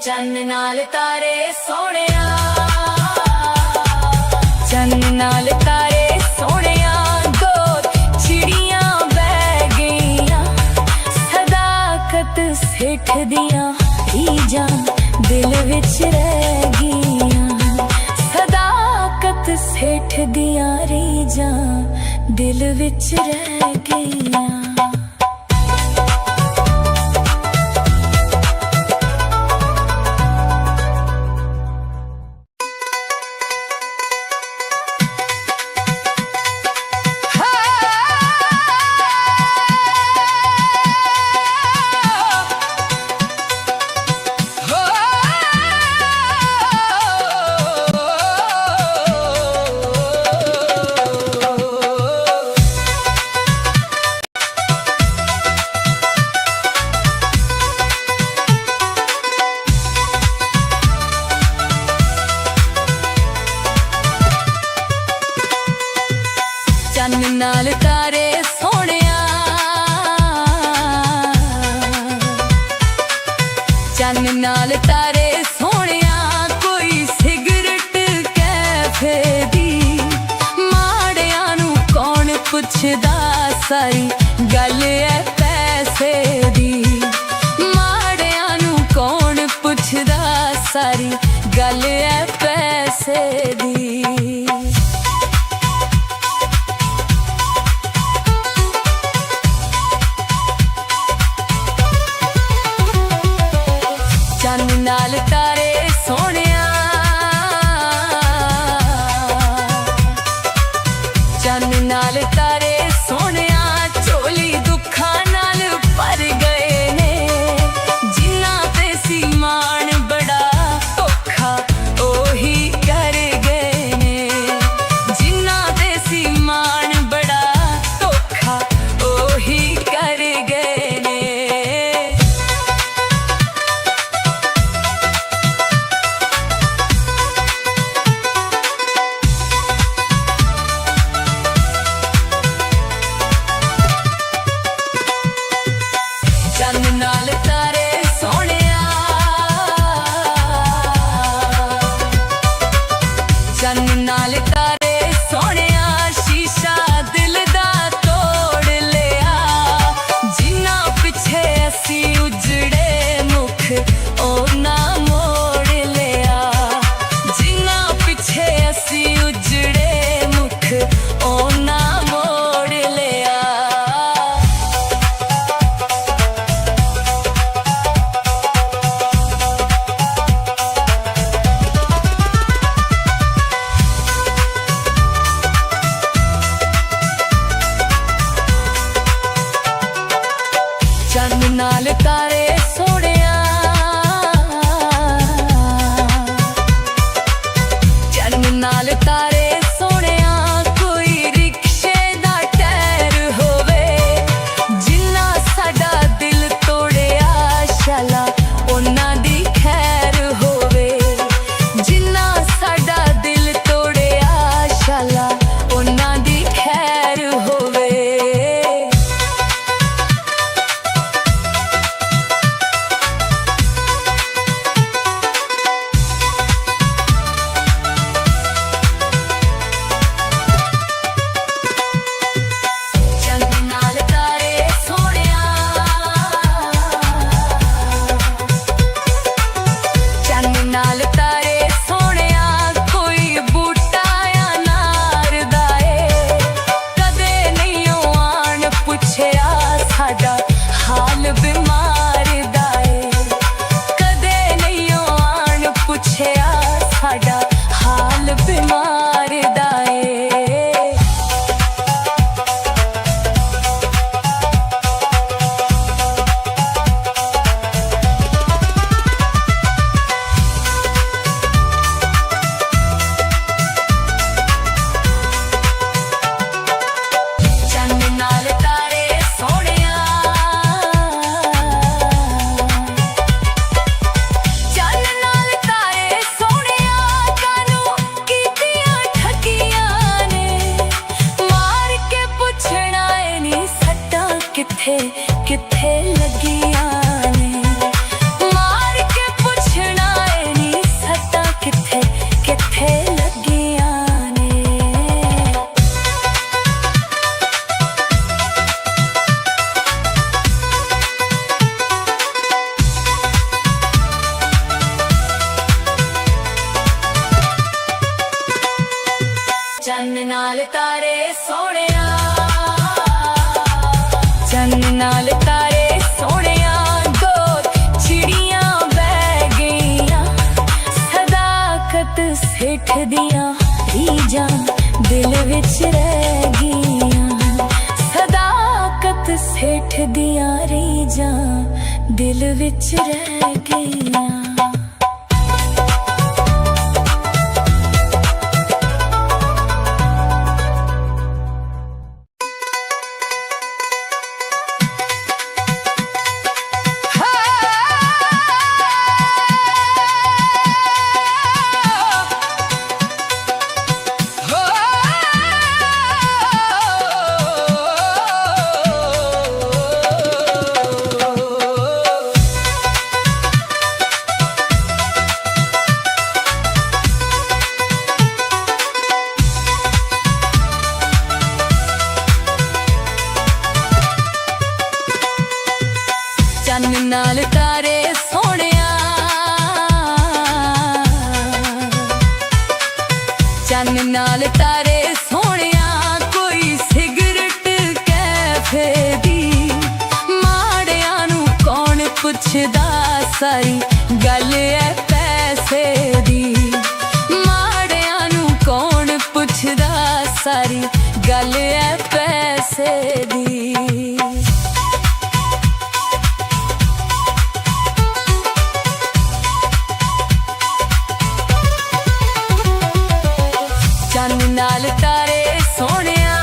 चन्न नाल तारे सोहणिया, चन्न नाल तारे सोहणिया, दो चिड़ियां बह गईयां, सदाकत सेठ दियां रीझां दिल विच रह गईयां, सदाकत सेठ दियां रीझां दिल विच रह गईयां। चन्न नाल तारे सोहणिया, चन्न नाल तारे सोहणिया, कोई सिगरट कैफे दी, माड़ियां नू कौन पुछदा, सारी गल है पैसे दी, माड़ियां नू कौन पुछदा, सारी गल है पैसे दी। चन्न नाल तारे सोहणिया, चन्न नाल तारे सोहणिया, झोली दुखां नाल भर गए ने, जिन्हां ते सी मान बड़ा धोखा ओही कर गए ने, जिन्हां ते सी मान बड़ा धोखा ओही कर गए ने। चन्न नाल तारे सोहणिया, चन्न नाल तारे सोहणिया, शीशा दिल दा तोड़ लिया, जिन्हां पिछे असी उजड़े मुख उन्हां मोड़ लिया, जिन्हां पिछे असी उजड़े मुख उन्हां मोड़ लिया। चन्न नाल तारे सोहणिया, नाल तारे सोहणिया, चन्न नाल तारे सोहणिया, दो चिड़ियां बह गईयां, सदाकत सेठ दियां रीजां दिल विच रह गईयां, सदाकत सेठ दियां रीजां दिल विच रह गईयां। चन्न नाल तारे सोहणिया, चन्न नाल तारे सोहणिया, कोई सिगरट कैफे दी, माड़ियां नू कौन पुछदा, सारी गल है पैसे दी, माड़ियां नू कौन पुछदा, सारी गल है पैसे दी। चन्न नाल तारे सोहणिया,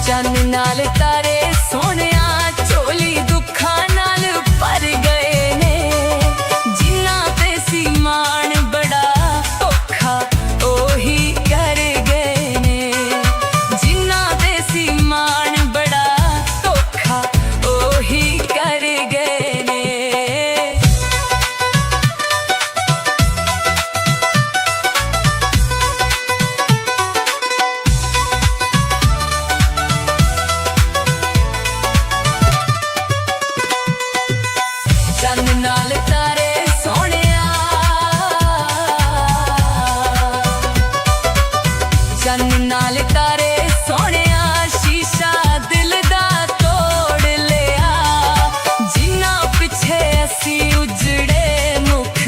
चन्न नाल तारे सोहणिया, झोली दुखां नाल भर गए ने, जिन्हां ते सी मान बड़ा औखा ओही कर गए ने, जिन्हां ते सी मान बड़ा औखा ओही कर गए ने। चन्न नाल तारे सोहणिया, चन्न नाल तारे सोहणिया, शीशा दिल दा तोड़ लिया, जिन्ना पिछे असी उजड़े मुख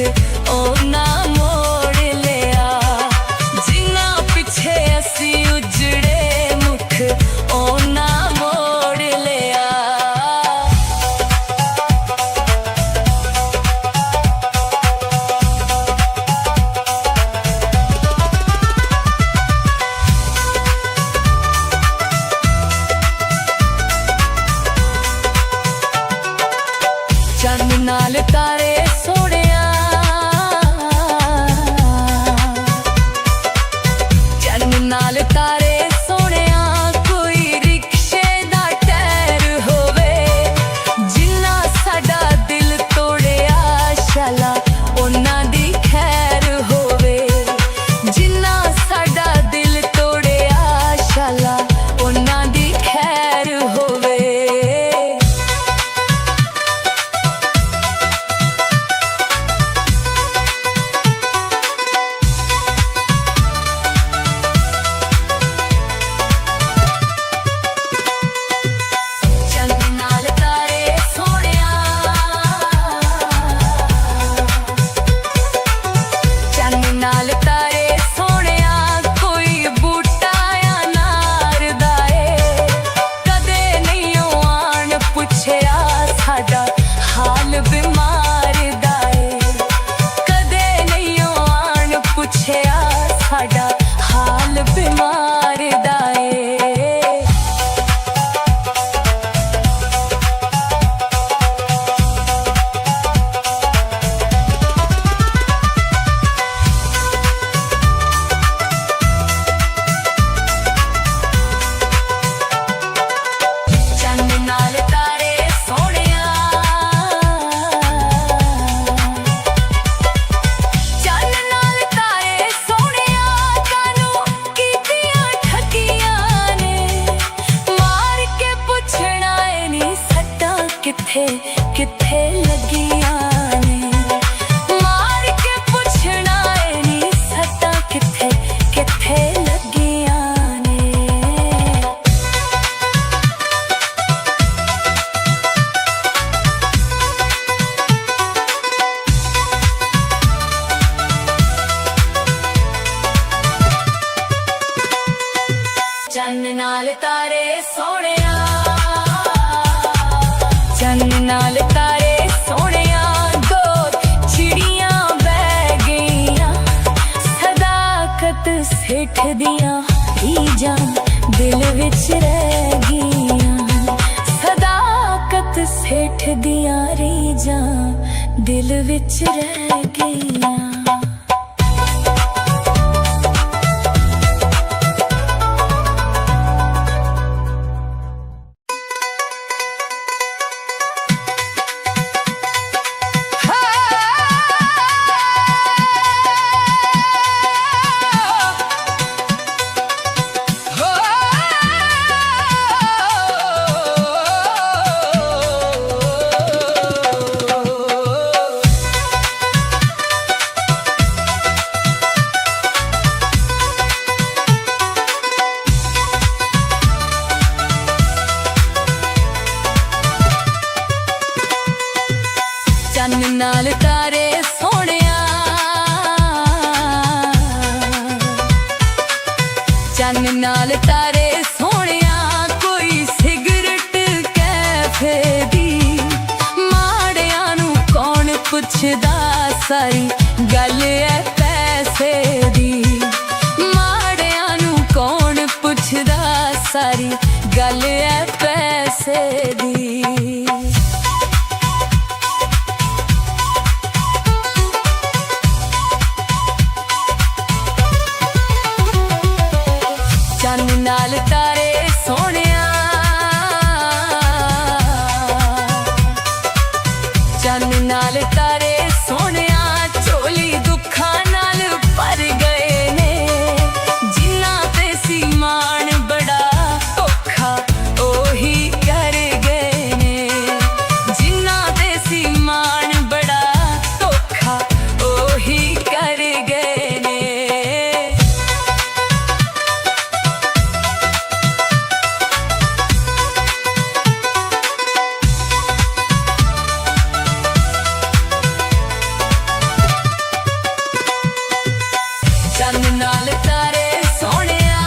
ओना मोड़ लिया, जिन्ना पिछे असी उजड़े मुख ओना मोड़ लिया। चन्न नाल तारे सोहणिया, चन्न नाल तारे सोहणिया, कोई रिक्शे दा टायर होवे, जिन्ना साडा दिल तोड़िया, शाला उन्हां दी खैर होवे, जिन्ना साडा दिल तोड़िया, शाला उन्हां दी खैर होवे। चन्न नाल तारे सोहणिया, चन्न नाल तारे सोहणिया, कोई बूटा या नार दा ए, कदे नहीं आन पुछया, साडा हाल बीमार दा ए, कदे नहीं आन पुछया, साडा हाल बीमार दा ए। चन्न नाल तारे सोहणिया, चन्न नाल तारे सोहणिया, कानू कीतियां ठगियां ने, मार के पुछना ए नी सट्टां किथे किथे लगियां ने, मार के पुछना ए नी सेठ दियां रीजां दिल विच रह गईयां। सदाकत सेठ दियां रीजां दिल विच रह गईयां। चन्न नाल तारे सोहणिया, चन्न नाल तारे सोहणिया, कोई सिगरट कैफे दी। माड़ियां नूं कौन पुछदा, सारी गल है पैसे दी। माड़ियां नूं कौन पुछदा, सारी गल है पैसे दी। चन्न नाल तारे सोहणिया, चन्न नाल तारे सोहणिया, झोली दुखां नाल भर गए ने। जिन्ना ते सी मान बड़ा धोखा ओही कर गए ने। जिन्ना ते सी मान बड़ा धोखा ओही कर गए ने। चन्न नाल तारे सोहणिया,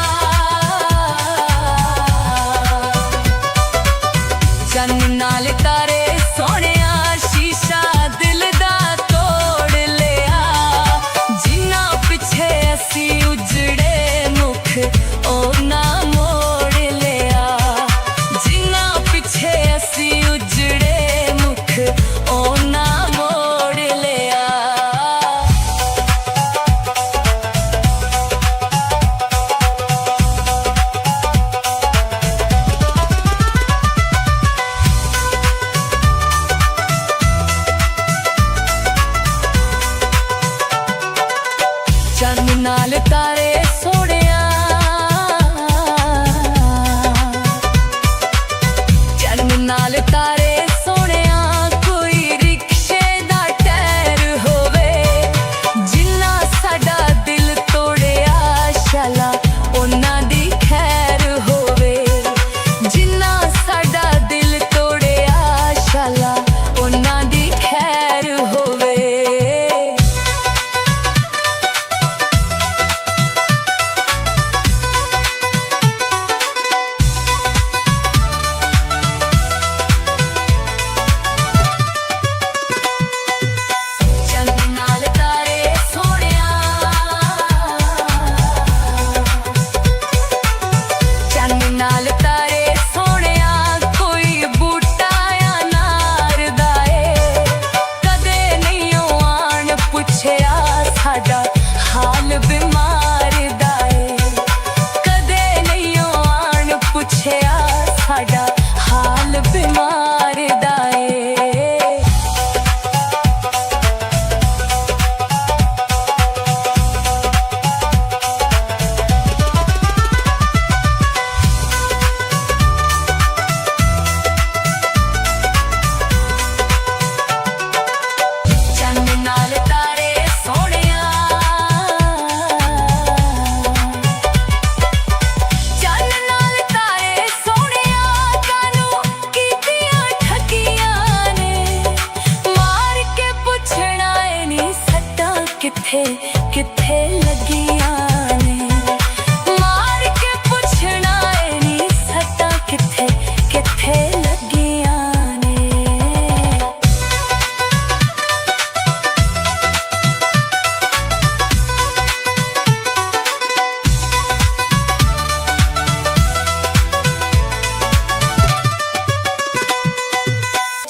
चन्न नाल तारे सोहणिया, शीशा दिल दा तोड़ लिया। जिन्ना पिछे असी उजड़े मुख ओना मोड़ लिया। जिन्ना पिछे असी उजड़े मुख ओना मोड़ लिया। चन्न नाल तारे सोहणिया, चन्न नाल तारे सोहणिया, कोई रिक्शे दा टायर होवे। जिन्ना साडा दिल तोड़िया, शाला उन्हां दी खैर होवे। जिन्ना साडा दिल तोड़िया, शाला उन्हां दी खैर होवे।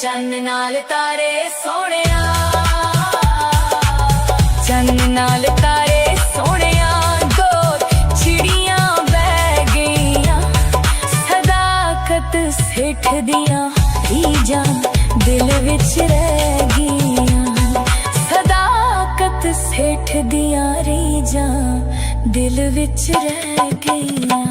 चन्न नाल तारे सोहणिया, चन्न नाल तारे सोहणिया, दो चिड़ियां बह गईयां, सदाकत सेठ दियां रीझां दिल विच रह गईयां, सदाकत सेठ दियां रीझां दिल विच रह गईयां।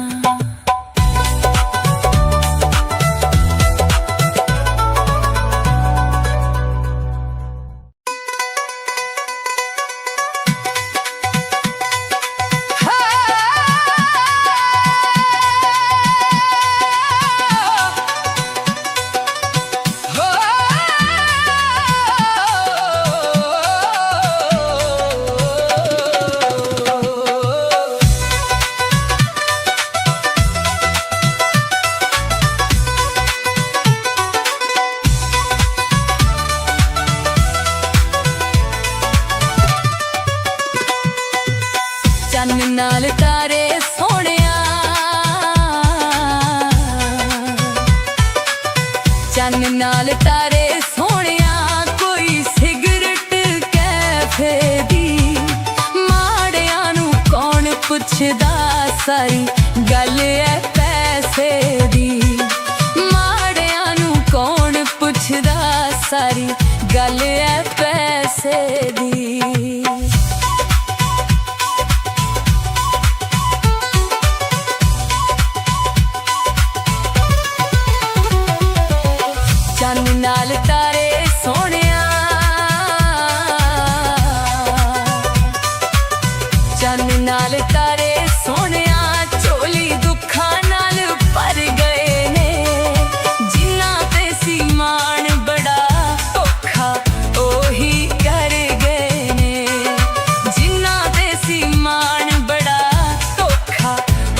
चन्न नाल तारे सोहणिया, चन्न नाल तारे सोहणिया, कोई सिगरट कैफे दी, माड़ियां नूं कौन पुछदा, सारी गल है पैसे दी, माड़ियां नूं कौन पुछदा, सारी गल है पैसे दी। चन्न नाल तारे सोहणिया, चन्न नाल तारे सोहणिया, झोली दुखां नाल भर गए ने, जिन्हां ते सी मान बड़ा धोखा ओही कर गए ने, जिन्हां ते सी मान बड़ा धोखा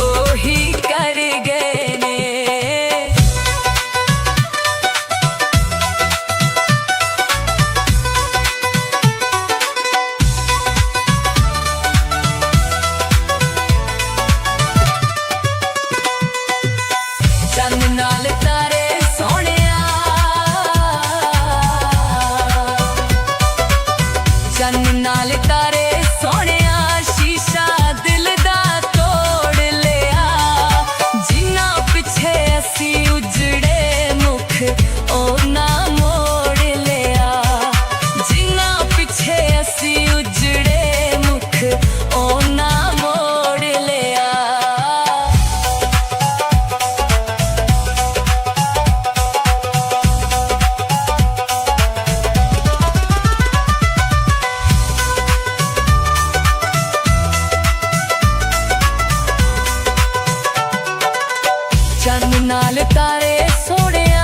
ओही कर गए ने। चन्न नाल तारे सोहणिया, चन्न नाल तारे सोहणिया, शीशा दिल दा तोड़ लिया, जिन्हां पिछे असी उजड़े मुख ओना मोड़ लिया, जिन्हां पिछे असी उजड़े मुख ओना मोड़ लिया। चन्न नाल तारे सोहणिया,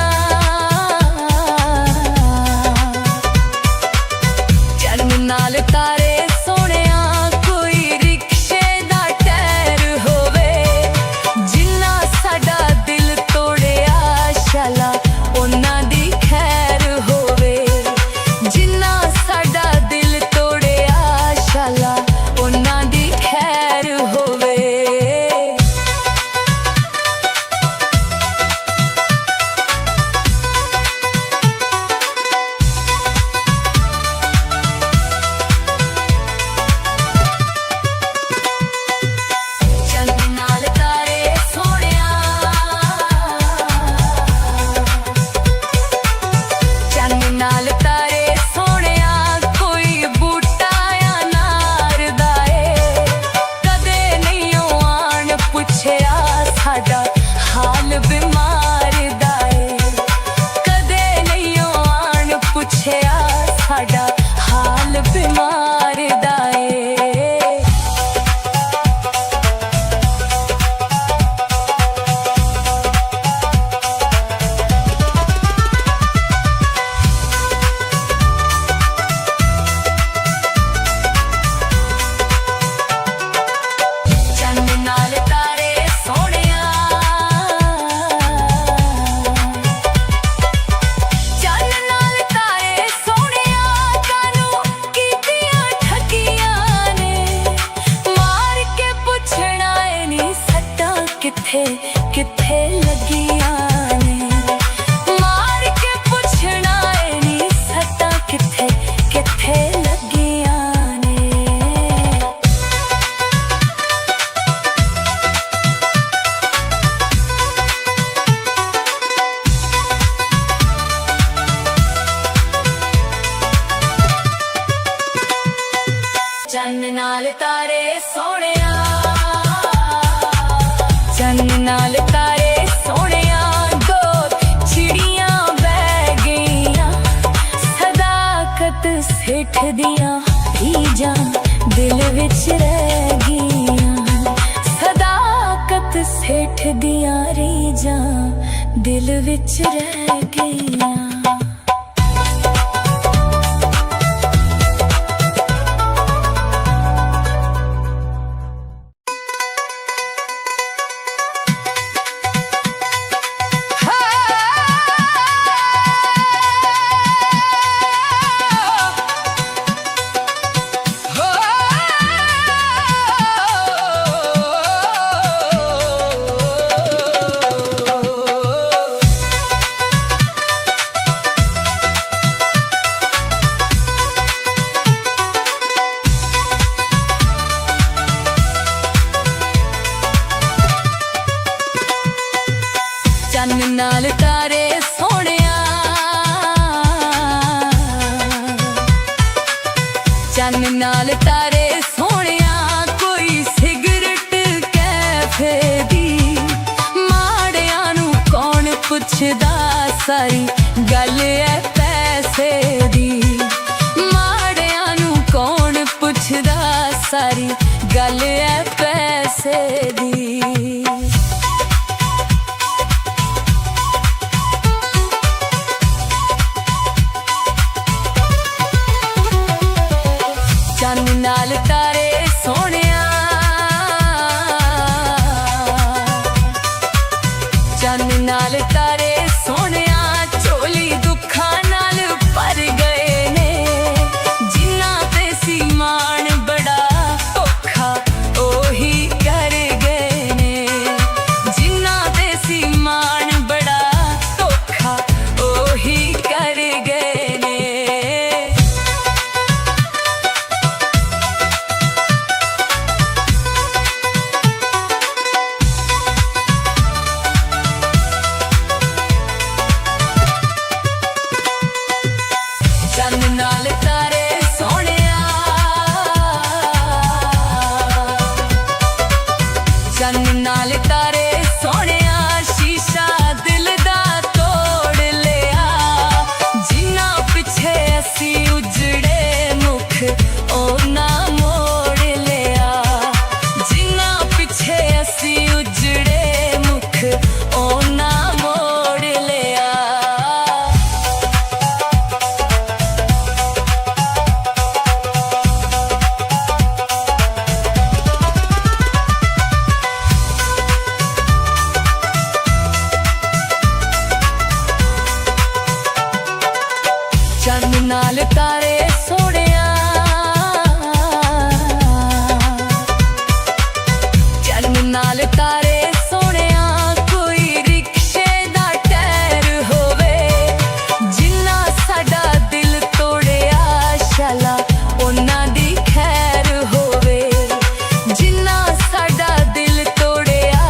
चन्न नाल तारे सोहणिया, चन्न नाल तारे सोहणिया, दो चिड़ियां बह गईयां, सदाकत सेठ दियां रीझां दिल विच रह गईयां, सदाकत सेठ दियां रीझां दिल विच रह गईयां। चन्न नाल तारे सोहणिया, चन्न नाल तारे सोहणिया, कोई सिगरट कैफे दी, माड़ियां नूं कौन पुछदा, सारी गल है पैसे दी, माड़ियां नूं कौन पुछदा, सारी गल है पैसे दी। चन्न नाल तारे सोहणिया, चन्न नाल तारे सोहणिया, झोली दुखां नाल भर गए ने, जिन्हां ते सी मान बड़ा औखा ओही कर गए ने, जिन्हां ते सी मान बड़ा औखा ओही कर गए ने। चन्न नाल तारे सोहणिया, चन्न नाल तारे सोहणिया, शीशा दिल दा तोड़ लिया, जिन्हां पिछे असी उजड़े मुख ओना मोड़ लिया, जिन्हां पिछे असी उजड़े मुख ओना मोड़ लिया। चन्न नाल तारे सोहणिया, चन्न नाल तारे सोहणिया, कोई रिक्शे दा टायर होवे, जिन्हां साडा दिल तोड़िया, शाला उन्हां दी खैर होवे, जिन्हां साडा दिल तोड़िया,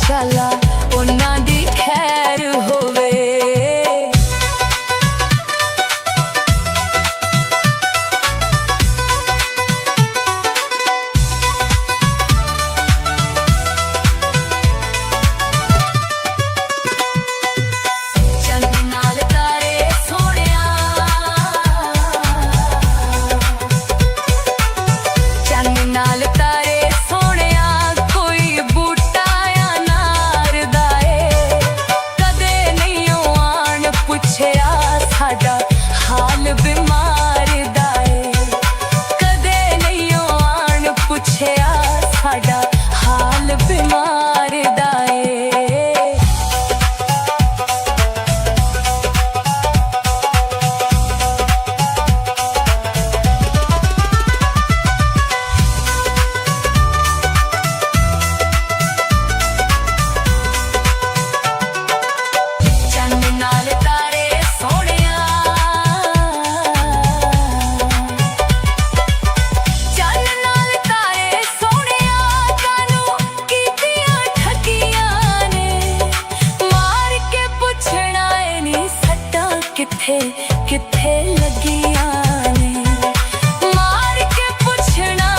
शाला उन्हां दी खैर होवे। चन्न नाल तारे सोहणिया, चन्न नाल तारे सोहणिया, कोई बूटा या नार दा ए, कदे नहीं आन पुछया, साडा हाल बीमार दा ए, कदे नहीं आन पुछया, साडा हाल बीमार दा ए। चन्न नाल तारे सोहणिया, चन्न नाल तारे सोहणिया, कानूं कीतियां ठगियां ने, मार के पुछना ए नी सट्टां किथे किथे लगियां ने, मार के पुछना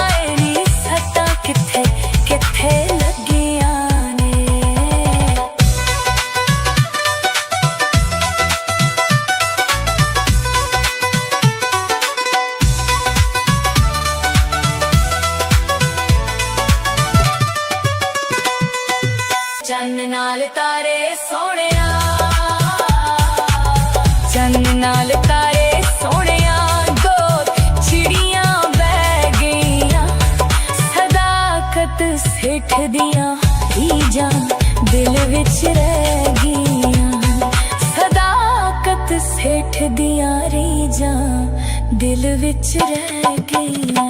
दियां रीजां दिल विच रह गईयां। सदाकत सेठ दियां रीजां दिल विच रह गईयां।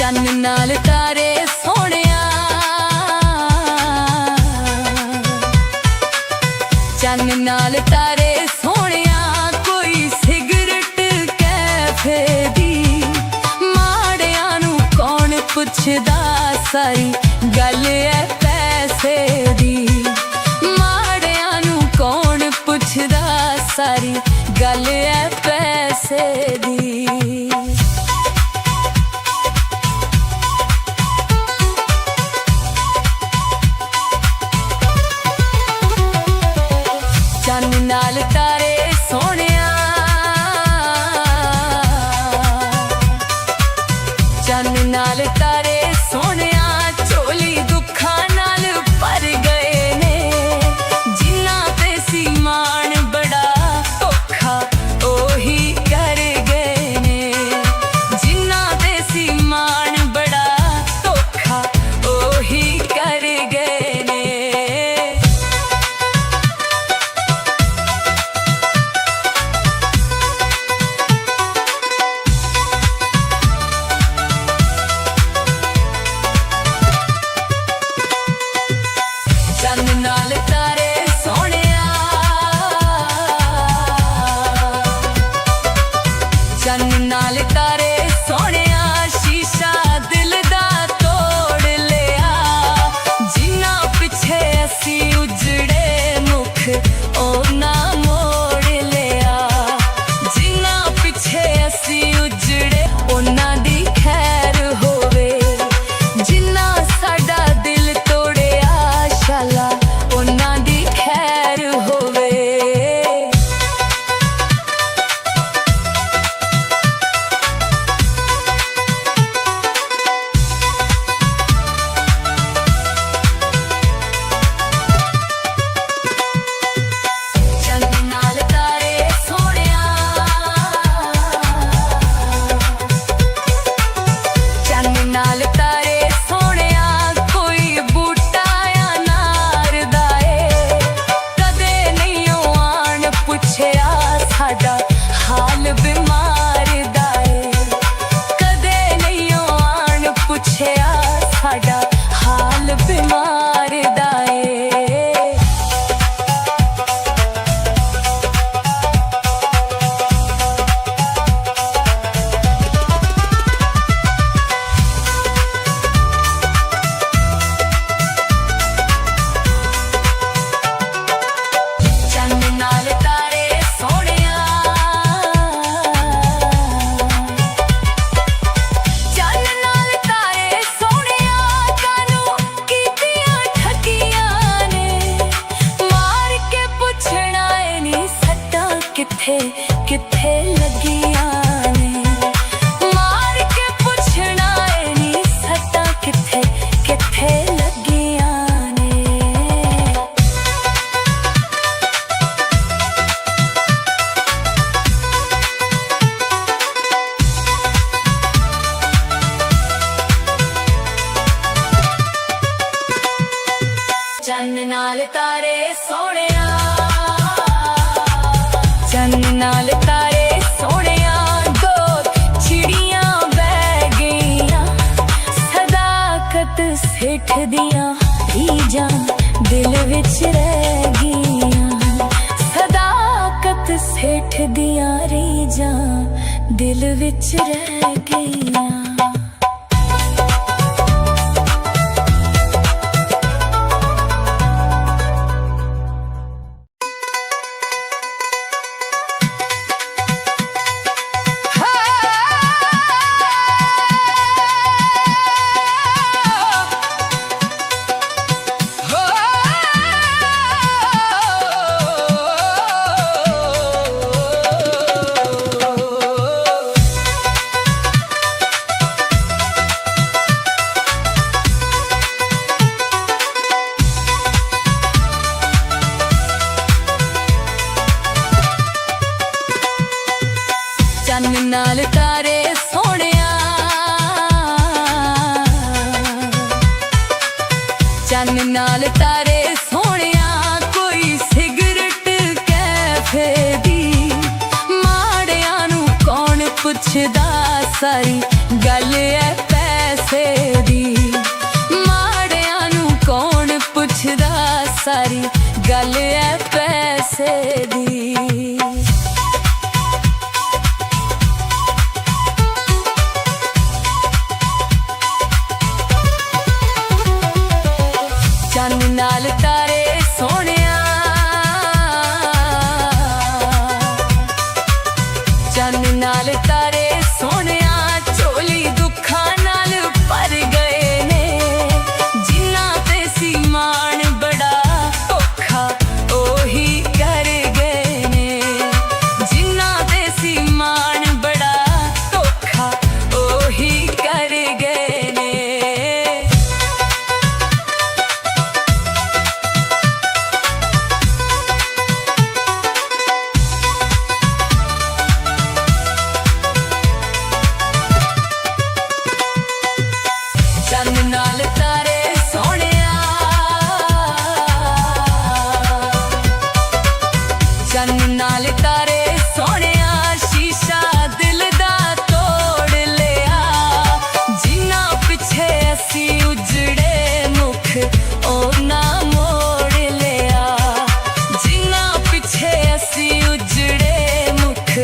चन्न नाल तारे सोहणिया, चन्न नाल तारे सोहणिया, कोई सिगरट कैफे दी। माड़ियां नूं कौन पुछदा, सारी गल है पैसे दी। माड़ियां नूं कौन पुछदा, सारी गल है पैसे दी। चन्न नाल तारे सोहणिया, चन्न नाल तारे सोहणिया, झोली दुखां नाल भर गए ने। जिन्हां ते सी मान बड़ा धोखा ओही कर गए ने। जिन्हां ते सी मान बड़ा धोखा ओही कर गए ने। चन्न नाल तारे सोहणिया, चन्न नाल तारे सोहणिया, शीशा दिल दा तोड़ लिया। जिन्हां पिछे असी उजड़े मुख उन्हां मोड़ लिया। जिन्हां पिछे असी उजड़े उन्हां दी खैर होवे। जिन्हां साडा दिल तोड़िया, शाला उन्हां दी खैर होवे। चन्न नाल तारे सोहणिया, चन्न नाल तारे सोहणिया, कोई बूटा या नार दा ए। कदे नहीं ओ आन पुछया, साडा हाल बीमार दा ए। कदे नहीं ओ आन पुछया, साडा हाल बीमार दा ए। चन्न नाल तारे सोहणिया, चन्न नाल तारे सोहणिया, कानूं कीतियां ठगियां ने। मार के पुछना ए नी सट्टां किथे किथे लगियां ने। मार के पुछना ए नी सट्टां किथे किथे लगियां ने। चन्न नाल तारे सोहणिया, चन्न नाल तारे सोहणिया, दो चिड़ियां बह गईयां। सदाकत सेठ दियां रीजां दिल विच रह गईयां। सदाकत सेठ दियां रीजां दिल विच रह गईयां। नाल तारे सोहणिया कोई सिगरट कैफे दी माड़िया नू कौन पुछदा सारी गल है पैसे दी माड़िया नू कौन पुछदा सारी गल है पैसे दी चन्न नाल तारे सोहणिया चन्न नाल तारे सोहणिया झोली दुखां नाल भर गए ने जिन्ना ते सी मान बड़ा औखा ओही कर गए ने जिन्ना ते सी मान बड़ा औखा ओही कर गए ने चन्न नाल तारे सोहणिया चन्न नाल तारे सोहणिया शीशा दिल दा तोड़ लिया जिन्ना पिछे असी उजड़े मुख ओना मोड़ लिया जिन्ना पिछे असी उजड़े मुख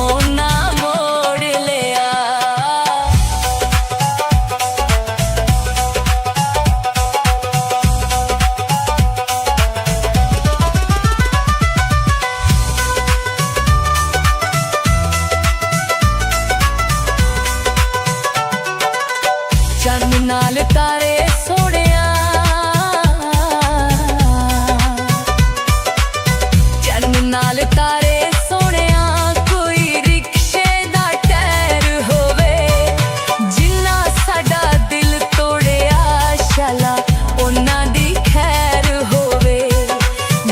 ओना मोड़ लिया चन्न नाल तारे सोहणिया चन्न नाल तारे सोहणिया कोई रिक्शे दा टायर होवे जिन्ना साडा दिल तोड़िया शाला उन्ना दी खैर होवे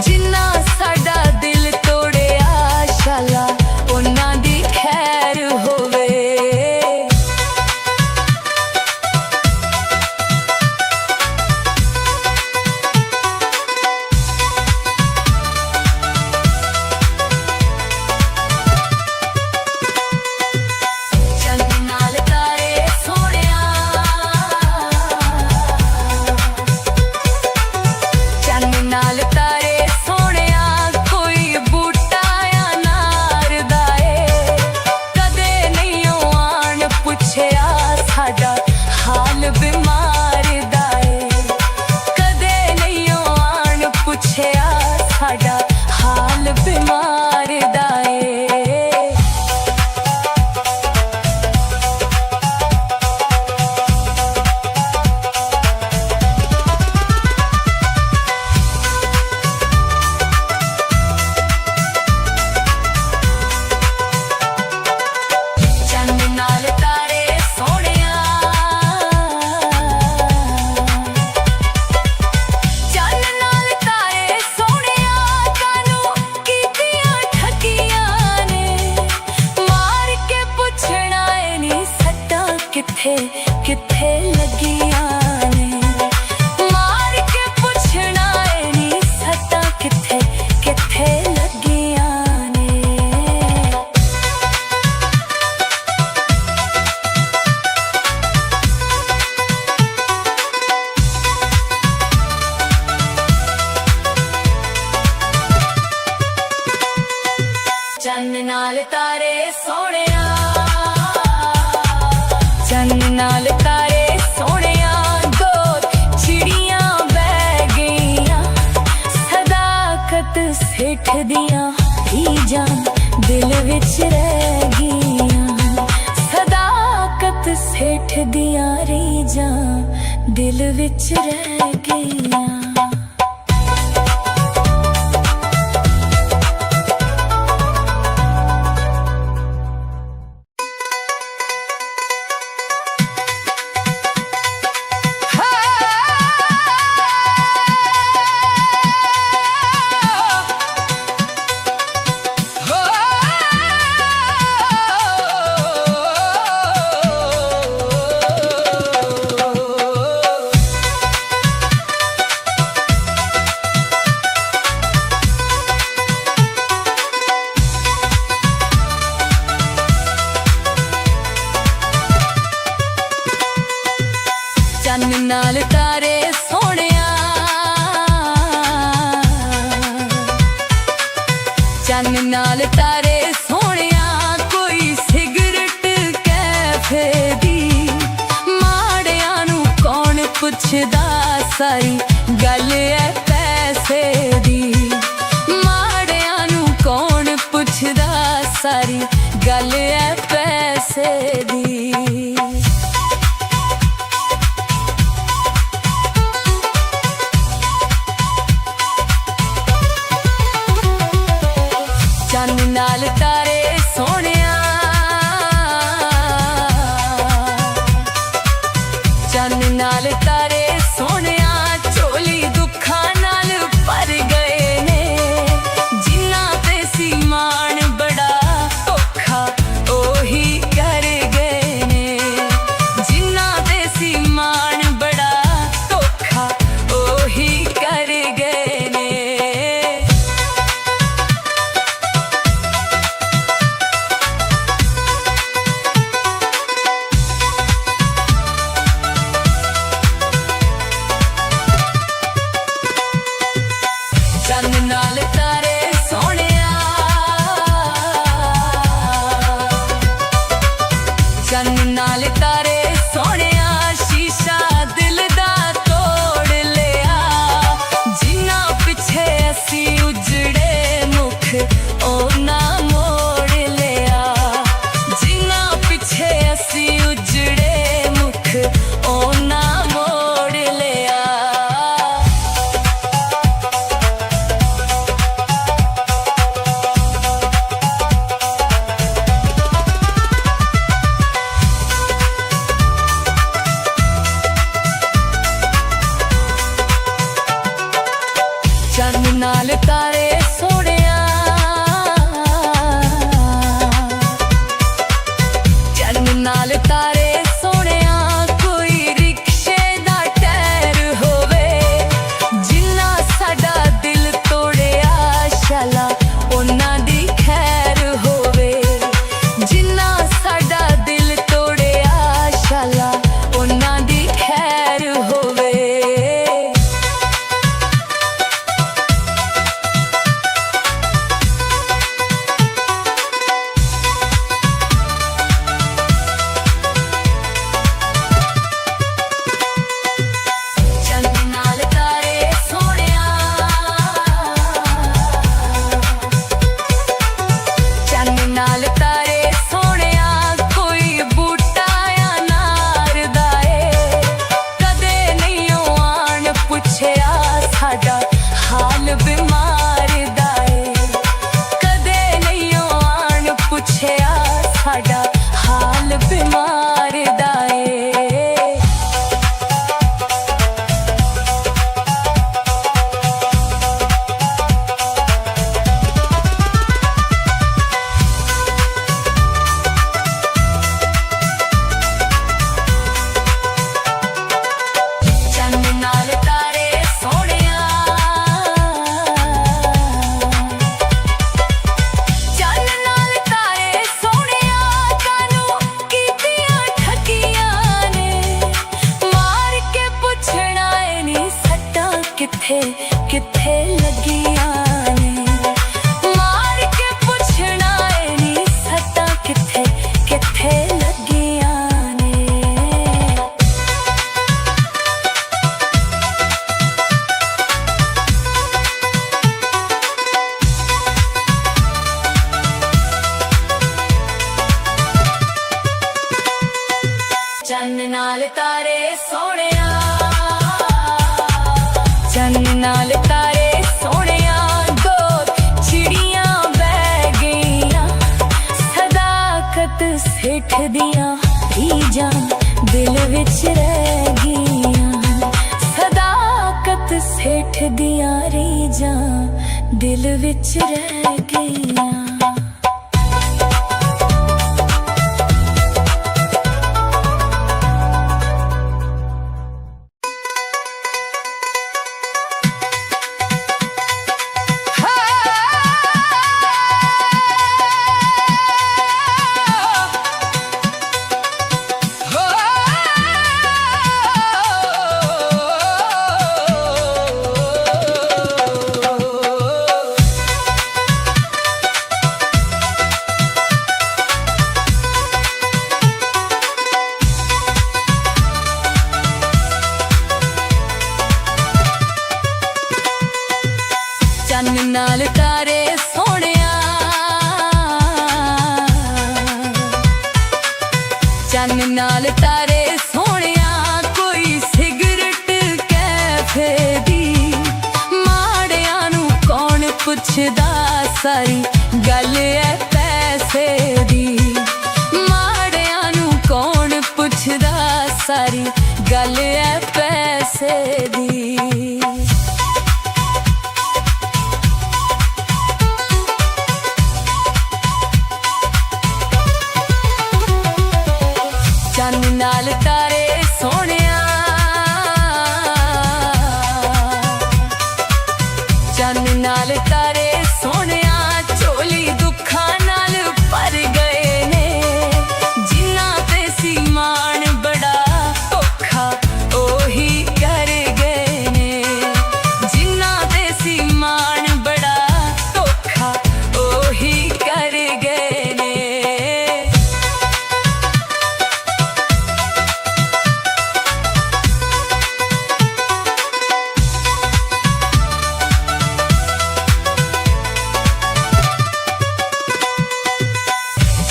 जिन्ना साडा दिल तोड़िया शाला उन्ना दी खैर होवे चन्न नाल तारे सोहणिया चन्न नाल तारे सोहणिया कोई बूटा या नार दा ए कदे नहीं आन पुछया साडा हाल बीमार दा ए कदे नहीं आन पुछया साडा हाल बीमार दा ए चन्न नाल तारे सोहणिया चन्न नाल तारे सोहणिया कानू कीतियां ठगियां ने मार के पुछना ए नी सट्टां किथे किथे लगियां ने मार के पुछना ए नी सट्टां किथे किथे लगियां ने चन्न नाल तारे सोहणिया चन्न नाल तारे सोहणिया दो चिड़ियां बह गईयां सदाकत सेठ दियां रीझां दिल विच रह गईयां सदाकत सेठ दियां रीझां दिल विच रह गईयां नाल तारे सोहणिया चन्न नाल तारे सोहणिया कोई सिगरट कैफे दी माड़ियां नू कौन पुछदा सारी गल है पैसे दी माड़ियां नू कौन पुछदा सारी गल है पैसे दी चन्न नाल तारे सोहणिया चन्न नाल तारे सोहणिया झोली दुखां नाल भर गए ने जिन्ना ते सी मान बड़ा औखा ओही कर गए ने जिन्ना ते सी मान बड़ा औखा ओही कर गए ने चन्न नाल तारे सोहणिया चन्न नाल तारे सोहणिया शीशा दिल दा तोड़ लिया जिन्ना पिछे असी उजड़े मुख ओना मोड़ लिया जिन्ना पिछे असी उजड़े मुख ओना मोड़ लिया चन्न नाल तारे सोहणिया चन्न नाल तारे सोहणिया कोई रिक्शे दा टायर होवे जिन्ना साडा दिल तोड़िया शाला उन्हां दी खैर होवे जिन्ना साडा दिल तोड़िया शाला उन्हां दी खैर होवे चन्न नाल तारे सोहणिया चन्न नाल तारे सोहणिया कोई बूटा या नार दा ए कदे नहीं आन पुछया साडा हाल बीमार दा ए कदे नहीं आन पुछया साडा हाल बीमार दा ए चन्न नाल तारे सोहणिया चन्न नाल तारे सोहणिया कानू कीतियां ठगियां ने मार के पुछना ए नी सट्टां किथे किथे लगियां ने मार के पुछना ए नी सट्टां किथे किथे लगियां ने चन्न नाल तारे सोहणिया चन्न नाल तारे सोहणिया दो चिड़ियां बह गईयां सदाकत सेठ दियां रीजां दिल विच रह गईयां सदाकत सेठ दियां रीजां दिल विच रह गईयां चन नाल तारे सोहणिया कोई सिगरट कैफे दी माड़िया नू कौन पुछदा सारी गल है पैसे दी माड़िया नू कौन पुछदा सारी गल है पैसे दी चन नाल तारे सोहणिया चन नाल तारे सोहणिया झोली दुखां नाल भर गए ने जिन्ना ते सी मान बड़ा औखा ओही कर गए ने जिन्ना ते सी मान बड़ा औखा ओही कर गए ने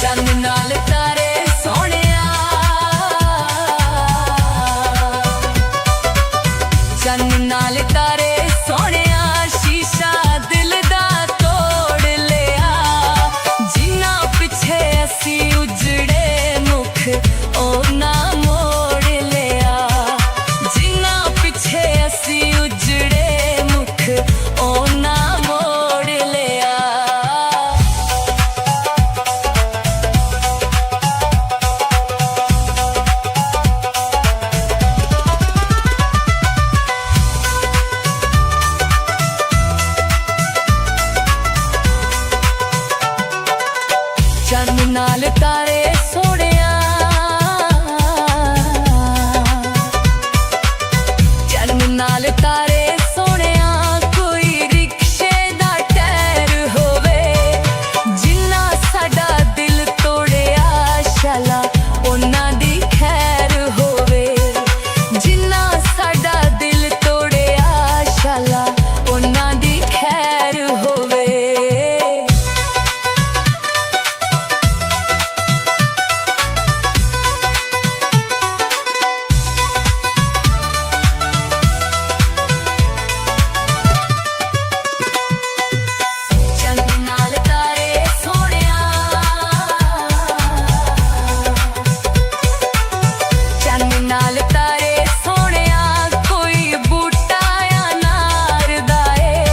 चन नाल तारे सोहणिया चन नाल तारे सोहणिया शीशा दिल दा तोड़ लिया जिन्ना पिछे असी उजड़े मुख ओना मोड़ लिया जिन्ना पिछे असी उजड़े मुख ओना मोड़ लिया चन नाल तारे सोहणिया चन नाल तारे सोहणिया कोई रिक्शे दा टायर होवे जिन्ना साडा दिल तोड़िया शाला उन्ना दी खैर होवे जिन्ना साडा दिल तोड़िया शाला उन्ना दी खैर होवे चन नाल तारे सोहणिया चन नाल तारे सोहणिया कोई बूटा या नार दा ए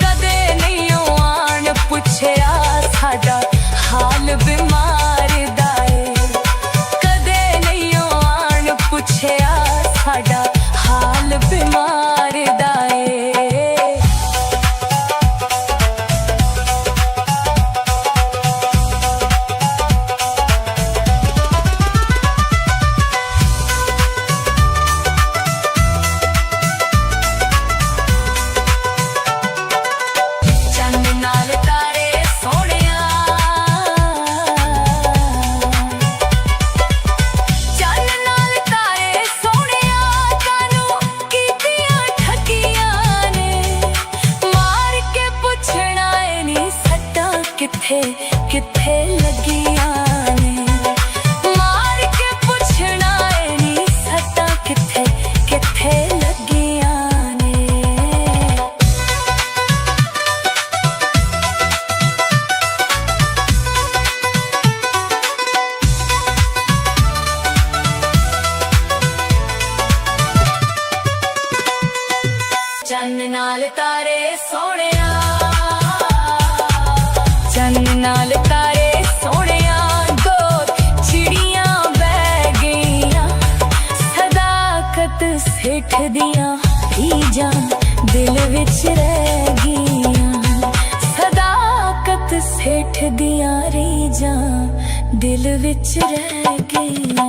कदे नहीं आन पुछया साडा हाल बीमार दा ए कदे नहीं आन पुछया साडा हाल बीमार दा ए चन नाल तारे सोहणिया चन नाल तारे सोहणिया कानू कीतियां ठगियां ने मार के पुछना ए नी सट्टां किथे किथे लगियां ने मार के पुछना ए नी सट्टां किथे किथे लगियां ने चन नाल तारे सोहणिया चन नाल तारे सोहणिया दो चिड़ियां बह गईयां सदाकत सिठ दियां रीजां दिल विच रह गईयां सदाकत सिठ दियां रीजां दिल विच रह गईयां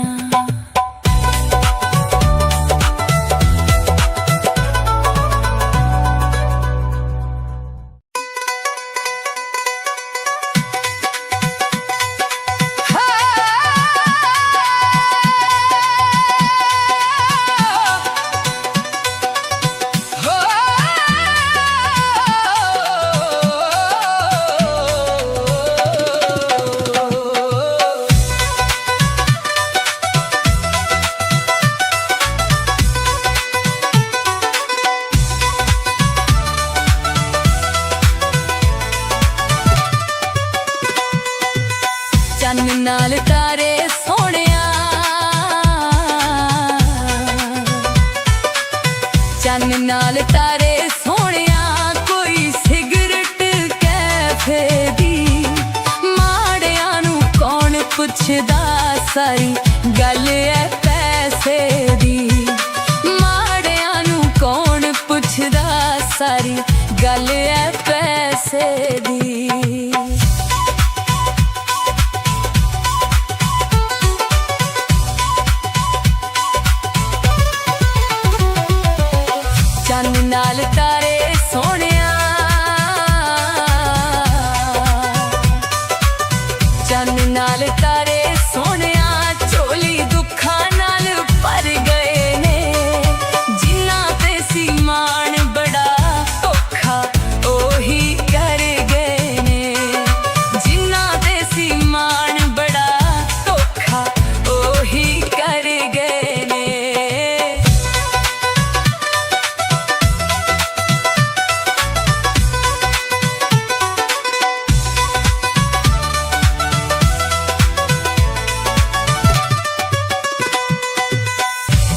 पुछदा सारी गल है पैसे दी। माड़ियां नू कौन पुछदा सारी गल है पैसे दी। चन्न नाल तारे सोहणिया, चन्न नाल तारे सोहणिया झोली दुखां नाल भर गए ने। जिन्ना ते सी मान बड़ा धोखा ओही कर गए ने। जिन्ना ते सी मान बड़ा धोखा ओही कर गए ने।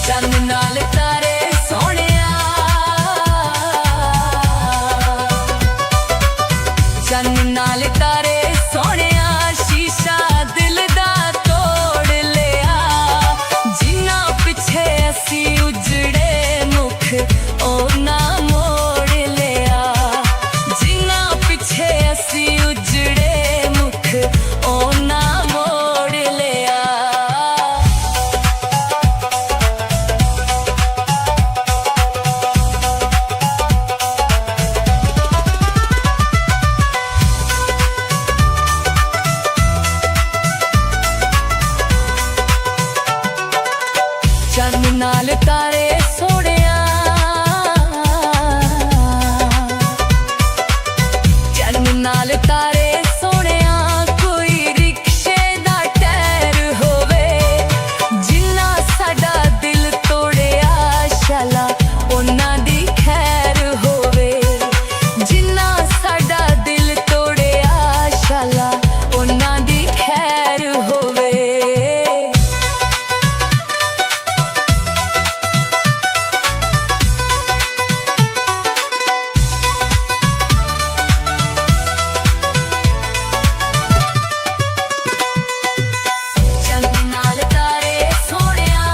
चन्न नाल तारे सोहणिया, चन्न नाल तारे सोहणिया शीशा दिल दा तोड़ लिया। जिन्ना पिछे असी उजड़े मुख ओना मोड़ लिया। जिन्ना पिछे असी उजड़े मुख ओना मोड़ लिया। चन्न नाल तारे सोहणिया, चन्न नाल तारे सोहणिया कोई रिक्शे दा टायर होवे। जिन्ना साडा दिल तोड़िया शाला उन्हां दी खैर होवे। जिन्ना साडा दिल तोड़िया शाला उन्हां दी खैर होवे। चन्न नाल तारे सोहणिया,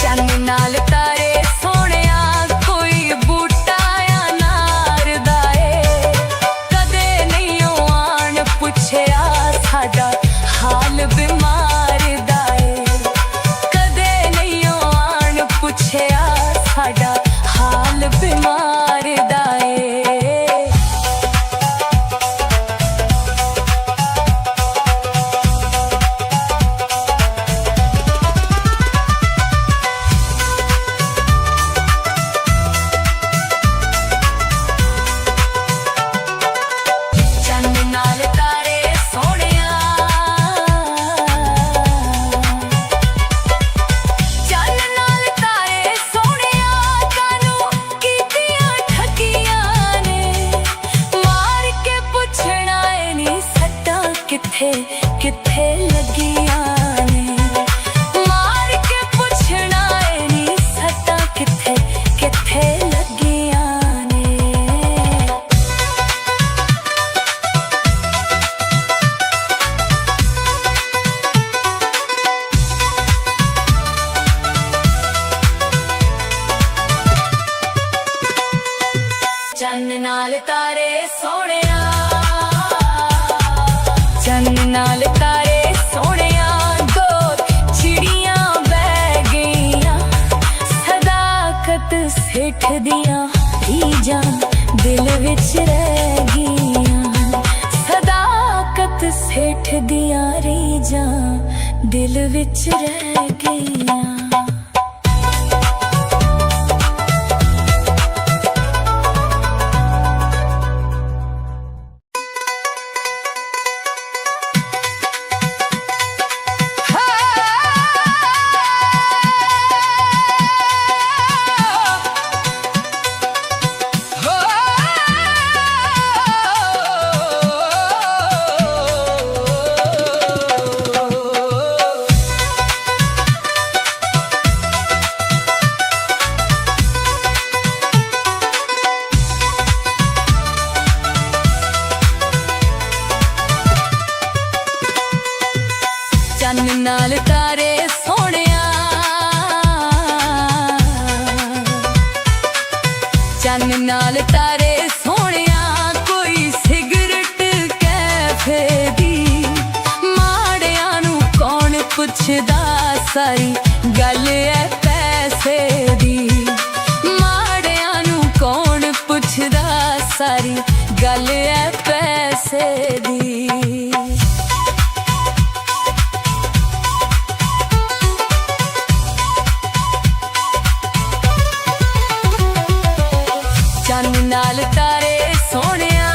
चन्न नाल तारे सोहणिया कोई बूटा या नार दा ए। कदे नहीं आन पुछया साडा हाल बीमार दा ए। कदे नहीं आन पुछया साडा हाल बीमार दा ए। चन्न नाल तारे सोहणिया, चन्न नाल तारे सोहणिया कानू कीतियां ठगियां ने। मार के पुछना ए नी सट्टां किथे किथे लगियां ने। मार के पुछना ए नी सट्टां किथे किथे लगियां ने। चन्न नाल तारे सोहणिया, चन्न नाल तारे सोहणिया दो चिड़ियां बह गईयां। सदाकत सेठ दियां रीझां दिल विच रह गईयां। सदाकत सेठ दियां रीझां दिल विच रह गईयां। चन्न नाल तारे सोहणिया, चन्न नाल तारे सोहणिया, कोई सिगरट कैफे दी, माड़ियां नूं कौन पुछदा, सारी गल है पैसे दी, माड़ियां नूं कौन पुछदा, सारी गल है पैसे दी। चन्न नाल तारे सोहणिया,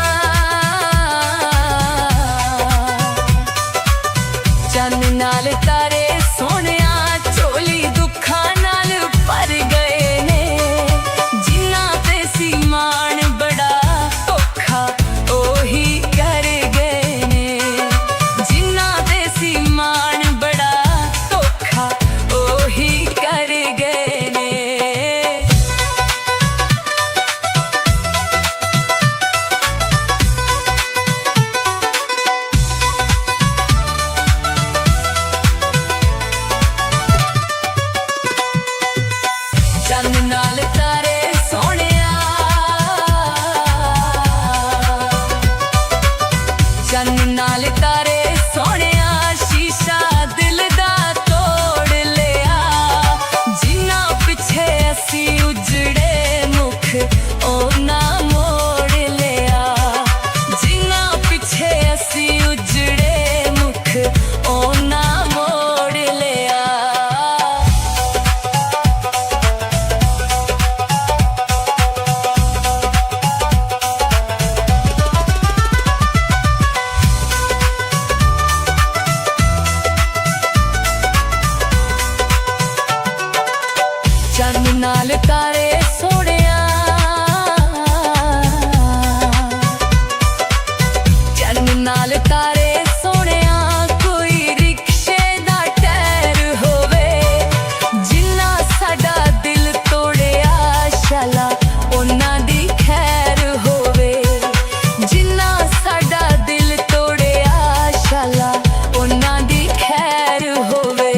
चन्न नाल तारे सोहणिया, झोली दुखां नाल भर गए ने, जिन्ना ते सी मान बड़ा धोखा ओही कर गए ने, जिन्ना ते सी मान बड़ा धोखा ओही कर गए ने। चन्न नाल तारे सोहणिया, चन्न नाल तारे सोहणिया, शीशा दिल दा तोड़ लिया, जिन्ना पिछे असी उजड़े मुख ओना मोड़ लिया, जिन्ना पिछे असी उजड़े मुख ओना मोड़ लिया। चन्न नाल तारे सोहणिया, चन्न नाल तारे सोहणिया, कोई रिक्शे दा टायर होवे, जिन्ना साडा दिल तोड़िया, शाला उन्हां दी खैर होवे, जिन्ना साडा दिल तोड़िया, शाला उन्हां दी खैर होवे।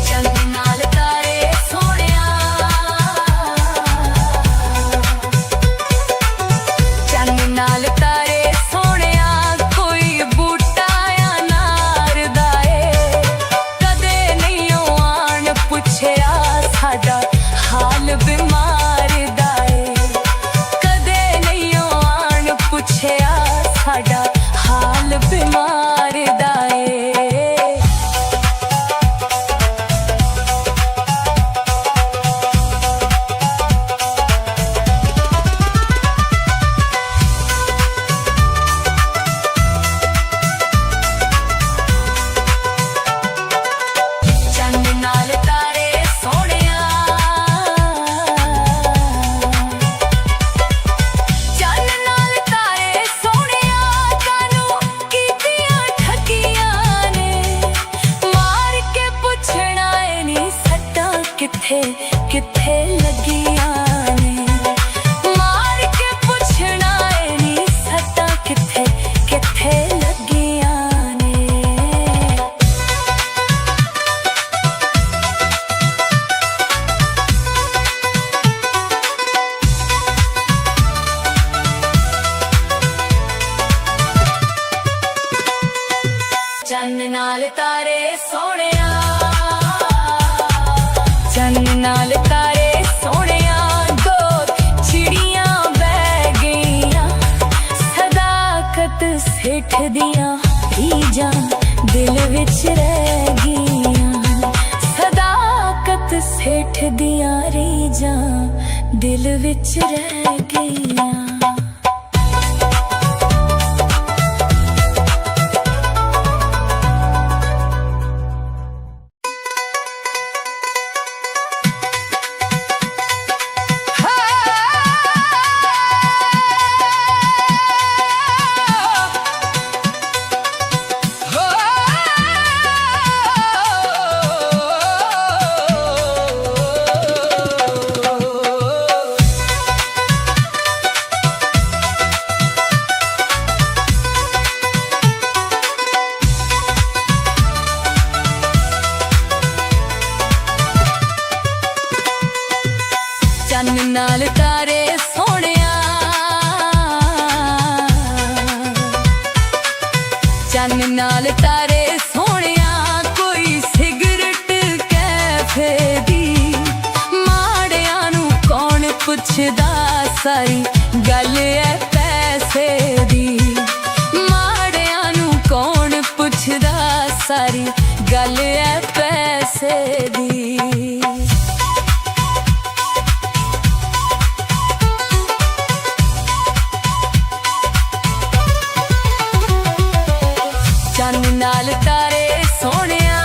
चन्न नाल तारे सोहणिया, चन्न नाल तारे सोहणिया, कोई बूटा या नार दा ए, कदे नहीं आन पुछया, साडा हाल बीमार दा ए, कदे नहीं आन पुछया, साडा हाल बीमार दा ए। चन्न नाल तारे सोहणिया, चन्न नाल तारे सोहणिया, कानूं कीतियां ठगियां ने, मार के पुछना ए नी सट्टां कित्थे कित्थे लगियां ने, मार के पुछना ए नी सट्टां कित्थे कित्थे लगियां ने। चन्न नाल तारे सोहणिया, चन्न नाल तारे सोहणिया, दो चिड़ियां बह गईयां, सदाकत सेठ दियां रीजां दिल विच रह गईयां, सदाकत सेठ दियां रीजां दिल विच रह गईयां। ਤਾਰੇ ਸੋਹਣਿਆ ਕੋਈ ਸਿਗਰਟ ਕੈਫੇ ਦੀ ਮਾੜਿਆਂ ਨੂੰ ਕੌਣ ਪੁੱਛਦਾ ਸਾਰੀ ਗੱਲ ਐ ਪੈਸੇ ਦੀ ਮਾੜਿਆਂ ਨੂੰ ਕੌਣ ਪੁੱਛਦਾ ਸਾਰੀ ਗੱਲ ਐ ਪੈਸੇ ਦੀ ਚੰਨ ਨਾਲ ਤਾਰੇ ਸੋਹਣਿਆ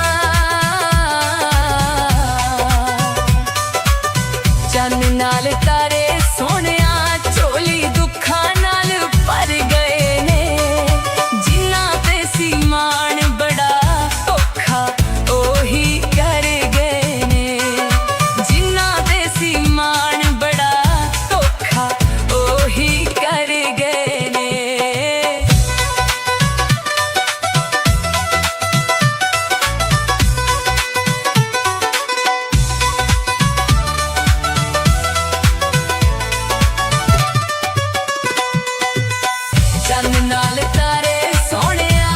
ਚੰਨ ਨਾਲ ਤਾਰੇ ਸੋਹਣਿਆ ਝੋਲੀ ਦੁੱਖਾਂ ਨਾਲ ਭਰ ਗਏ ਨੇ ਜਿਨ੍ਹਾਂ ਤੇ ਸੀ ਮਾਣ ਬੜਾ ਔਖਾ ਉਹੀ ਕਰ ਗਏ ਨੇ ਜਿਨ੍ਹਾਂ ਤੇ ਸੀ ਮਾਣ ਬੜਾ ਔਖਾ ਉਹੀ ਕਰ ਗਏ ਨੇ ਚੰਨ ਨਾਲ ਤਾਰੇ ਸੋਹਣਿਆ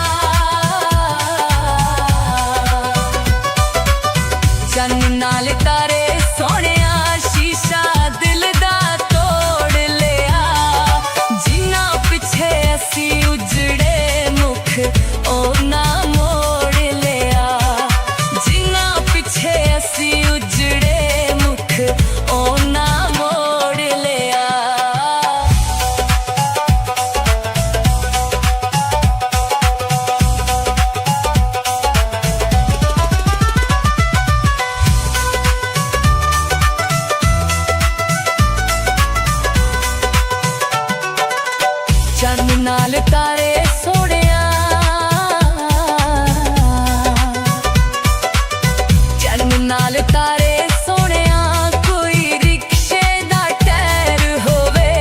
ਚੰਨ ਨਾਲ ਤਾਰੇ ਸੋਹਣਿਆ ਸ਼ੀਸ਼ਾ ਦਿਲ ਦਾ ਤੋੜ ਲਿਆ ਜਿਨ੍ਹਾਂ ਪਿੱਛੇ ਅਸੀਂ ਉਜੜੇ ਮੁਖ ਉਹਨਾਂ ਮੋੜ ਲਿਆ ਜਿਨ੍ਹਾਂ ਪਿੱਛੇ ਅਸੀਂ ਉਜੜੇ ਮੁਖ ਉਹਨਾਂ ਮੋੜ ਲਿਆ ਚੰਨ ਨਾਲ ਤਾਰੇ ਸੋਹਣਿਆ ਚੰਨ ਨਾਲ ਤਾਰੇ ਸੋਹਣਿਆ ਕੋਈ ਰਿਕਸ਼ੇ ਦਾ ਟਾਇਰ ਹੋਵੇ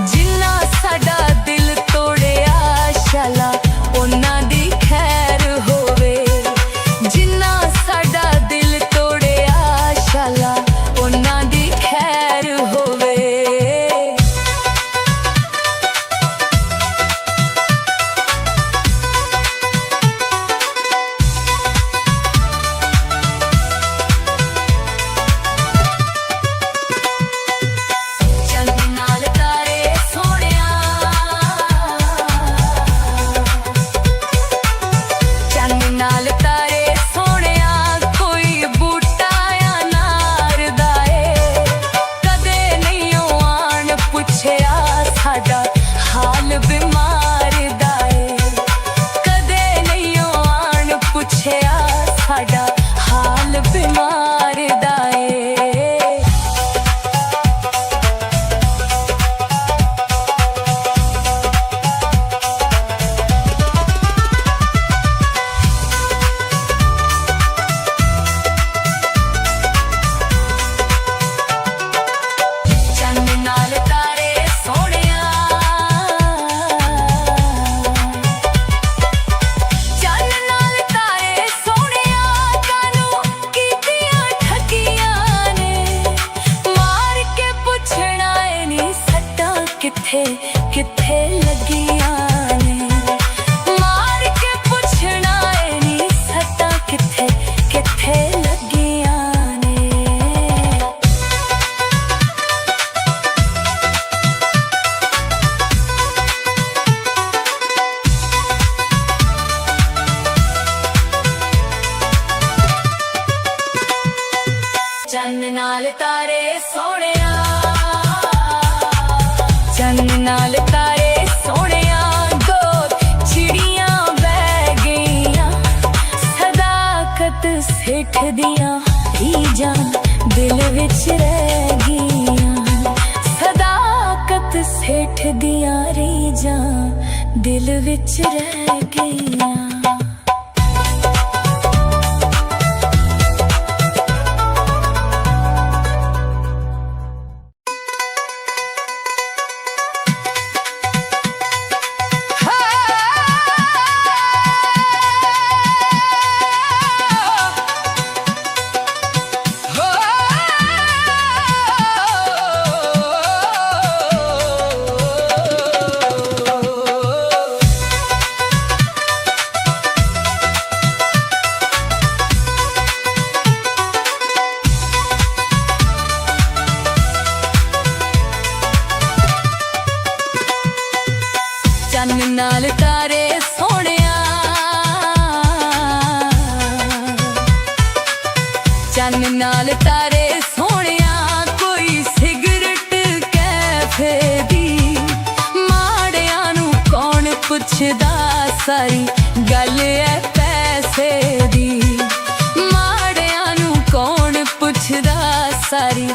ਜਿਨ੍ਹਾਂ ਸਾਡਾ ਦਿਲ ਤੋੜਿਆ ਸ਼ਾਲਾ ਉਹਨਾਂ ਦੀ ਖੈਰ ਹੋਵੇ ਜਿਨ੍ਹਾਂ ਸਾਡਾ ਦਿਲ ਤੋੜਿਆ ਸ਼ਾਲਾ ਉਹਨਾਂ ਦੀ ਖੈਰ ਹੋਵੇ ਚੰਨ ਨਾਲ ਤਾਰੇ ਸੋਹਣਿਆ ਚੰਨ ਨਾਲ ਤਾਰੇ ਸੋਹਣਿਆ ਕੋਈ ਬੂਟਾ ਅਨਾਰ ਦਾ ਏ ਕਦੇ ਨਹੀਂ ਉਹ ਆਣ ਪੁੱਛਿਆ ਸਾਡਾ ਹਾਲ ਬਿਮਾਰ ਦਾ ਏ ਕਦੇ ਨਹੀਂ ਉਹ ਆਣ ਪੁੱਛਿਆ ਸਾਡਾ ਹਾਲ ਬਿਮਾਰ ਦਾ ਏ ਚੰਨ ਨਾਲ ਤਾਰੇ ਸੋਹਣਿਆ ਚੰਨ ਨਾਲ ਤਾਰੇ ਸੋਹਣਿਆ ਕਾਨੂੰ ਕੀਤੀਆਂ ਠੱਗੀਆਂ ਨੇ ਮਾਰ ਕੇ ਪੁੱਛਣਾ ਏ ਨੀ ਸੱਟਾਂ ਕਿੱਥੇ ਕਿੱਥੇ ਲੱਗੀਆਂ ਨੇ ਮਾਰ ਕੇ ਪੁੱਛਣਾ ਏ ਨੀ ਸੱਟਾਂ ਕਿੱਥੇ ਕਿੱਥੇ ਲੱਗੀਆਂ ਨੇ ਚੰਨ ਨਾਲ ਤਾਰੇ ਸੋਹਣਿਆ ਚੰਨ ਨਾਲ ਤਾਰੇ ਸੋਹਣਿਆ ਦੋ ਚਿੜੀਆਂ ਬਹਿ ਗਈਆਂ ਸਦਾਕਤ ਸਿੱਠ ਦੀਆਂ ਰੀਝਾਂ ਦਿਲ ਵਿੱਚ ਰਹਿ ਗਈਆਂ ਸਦਾਕਤ ਸਿੱਠ ਦੀਆਂ ਰੀਝਾਂ ਦਿਲ ਵਿੱਚ ਰਹਿ ਗਈਆਂ नाल तारे सोहणिया कोई सिगरट कैफे दी माड़ियां नू कौन पुछदा सारी गल है पैसे दी माड़ियां नू कौन पुछदा सारी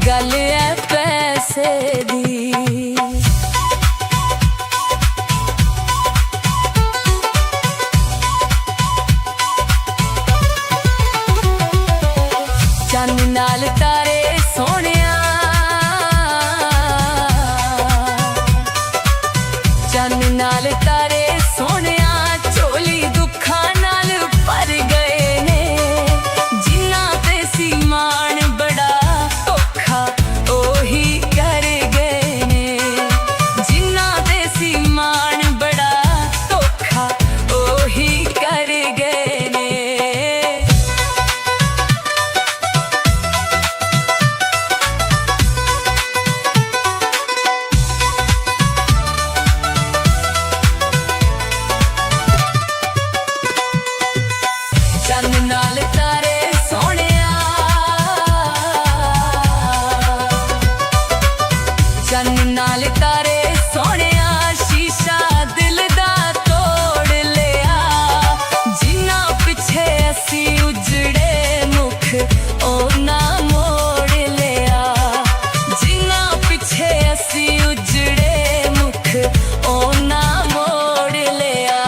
गल है पैसे दी चन्न नाल तारे सोहणिया चन्न नाल तारे सोहणिया झोली दुखां नाल भर गए ने जिन्ना ते सी मान बड़ा धोखा ओही कर गए ने जिन्ना ते सी मान बड़ा धोखा ओही कर गए ने चन्न नाल तारे सोहणिया चन्न नाल तारे सोहणिया शीशा दिल दा तोड़ लिया जिन्ना पिछे असी उजड़े मुख ओना मोड़ लिया जिन्ना पिछे असी उजड़े मुख ओना मोड़ लिया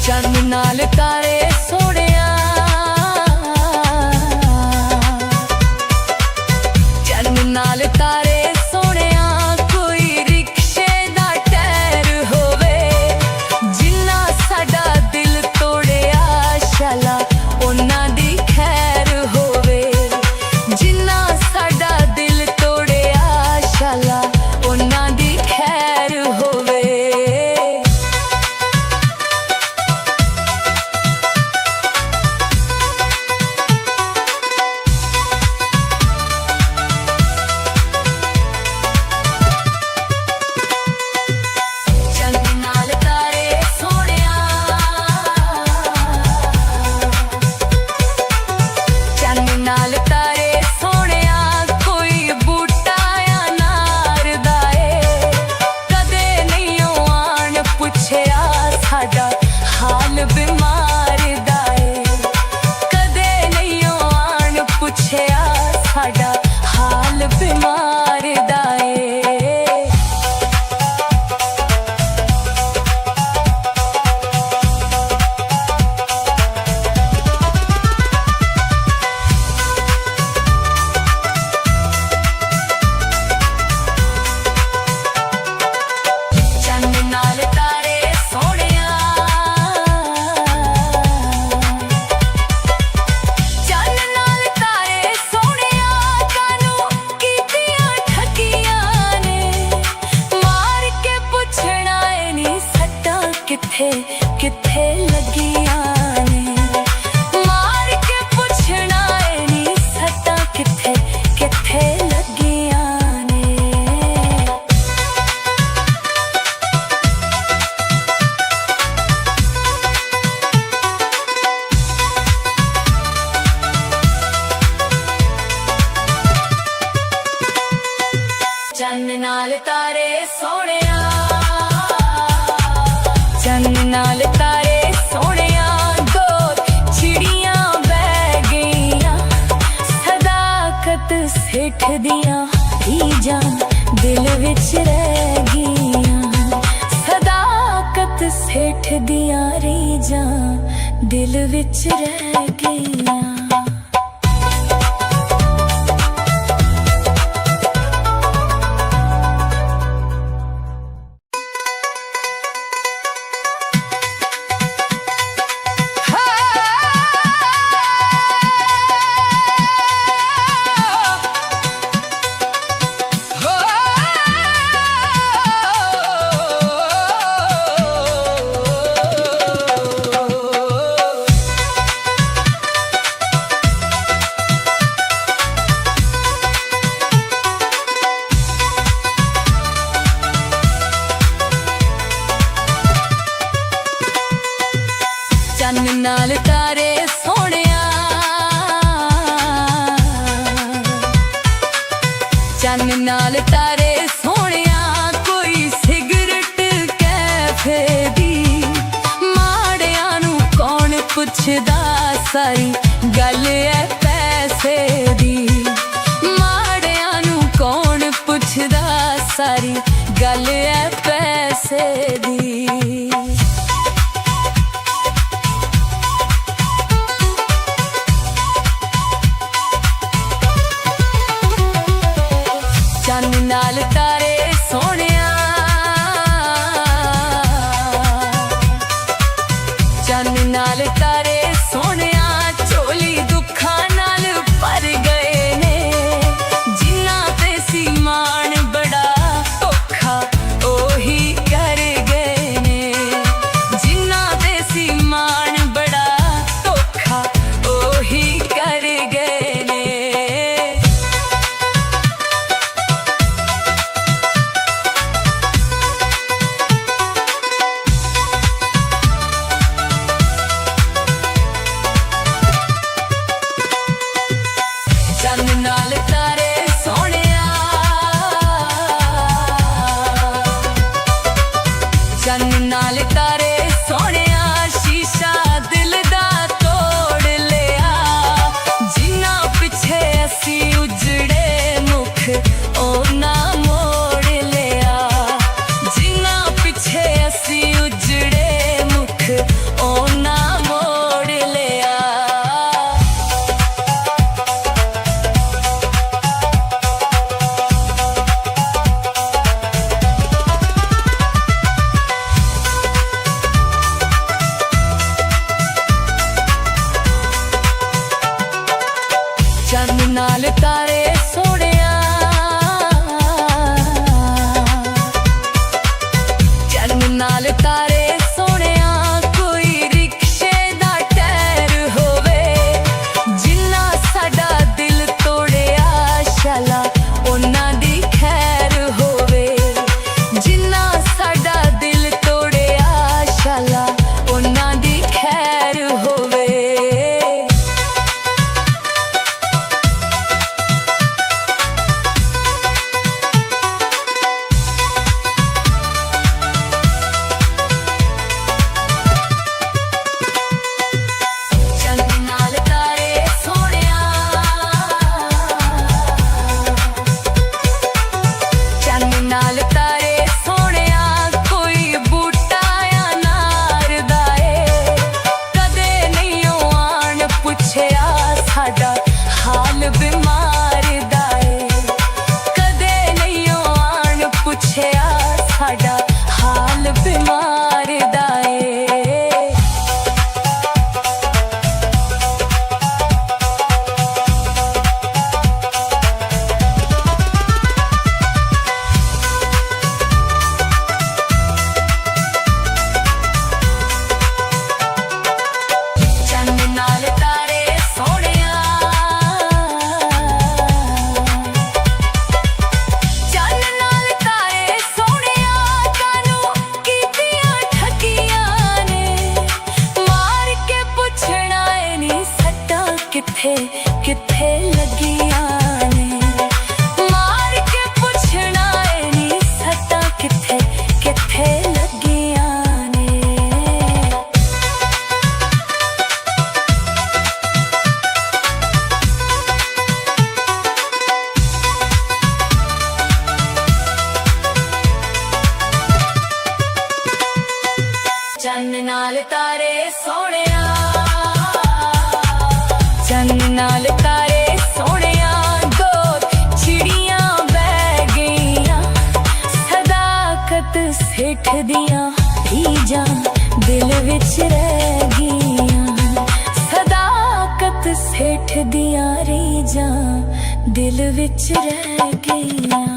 चन्न नाल तारे सोहणिया चन्न नाल तारे सोहणिया कोई रिक्शे दा टायर होवे जिन्ना साडा दिल तोड़िया शाला उन्हां दी खैर होवे जिन्ना साडा दिल तोड़िया शाला उन्हां दी खैर होवे चन्न नाल तारे सोहणिया चन्न नाल तारे सोहणिया कोई बूटा या नार दा ए कदे नहीं आन पुछया साडा हाल बीमार दा ए कदे नहीं आन पुछया साडा हाल बीमार दा ए चन्न नाल तारे सोहणिया चन्न नाल तारे सोहणिया कानू कीतियां ठगियां ने मार के पुछना ए नी सट्टां किथे किथे लगियां ने मार के पुछना ए नी सट्टां किथे किथे लगियां ने चन्न नाल तारे सोहणिया चन्न नाल तारे सोहणिया दो चिड़ियां बह गईयां सदाकत सेठ दियां रीजां दिल विच रह गईयां सदाकत सेठ दियां रीजां दिल विच रह गईयां चन्न नाल तारे सोहणिया, चन्न नाल तारे सोहणिया, कोई सिगरट कैफे दी, माड़िया नू कौन पुछदा, सारी गल है पैसे दी, माड़िया नू कौन पुछदा, सारी गल है पैसे दी। चन्न नाल तारे सोहणिया, चन्न नाल तारे सोहणिया, झोली दुखां नाल भर गए ने, जिन्ना ते सी मान बड़ा धोखा ओही कर गए ने, जिन्ना ते सी मान बड़ा धोखा ओही कर गए ने। चन्न नाल तारे सोहणिया, चन्न नाल तारे सोहणिया, शीशा दिल दा तोड़ लिया, जिन्ना पिछे असी उजड़े मुख ओना मोड़ लिया, जिन्ना पिछे असी उजड़े मुख ओना मोड़ लिया। चन्न नाल तारे सोहणिया, चन्न नाल तारे सोहणिया, कोई रिक्शे दा टायर होवे, जिन्ना साडा दिल तोड़िया, शाला ओना दी खैर होवे, जिन्ना साडा दिल तोड़िया, शाला ओना दी खैर होवे। चन्न नाल तारे सोहणिया, चन्न नाल तारे सोहणिया, कोई बूटा या नार दा ए, कदे नहीं आन पुछया, साडा हाल बीमार दा ए, कदे नहीं आन पुछया, साडा हाल बीमार दा ए। चन्न नाल तारे सोहणिया, चन्न नाल तारे सोहणिया, कानू कीतियां ठगियां ने, मार के पुछना ए नी सट्टां किथे किथे लगियां ने, मार के पुछना ए नी सट्टां किथे किथे लगियां ने। चन्न नाल तारे सोहणिया, चन्न नाल तारे सोहणिया, दो चिड़ियां बह गईयां, सदाकत सेठ दियां रीझां दिल विच रह गईयां, सदाकत सेठ दियां रीझां दिल विच रह गईयां।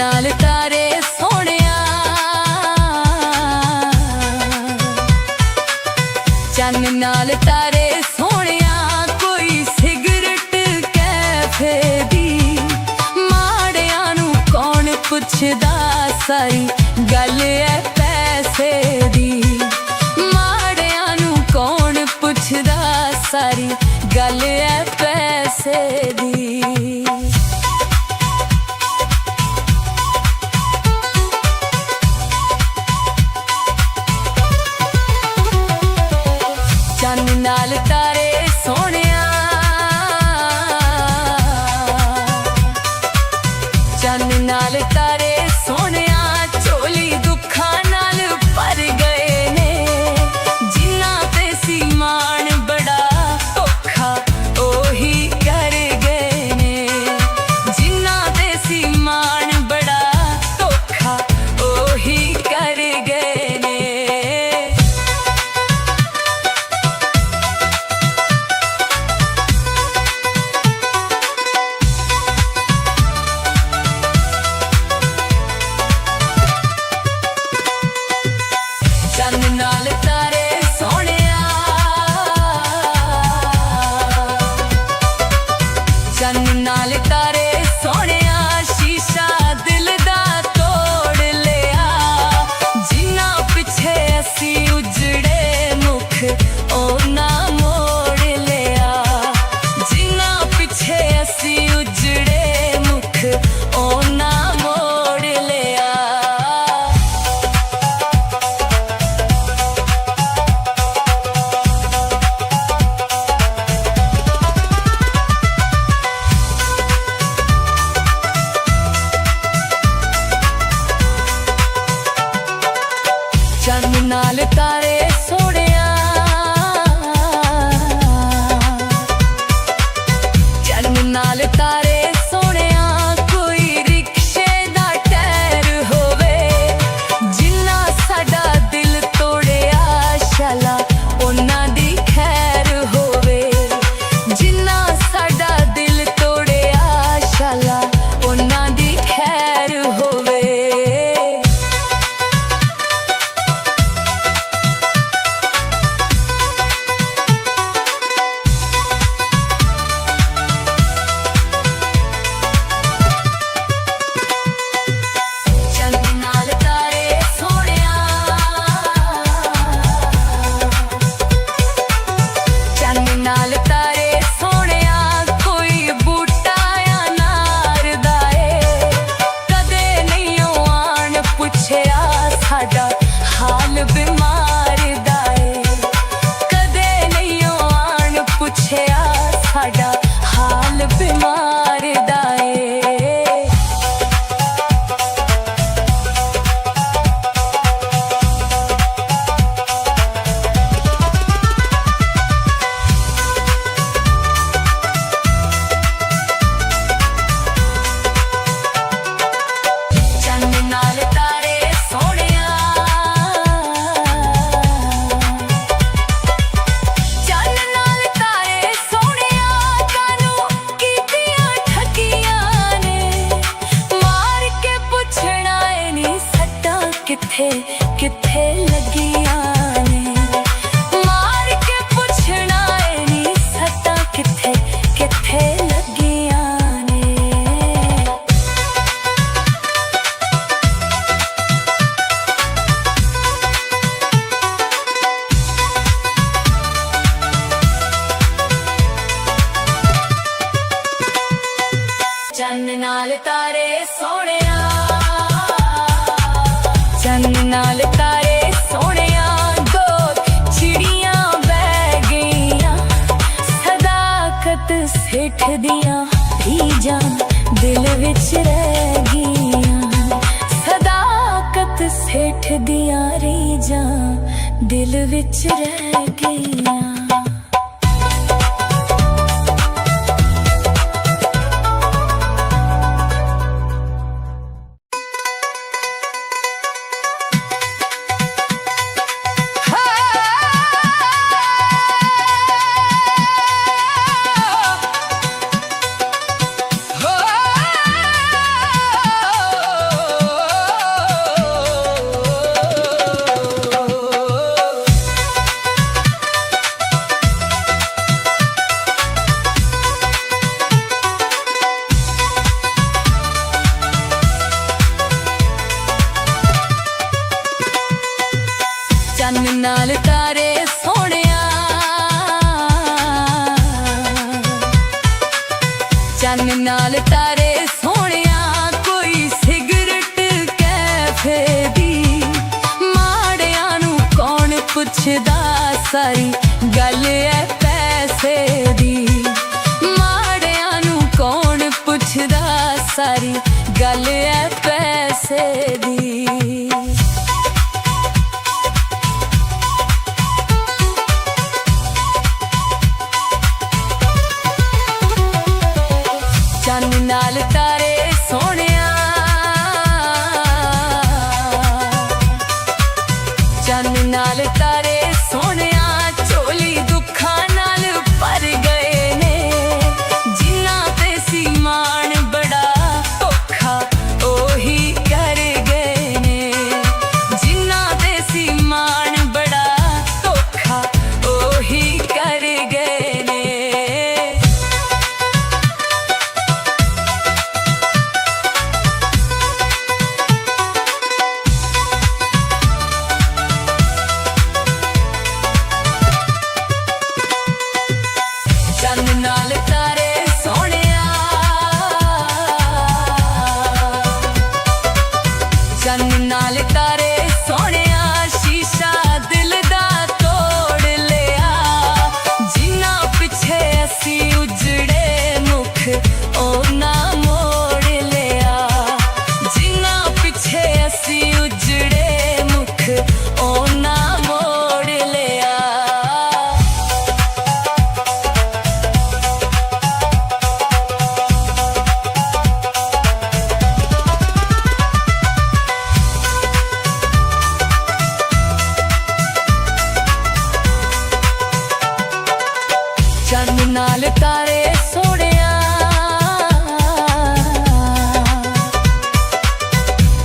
नाल तारे सोहणिया, चन्न नाल तारे सोहणिया, कोई सिगरट कैफे दी, माड़ियां नूं कौन पुछदा, सारी गल है पैसे दी, माड़ियां नूं कौन पुछदा, सारी गल है पैसे दी। चन्न नाल तारे सोहणिया, चन्न नाल तारे सोहणिया, झोली दुखां नाल भर गए ने, जिन्ना ते सी मान बड़ा औखा ओही कर गए ने, जिन्ना ते सी मान बड़ा औखा ओही कर गए ने। चन्न नाल तारे सोहणिया, चन्न नाल तारे सोहणिया, शीशा दिल दा तोड़ लिया, जिन्ना पिछे असी उजड़े मुख ओना मोड़ लिया, जिन्ना पिछे असी उजड़े मुख ओना मोड़ लिया। चन्न नाल तारे सोहणिया, चन्न नाल तारे सोहणिया, कोई रिक्शे दा टायर होवे, जिन्ना साडा दिल तोड़िया, शाला उन्हां दी खैर होवे, जिन्ना साडा दिल तोड़िया, शाला उन्हां दी खैर होवे। चन्न नाल तारे सोहणिया, चन्न नाल तारे सोहणिया, कोई बूटा या नार दा ए, कदे नहीं आन पुछया, साडा हाल बीमार दा ए, कदे नहीं आन पुछया, साडा हाल बीमार दा ए। चन्न नाल तारे सोहणिया, चन्न नाल तारे सोहणिया, कानूं कीतियां ठगियां ने, मार के पुछना ए नी सट्टां किथे किथे लगियां ने, मार के पुछना ए नी सट्टां किथे किथे लगियां ने। चन्न नाल तारे सोहणिया, चन्न नाल तारे सोहणिया, दो चिड़ियां बह गईयां, सदाकत सेठ दियां रीझां दिल विच रह गईयां, सदाकत सेठ दियां रीझां दिल विच रह गईयां। चन्न नाल तारे सोहणिया कोई सिगरट कैफे दी माड़िया नू कौन पुछदा सारी गल है पैसे दी माड़िया नू कौन पुछदा सारी गल है पैसे दी चन्न नाल तारे सोहणिया चन्न नाल तारे सोहणिया झोली दुखां नाल भर गए ने जिन्ना ते सी मान बड़ा औखा ओही कर गए ने जिन्ना ते सी मान बड़ा औखा ओही कर गए ने चन्न नाल तारे सोहणिया चन्न नाल तारे सोहणिया शीशा दिल दा तोड़ लिया जिन्ना पिछे असी उजड़े मुख ओना मोड़ लिया जिन्ना पिछे असी उजड़े मुख ओना मोड़ लिया चन्न नाल तारे सोहणिया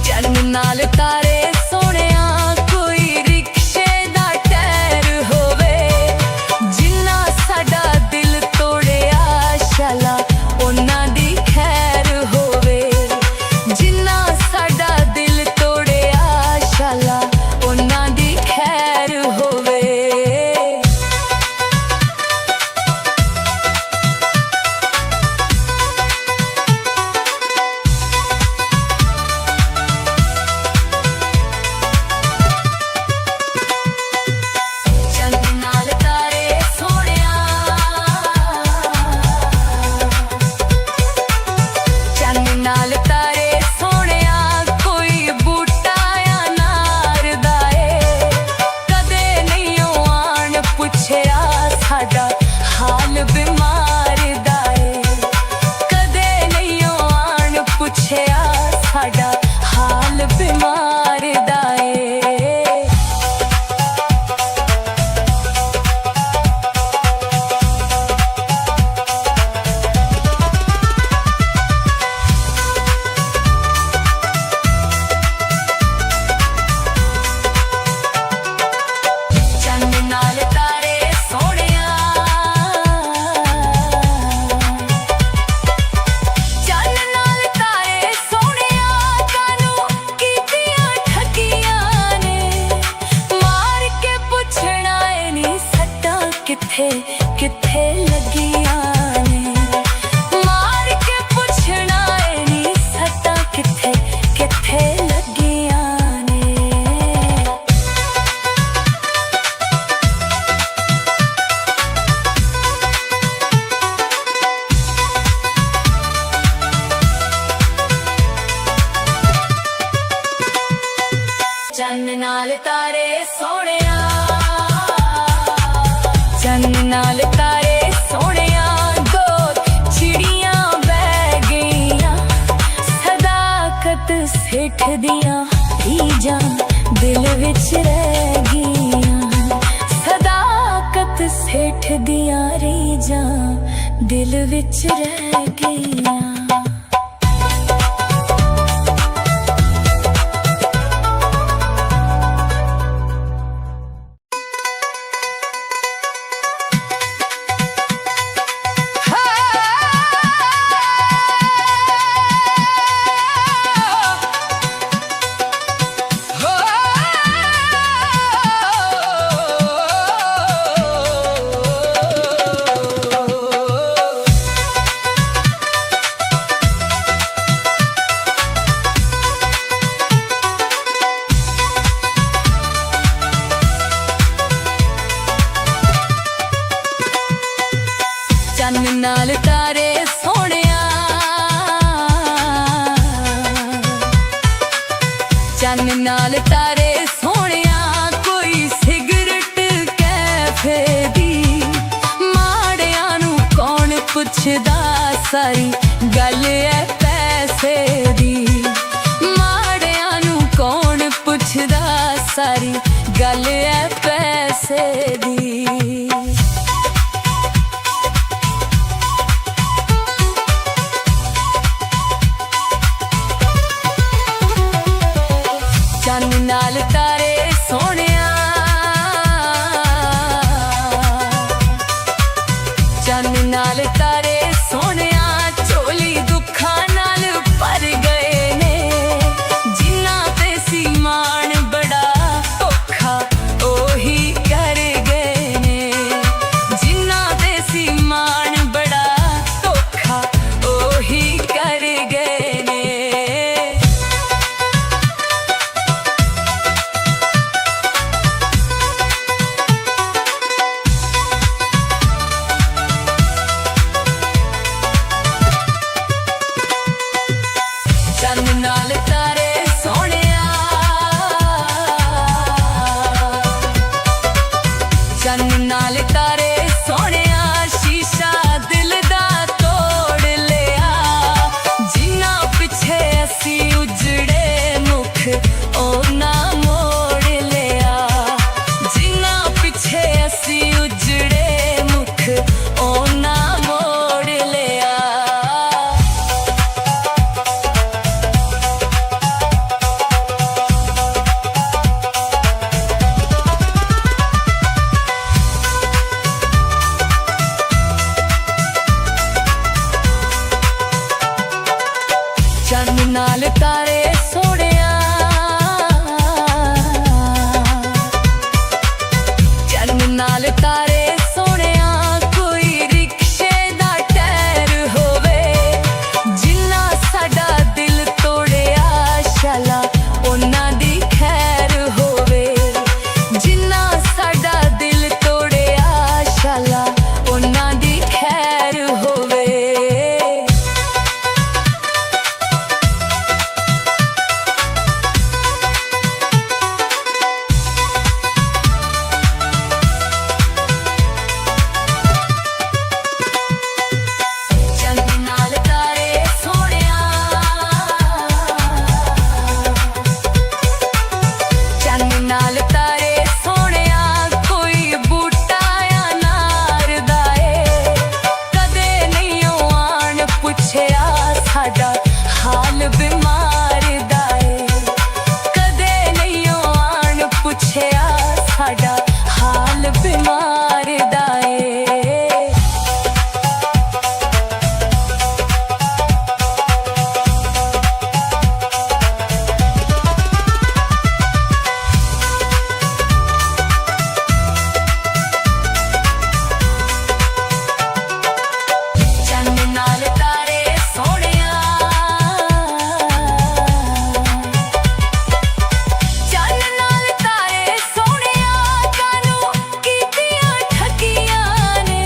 चन्न नाल तारे सोहणिया कोई रिक्शे दा टायर होवे जिन्ना साडा दिल तोड़िया शाला ओना दी खैर होवे जिन्ना साडा दिल तोड़िया शाला ओना दी खैर होवे चन्न नाल तारे सोहणिया चन्न नाल तारे सोहणिया कोई बूटा या नार दा ए कदे नहीं आन पुछया साडा हाल बीमार दा ए कदे नहीं आन पुछया साडा हाल बीमार दा ए चन्न नाल तारे सोहणिया चन्न नाल तारे सोहणिया कानू कीतियां ठगियां ने मार के पुछना ए नी सट्टां किथे किथे लगियां ने मार के पुछना ए नी सट्टां किथे किथे लगियां ने चन्न नाल तारे सोहणिया चन्न नाल तारे सोहणिया दो चिड़ियां बह गईयां सदाकत सेठ दियां रीजां दिल विच रह गईयां सदाकत सेठ दियां रीजां दिल विच रह गईयां नाल तारे सोहणिया, चन्न नाल तारे सोहणिया, कोई सिगरट कैफे दी, माड़ियां नूं कौन पुछदा, सारी गल है पैसे दी, माड़ियां नूं कौन पुछदा, सारी गल है पैसे दी। चन्न नाल तारे सोहणिया, चन्न नाल तारे सोहणिया, झोली दुखां नाल भर गए ने, जिन्ना ते सी मान बड़ा औखा ओही कर गए ने, जिन्ना ते सी मान बड़ा औखा ओही कर गए ने। चन्न नाल तारे सोहणिया, चन्न नाल तारे सोहणिया, शीशा दिल दा तोड़ लिया, जिन्ना पिछे असी उजड़े मुख ओना मोड़ लिया, जिन्ना पिछे असी उजड़े मुख ओना मोड़ लिया। चन्न नाल तारे सोहणिया, चन्न नाल तारे सोहणिया, कोई रिक्शे दा टायर होवे, जिन्ना साडा दिल तोड़िया, शाला उन्हां दी खैर होवे, जिन्ना साडा दिल तोड़िया, शाला उन्हां दी खैर होवे। चन्न नाल तारे सोहणिया, चन्न नाल तारे सोहणिया, कोई बूटा या नार दा ए, कदे नहीं आण पुछया, साडा हाल बीमार दा ए, कदे नहीं आण पुछया, साडा हाल बीमार दा ए। चन्न नाल तारे सोहणिया, चन्न नाल तारे सोहणिया, कानू कीतियां ठगियां ने,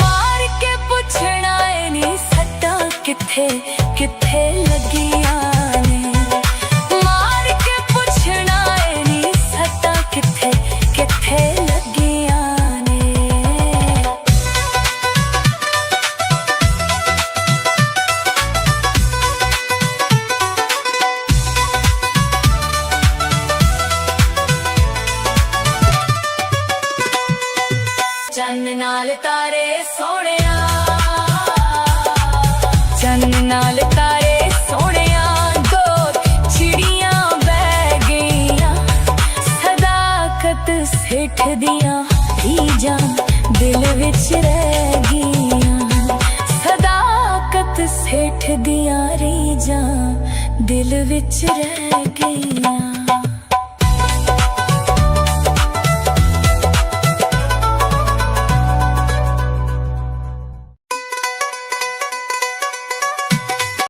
मार के पुछना ए नी सट्टां किथे किथे लगियां ने, मार के पुछना ए नी सट्टां किथे किथे लगियां ने। चन्न नाल तारे सोहणिया, चन्न नाल तारे सोहणिया, दो चिड़ियां बह गईयां, सदाकत सेठ दियां रीझां दिल विच रह गईयां, सदाकत सेठ दियां रीझां दिल विच रह गईयां।